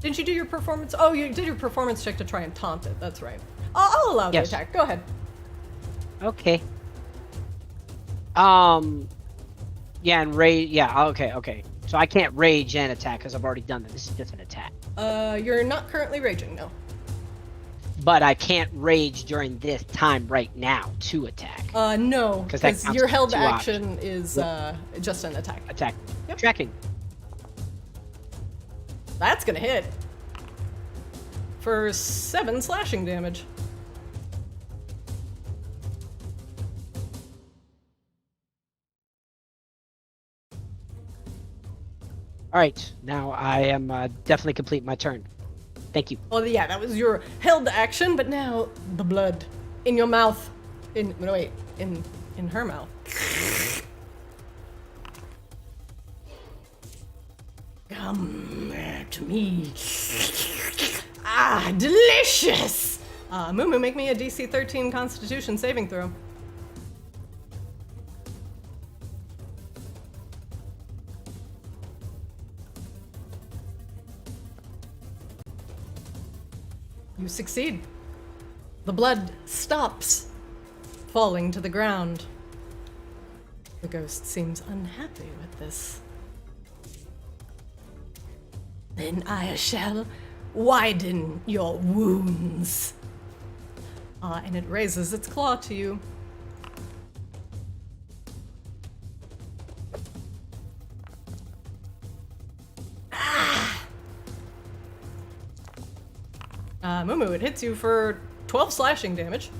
Didn't you do your performance? Oh, you did your performance check to try and taunt it. That's right. I'll allow Yes. the attack. Go ahead. Okay. Yeah, and rage. Yeah, okay. So I can't rage and attack because I've already done that. This is just an attack. You're not currently raging, no. But I can't rage during this time right now to attack. No, 'Cause that because counts your as held 2 action is just an attack. Attack. Yep. Tracking. That's gonna hit. For 7 slashing damage. All right, now I am definitely complete my turn. Thank you. Well, yeah, that was your held action, but now the blood in your mouth. In her mouth. Come to me. Ah, delicious! Mumu, make me a DC 13 Constitution saving throw. You succeed. The blood stops, falling to the ground. The ghost seems unhappy with this. Then I shall widen your wounds. And it raises its claw to you. Mumu, it hits you for 12 slashing damage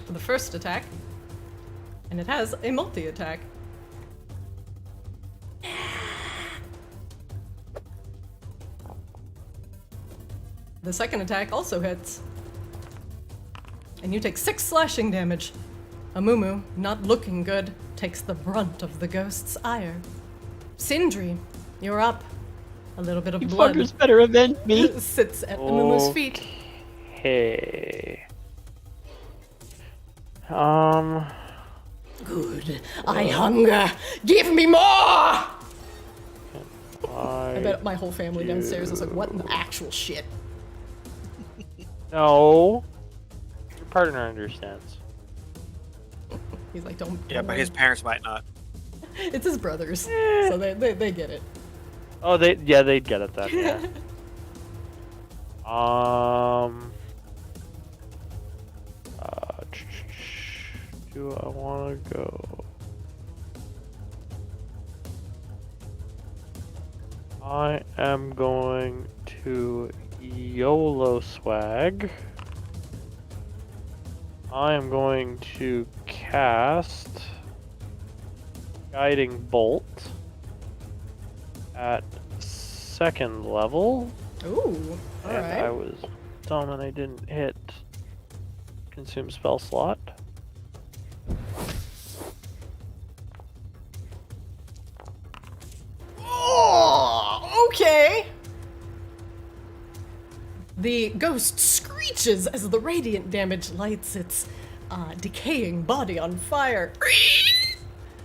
for the first attack, and it has a multi-attack. The second attack also hits, and you take 6 slashing damage. Amumu, not looking good, takes the brunt of the ghost's ire. Sindri, you're up. A little bit of You blood fuckers better avenge me. sits at Amumu's feet. Hey. Good. I hunger. Give me more! I bet my whole family downstairs is like, what in the actual shit? No. Your partner understands. He's like, don't. Yeah, but his parents might not. It's his brothers, so they get it. Oh, they'd get it then. Yeah. Do I want to go? I am going to YOLO swag. I am going to cast Guiding Bolt at 2nd level. Ooh, And alright. I was dumb and I didn't hit consume spell slot. Oh, okay. The ghost screeches as the radiant damage lights its decaying body on fire.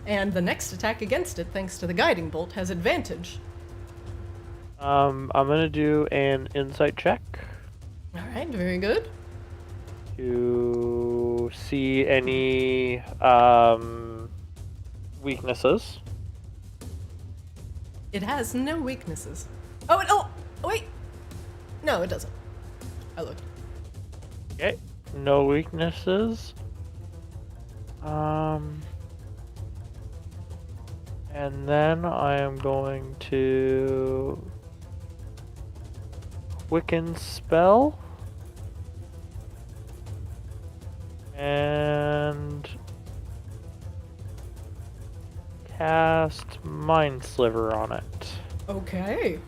And the next attack against it, thanks to the guiding bolt, has advantage. I'm gonna do an insight check All right, very good. to see any weaknesses. It has no weaknesses. Oh, wait. No, it doesn't. I looked. Okay, no weaknesses. And then I am going to Quicken Spell and cast Mind Sliver on it. Okay.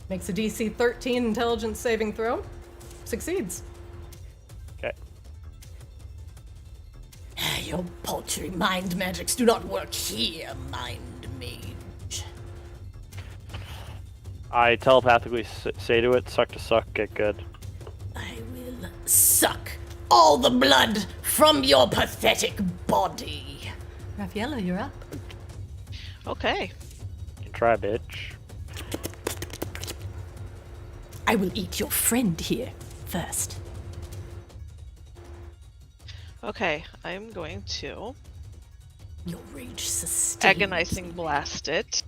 Makes a DC 13 intelligence saving throw. Succeeds. Okay. Your paltry mind magics do not work here, mind mage. I telepathically say to it, suck to suck, get good. I will suck all the blood from your pathetic body. Raffaella, you're up. Okay. You can try, bitch. I will eat your friend here first. Okay, I'm going to Your rage sustains. agonizing blast it.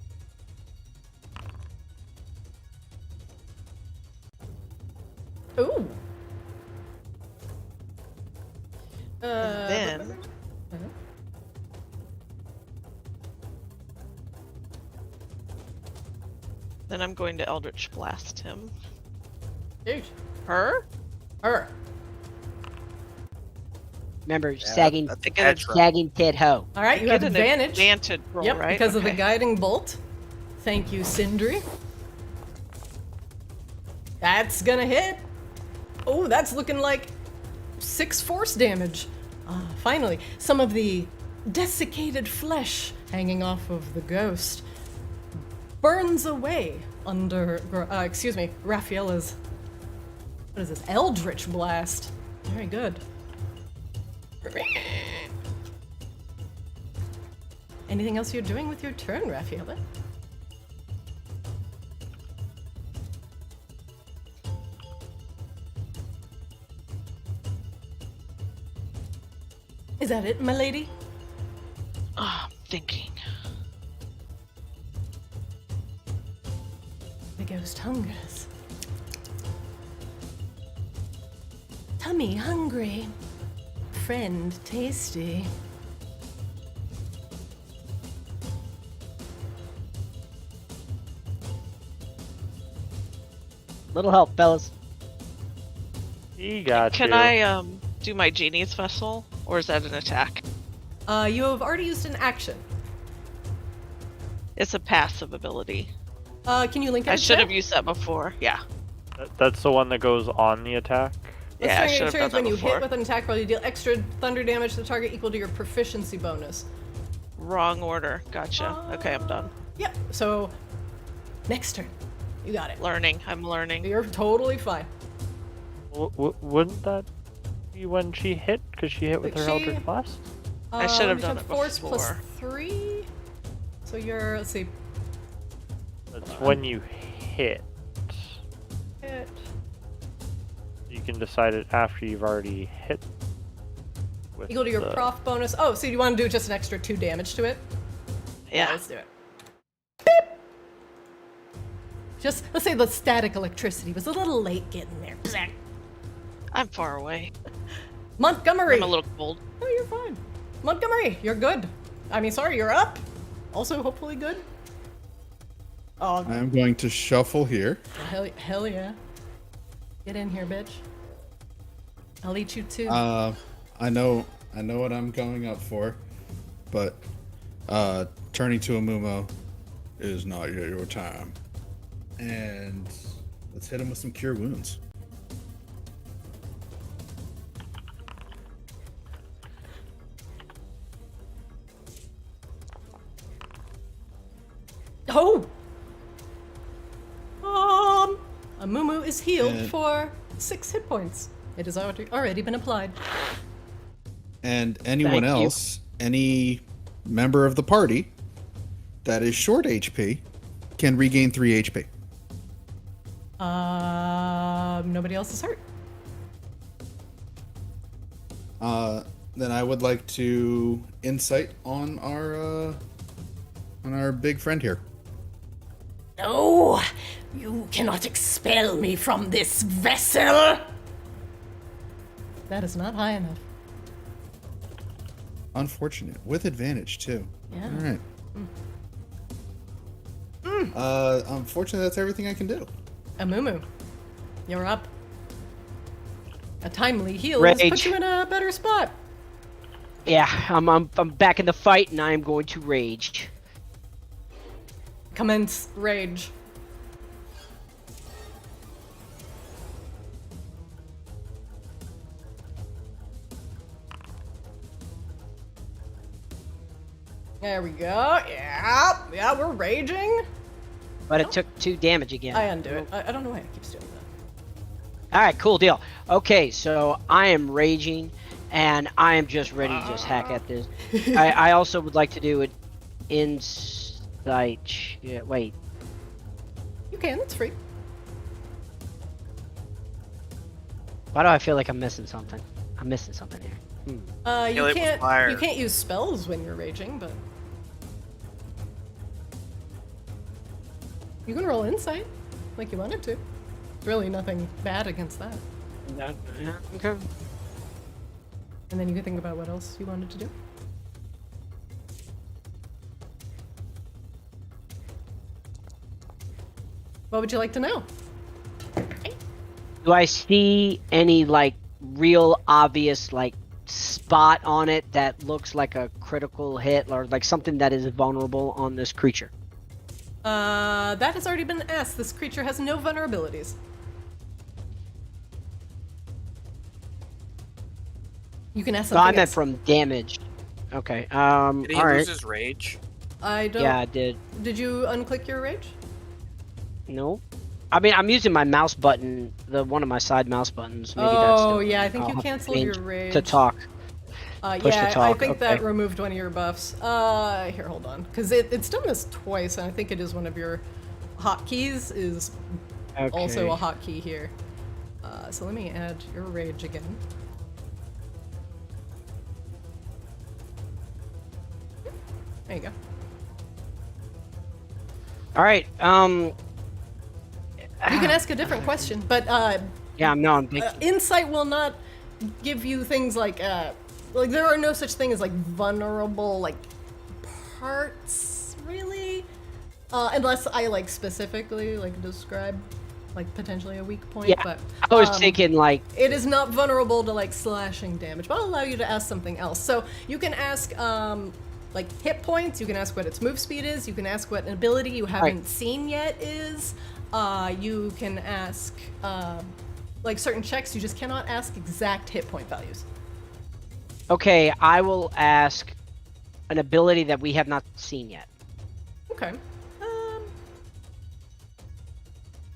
Ooh. Then I'm going to Eldritch Blast him. Dude. Her? Her. Remember, sagging, That's a Get a catch roll. sagging tit hoe. All right, you Get have an advantage. advantage roll, Yep, right? because of the Okay. guiding bolt. Thank you, Sindri. That's gonna hit. Oh, that's looking like 6 force damage. Finally, some of the desiccated flesh hanging off of the ghost burns away under, Raffiella's, what is this, Eldritch Blast. Very good. Anything else you're doing with your turn, Raffaella? Is that it, my lady? I'm thinking. The ghost hungers. Tummy hungry. Friend tasty. Little help, fellas. He got Can you. I do my genie's vessel, or is that an attack? You have already used an action. It's a passive ability. Can you link it? I to should have chat? used that before. Yeah. That's the one that goes on the attack? Yeah, I Let's should try have to done that when you before. hit with an attack roll, you deal extra thunder damage to the target equal to your proficiency bonus. Wrong order. Gotcha. Okay, I'm done. Yep. So, next turn. You got it. Learning. I'm learning. You're totally fine. Wouldn't that be when she hit? Because she hit with her She- Eldritch Blast? I should have you done have it force plus before. 3. So you're, let's see. That's when you hit. Hit. You can decide it after you've already hit. With Equal to your the- prof bonus. Oh, so you want to do just an extra 2 damage to it? Yeah. Let's do it. Beep. Just, let's say the static electricity was a little late getting there. Bzz. I'm far away. Montgomery! I'm a little cold. Oh, you're fine. Montgomery, you're good. I mean, sorry, you're up. Also, hopefully good. Oh, I am going to shuffle here. hell yeah. Get in here, bitch. I'll eat you too. I know what I'm going up for, but turning to a Mumo is not yet your time. And let's hit him with some cure wounds. Oh! Amumu is healed And- for 6 hit points. It has already been applied. And anyone Thank you. else, any member of the party that is short HP can regain 3 HP. Nobody else is hurt. Then I would like to insight on our big friend here. No, you cannot expel me from this vessel. That is not high enough. Unfortunate. With advantage, too. Yeah. All right. Unfortunately, that's everything I can do. Amumu, you're up. A timely heal has put Rage. you in a better spot. Yeah, I'm back in the fight, and I'm going to rage. Commence rage. There we go. Yeah, we're raging. But it took 2 damage again. I undo it. I don't know why it keeps doing that. All right, cool deal. Okay, so I am raging, and I am just ready to just hack at this. I also would like to do an insight. Wait. You can. It's free. Why do I feel like I'm missing something? I'm missing something here. Kill it with fire. You can't use spells when you're raging, but you can roll insight like you wanted to. There's really nothing bad against that. Okay. And then you can think about what else you wanted to do. What would you like to know? Do I see any like real obvious like spot on it that looks like a critical hit or like something that is vulnerable on this creature? That has already been asked. This creature has no vulnerabilities. You can ask So something I meant else. from damage. Okay. Did he All right. lose his rage? I don't. Yeah, I did. Did you unclick your rage? No. I mean, I'm using my mouse button, one of my side mouse buttons. Maybe that's Oh, yeah, I think I'll you have to canceled change your rage. to talk. Push yeah, to talk. I think that okay. removed one of your buffs. Here, hold on. Because it's done this twice, and I think it is one of your hotkeys is also a hotkey here. So let me add your rage again. There you go. All right. You can ask a different question, but Yeah, no, I'm thinking. insight will not give you things like there are no such thing as like vulnerable like parts really, unless I like specifically like describe like potentially a weak point. Yeah, But I was thinking like it is not vulnerable to like slashing damage, but I'll allow you to ask something else. So you can ask like hit points. You can ask what its move speed is. You can ask what an ability you haven't seen yet is. You can ask like certain checks. You just cannot ask exact hit point values. okay, I will ask an ability that we have not seen yet. Okay.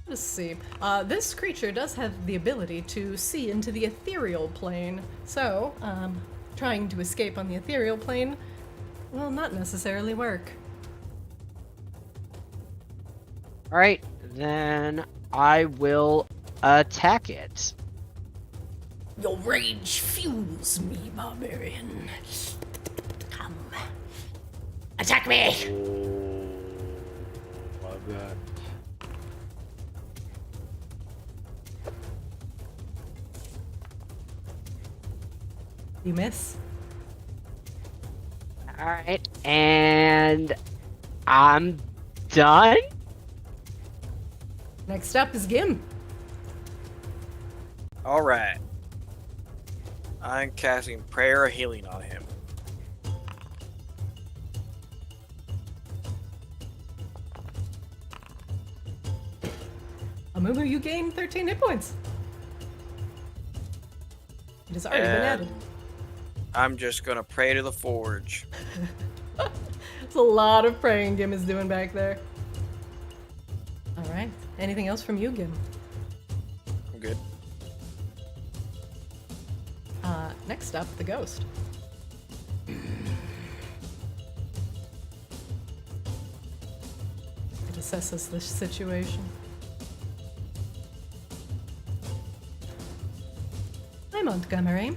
Let's see. This creature does have the ability to see into the ethereal plane. So, trying to escape on the ethereal plane will not necessarily work. All right, then I will attack it. Your rage fuels me, barbarian. Come. Attack me! My God. You miss. All right, and I'm done. Next up is Gim. All right. I'm casting Prayer of Healing on him. Amumu, you gain 13 hit points. It has already been And added. I'm just gonna pray to the forge. It's a lot of praying Gim is doing back there. Alright. Anything else from you, Gim? I'm good. Next up, the ghost. assesses this situation. Hi, Montgomery.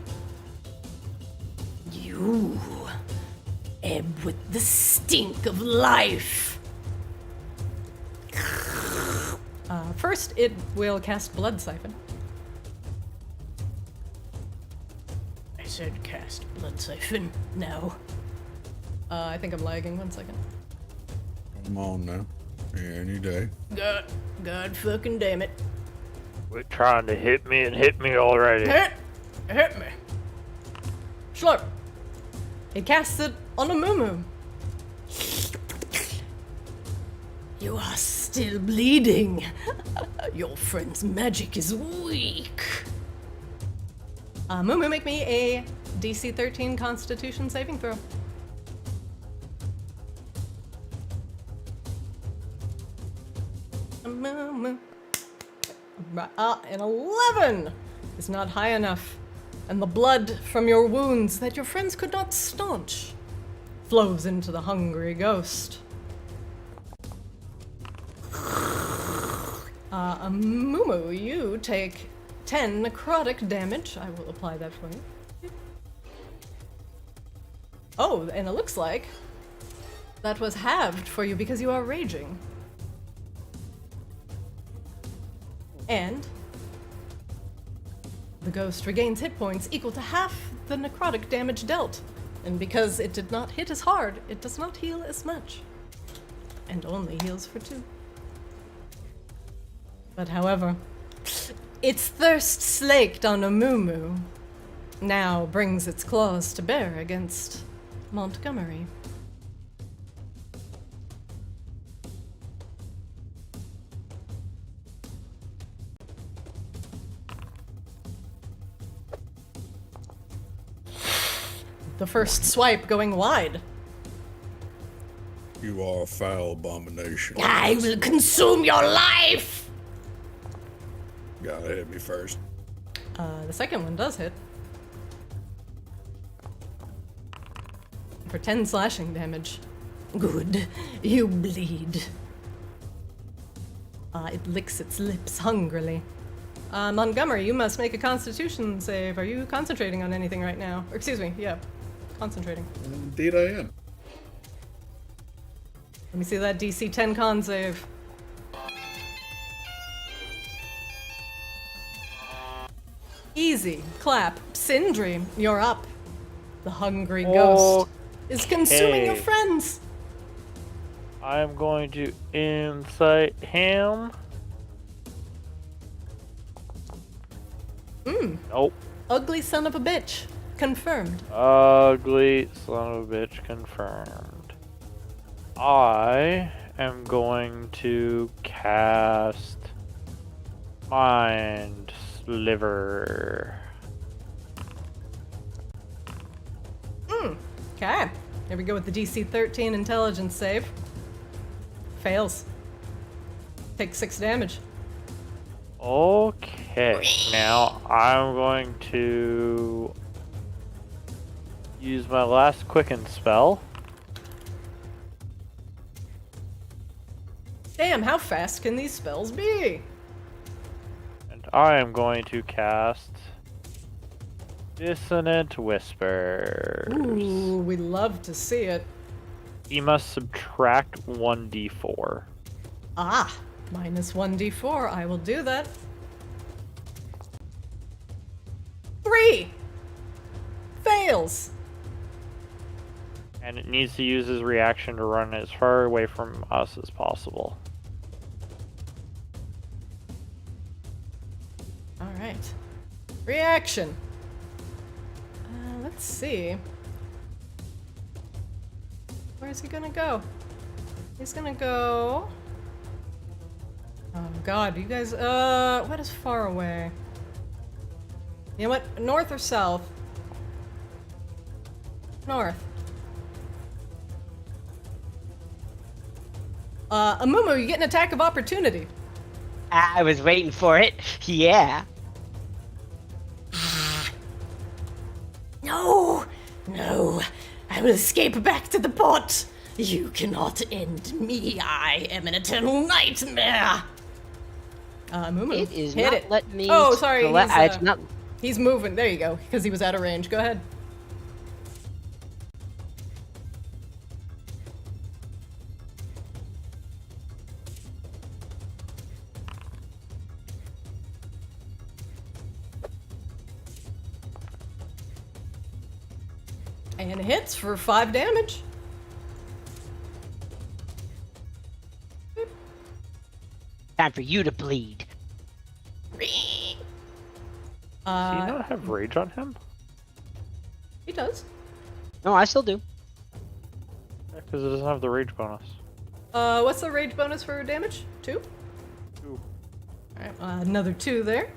You ebb with the stink of life. First, it will cast Blood Siphon. I said cast Blood Siphon. No. I think I'm lagging. 1 second. Come on now. Any day. God fucking damn it. Quit trying to hit me and hit me already. Hit me. Slurp. It casts it on a moo. You are still bleeding. Your friend's magic is weak. Moo, make me a DC 13 Constitution saving throw. Moo. An 11 is not high enough, and the blood from your wounds that your friends could not staunch flows into the hungry ghost. Mumu, you take 10 necrotic damage. I will apply that for you. Oh, and it looks like that was halved for you because you are raging. And the ghost regains hit points equal to half the necrotic damage dealt. And because it did not hit as hard, it does not heal as much. And only heals for 2. But however, its thirst slaked on a Mumu now brings its claws to bear against Montgomery. The first swipe going wide. You are a foul abomination. I will consume your life! Gotta hit me first. The second one does hit. For 10 slashing damage. Good, you bleed. It licks its lips hungrily. Montgomery, you must make a Constitution save. Are you concentrating on anything right now? Or, excuse me, yeah, concentrating. Indeed I am. Let me see that DC 10 con save. Easy. Clap. Sindri, you're up. The hungry ghost is consuming your Okay. friends. I'm going to incite him. Nope. Ugly son of a bitch. Confirmed. Ugly son of a bitch confirmed. I am going to cast Mind Sliver. Okay. Here we go with the DC 13 intelligence save. Fails. Take 6 damage. Okay, now I'm going to use my last quicken spell. Damn, how fast can these spells be? And I am going to cast Dissonant Whispers. Ooh, we love to see it. You must subtract 1d4. Ah, minus 1d4. I will do that. 3! Fails! And it needs to use his reaction to run as far away from us as possible. Alright. Reaction. Let's see. Where's he gonna go? He's gonna go... Oh god, you guys, what is far away? You know what? North or south? North. Amumu, you get an attack of opportunity. I was waiting for it. Yeah. No, I will escape back to the port. You cannot end me. I am an eternal nightmare. Moo. It is Hit not it. letting me. Oh, sorry. It's not. He's moving. There you go. Because he was out of range. Go ahead. And hits for 5 damage. Time for you to bleed. Does he not have rage on him? He does. No, I still do. Because it doesn't have the rage bonus. What's the rage bonus for damage? 2? 2. Alright, another 2 there.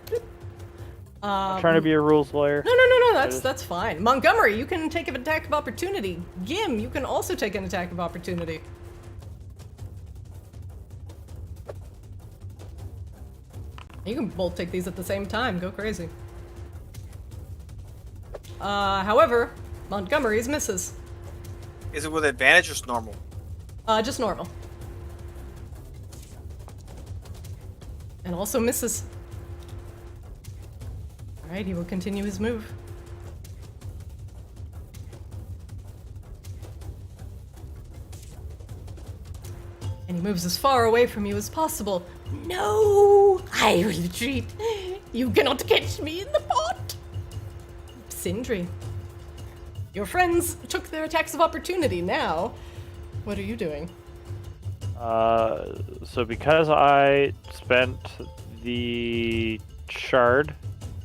I'm trying to be a rules lawyer. No, that's fine. Montgomery, you can take an attack of opportunity. Gim, you can also take an attack of opportunity. You can both take these at the same time. Go crazy. However, Montgomery's misses. Is it with advantage or just normal? Just normal. And also misses. Alright, he will continue his move. And he moves as far away from you as possible. No, I retreat. You cannot catch me in the pot. Sindri. Your friends took their attacks of opportunity. Now, what are you doing? So because I spent the shard,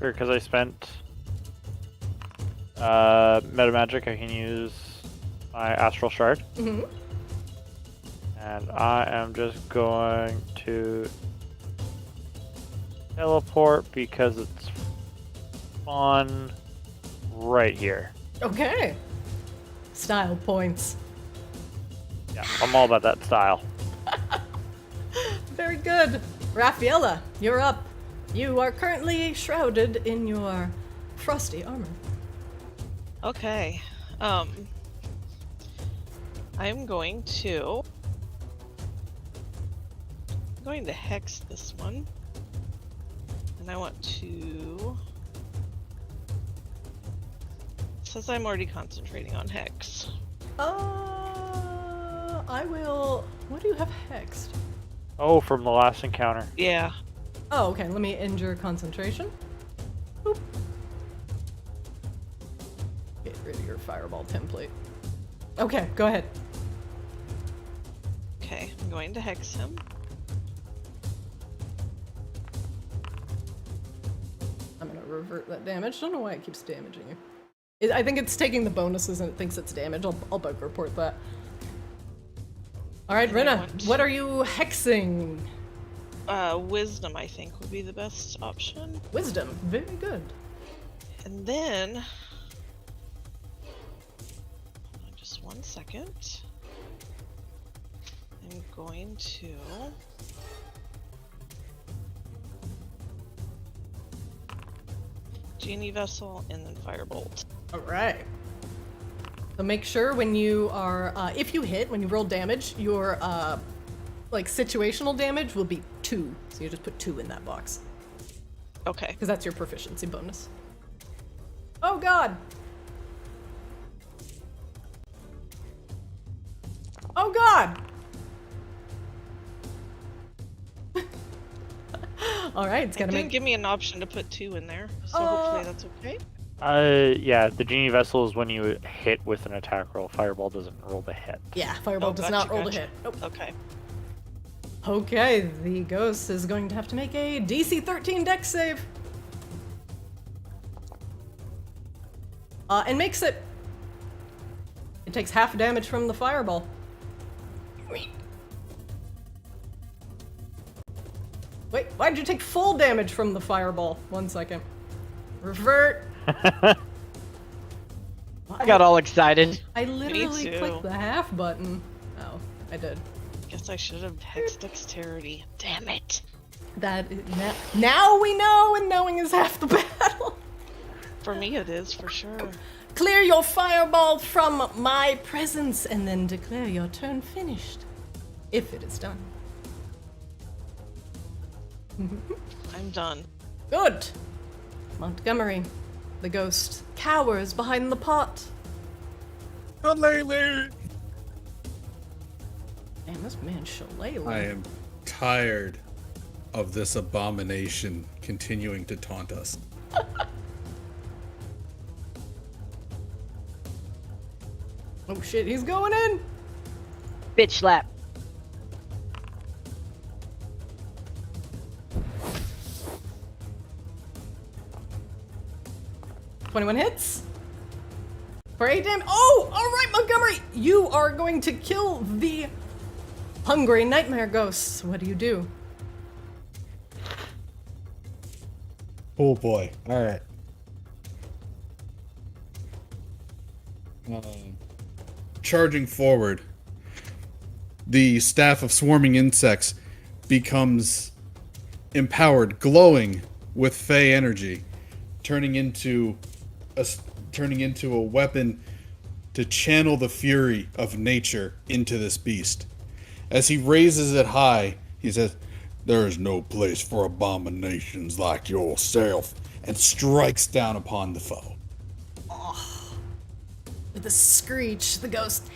or because I spent meta magic, I can use my astral shard. Mm-hmm. And I am just going to teleport because it's fun right here. Okay. Style points. Yeah, I'm all about that style. Very good. Raffaella, you're up. You are currently shrouded in your frosty armor. Okay. I'm going to hex this one. And I want to... It says I'm already concentrating on hex. I will... What do you have hexed? Oh, from the last encounter. Yeah. Oh, okay. Let me end your concentration. Boop. Get rid of your fireball template. Okay, go ahead. Okay, I'm going to hex him. I'm gonna revert that damage. Don't know why it keeps damaging you. I think it's taking the bonuses and it thinks it's damage. I'll bug report that. Alright, And I Rinna, want- what are you hexing? Wisdom, I think, would be the best option. Wisdom. Very good. And then... Hold on just 1 second. I'm going to... Genie Vessel and then Firebolt. Alright. So make sure when you are, if you hit, when you roll damage, your, like, situational damage will be 2. So you just put 2 in that box. Okay. Because that's your proficiency bonus. Oh god! Oh god! Alright, it's It gonna didn't make... give me an option to put 2 in there, so hopefully that's okay. Yeah, the genie vessel is when you hit with an attack roll. Fireball doesn't roll the hit. Yeah, Fireball Oh, does gotcha, not roll to gotcha. hit. Nope. Okay. Okay, the ghost is going to have to make a DC 13 dex save. And makes it. It takes half damage from the fireball. Wait, why'd you take full damage from the fireball? 1 second. Revert. I got all excited. I literally too. clicked the half button. Oh, I did. Guess I should have hexed dexterity. Damn it. Now we know, and knowing is half the battle. For me it is, for sure. clear your fireball from my presence and then declare your turn finished, if it is done. I'm done. Good. Montgomery, the ghost, cowers behind the pot. Shillelagh! Damn, this man Shillelagh. I am tired of this abomination continuing to taunt us. Oh shit, he's going in. Bitch slap. $21 hits. For 8 damage. Oh, all right, Montgomery. You are going to kill the hungry nightmare ghosts. What do you do? Oh boy. All right. Charging forward, the staff of swarming insects becomes empowered, glowing with fey energy, turning into a weapon to channel the fury of nature into this beast. As he raises it high, he says, "There is no place for abominations like yourself," and strikes down upon the foe. With a screech, the ghost.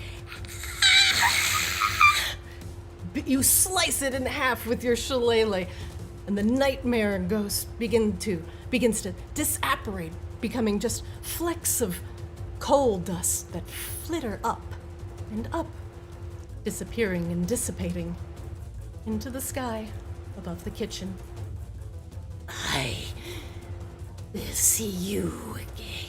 You slice it in half with your shillelagh, and the nightmare ghost begins to disapparate, becoming just flecks of coal dust that flitter up and up, disappearing and dissipating into the sky above the kitchen. I will see you again.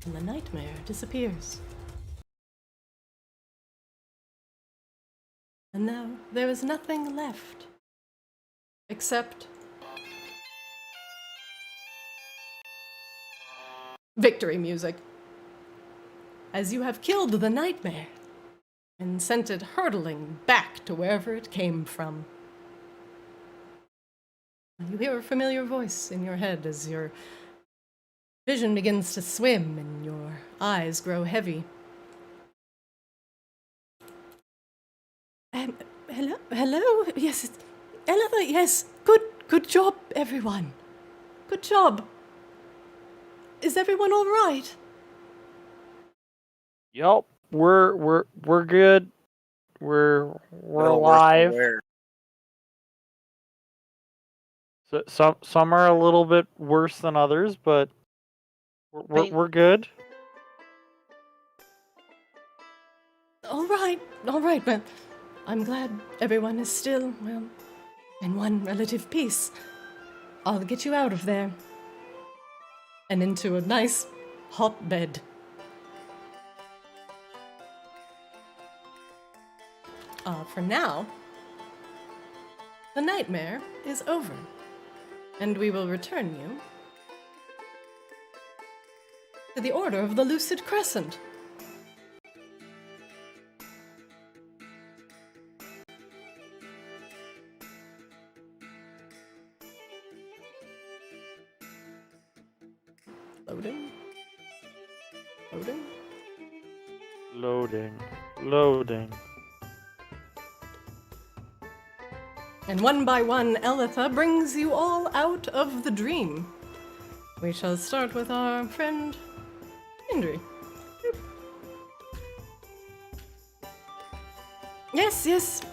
And the nightmare disappears. And now there is nothing left except victory music. As you have killed the nightmare and sent it hurtling back to wherever it came from. You hear a familiar voice in your head as your vision begins to swim and your eyes grow heavy. Hello? Yes, it's Eleanor, yes. Good job, everyone. Good job. Is everyone all right? Yup, we're good. We're All worse than alive. where? So, some are a little bit worse than others, but we're good. All right, but I'm glad everyone is still, well, in one relative peace. I'll get you out of there. And into a nice, hot bed. For now, the nightmare is over. And we will return you to the Order of the Lucid Crescent. Loading. And one by one, Elitha brings you all out of the dream. We shall start with our friend, Sindri. Yes,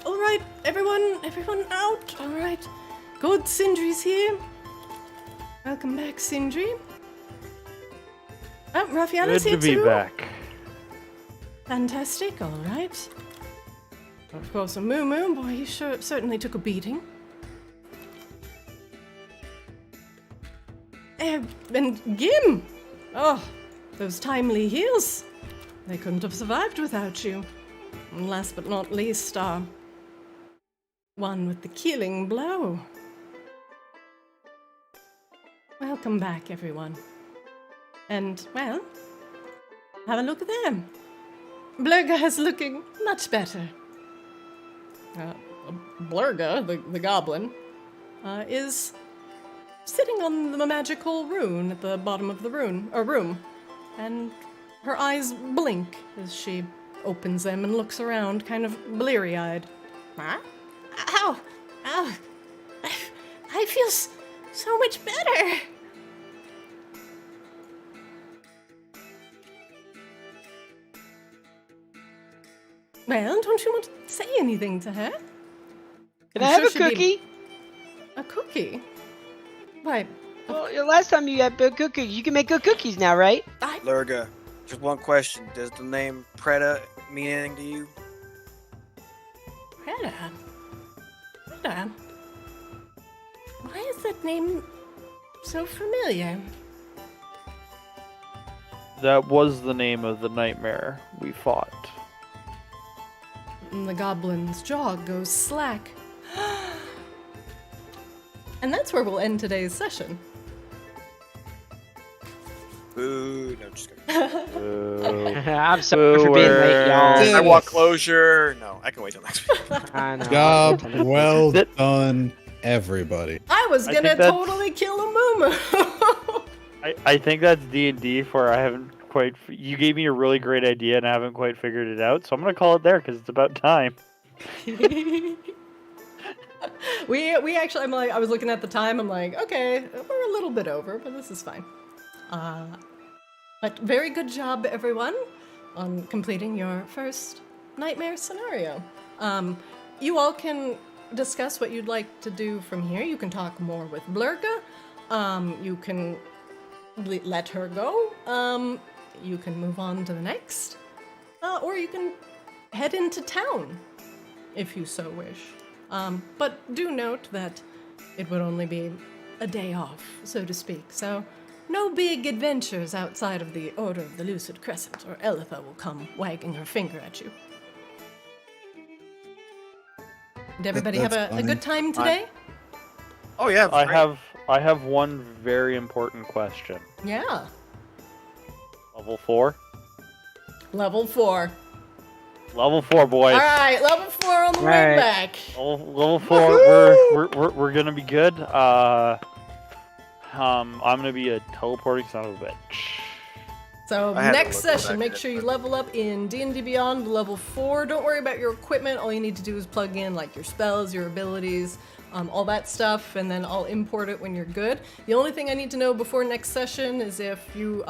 all right, everyone out, all right. Good, Sindri's here. Welcome back, Sindri. Oh, Raphaela's Good here to be too. back. Fantastic, all right. Of course, a Moo, boy, he certainly took a beating. And Gim! Oh, those timely heals. They couldn't have survived without you. And last but not least, one with the killing blow. Welcome back, everyone. And, well, have a look at them. Blurga is looking much better. Blurga, the goblin, is sitting on the magical rune at the bottom of the room, and her eyes blink as she opens them and looks around, kind of bleary-eyed. Huh? Ow! Ow! I feel so much better. Well, don't you want to say anything to her? Can I'm I have sure a she'd be- cookie? A cookie? Why, Well, last time you had good cookies, you can make good cookies now, right? Lurga, just one question. Does the name Preda mean anything to you? Preda? Preda? Why is that name so familiar? That was the name of the nightmare we fought. And the goblin's jaw goes slack. And that's where we'll end today's session. Boo. No, just kidding. I'm sorry for being late, y'all. Yeah. I want closure. No, I can wait till next week. I know. Job well That- done, everybody. I was I gonna think that's- totally kill a moo. I think that's D&D for I haven't quite... You gave me a really great idea and I haven't quite figured it out, so I'm going to call it there because it's about time. we actually, I was looking at the time, I'm like, okay, we're a little bit over, but this is fine. But very good job, everyone, on completing your first nightmare scenario. You all can discuss what you'd like to do from here. You can talk more with Blurga. You can let her go. You can move on to the next. Or you can head into town, if you so wish. But do note that it would only be a day off, so to speak. So no big adventures outside of the Order of the Lucid Crescent, or Elitha will come wagging her finger at you. Did everybody have That's a fine. good time today? Oh yeah, I have one very important question. Yeah. Level 4? Level 4. Level 4, boys. All right, level 4 on the way Alright. back. Level 4, we're gonna be good. I'm gonna be a teleporting son of a bitch. So I had to next look at session, that make sure you level up in D&D Beyond level 4. Don't worry about your equipment. All you need to do is plug in like your spells, your abilities, all that stuff, and then I'll import it when you're good. The only thing I need to know before next session is if you,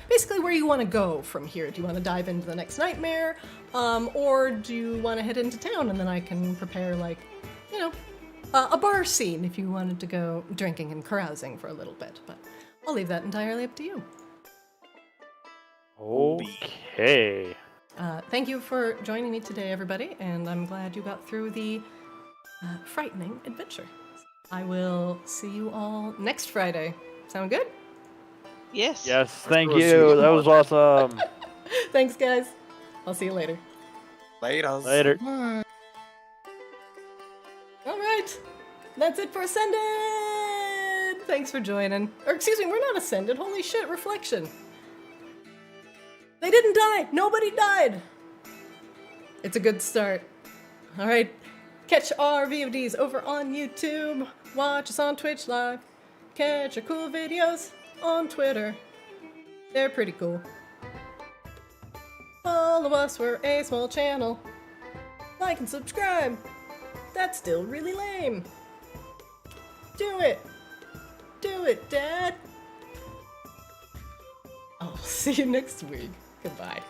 basically where you want to go from here. Do you want to dive into the next nightmare, or do you want to head into town, and then I can prepare like, you know, a bar scene if you wanted to go drinking and carousing for a little bit. But I'll leave that entirely up to you. Okay. Thank you for joining me today, everybody, and I'm glad you got through the frightening adventure. I will see you all next Friday. Sound good? Yes. Yes, thank We'll see you. you. That was awesome. Thanks, guys. I'll see you later. Later. Bye. All right. That's it for Ascended. Thanks for joining. Or excuse me, we're not Ascended. Holy shit, Reflection. They didn't die. Nobody died. It's a good start. All right. Catch our VODs over on YouTube. Watch us on Twitch Live. Catch our cool videos on Twitter. They're pretty cool. Follow us, we're a small channel. Like and subscribe. That's still really lame. Do it. Do it, Dad. I'll see you next week. Goodbye.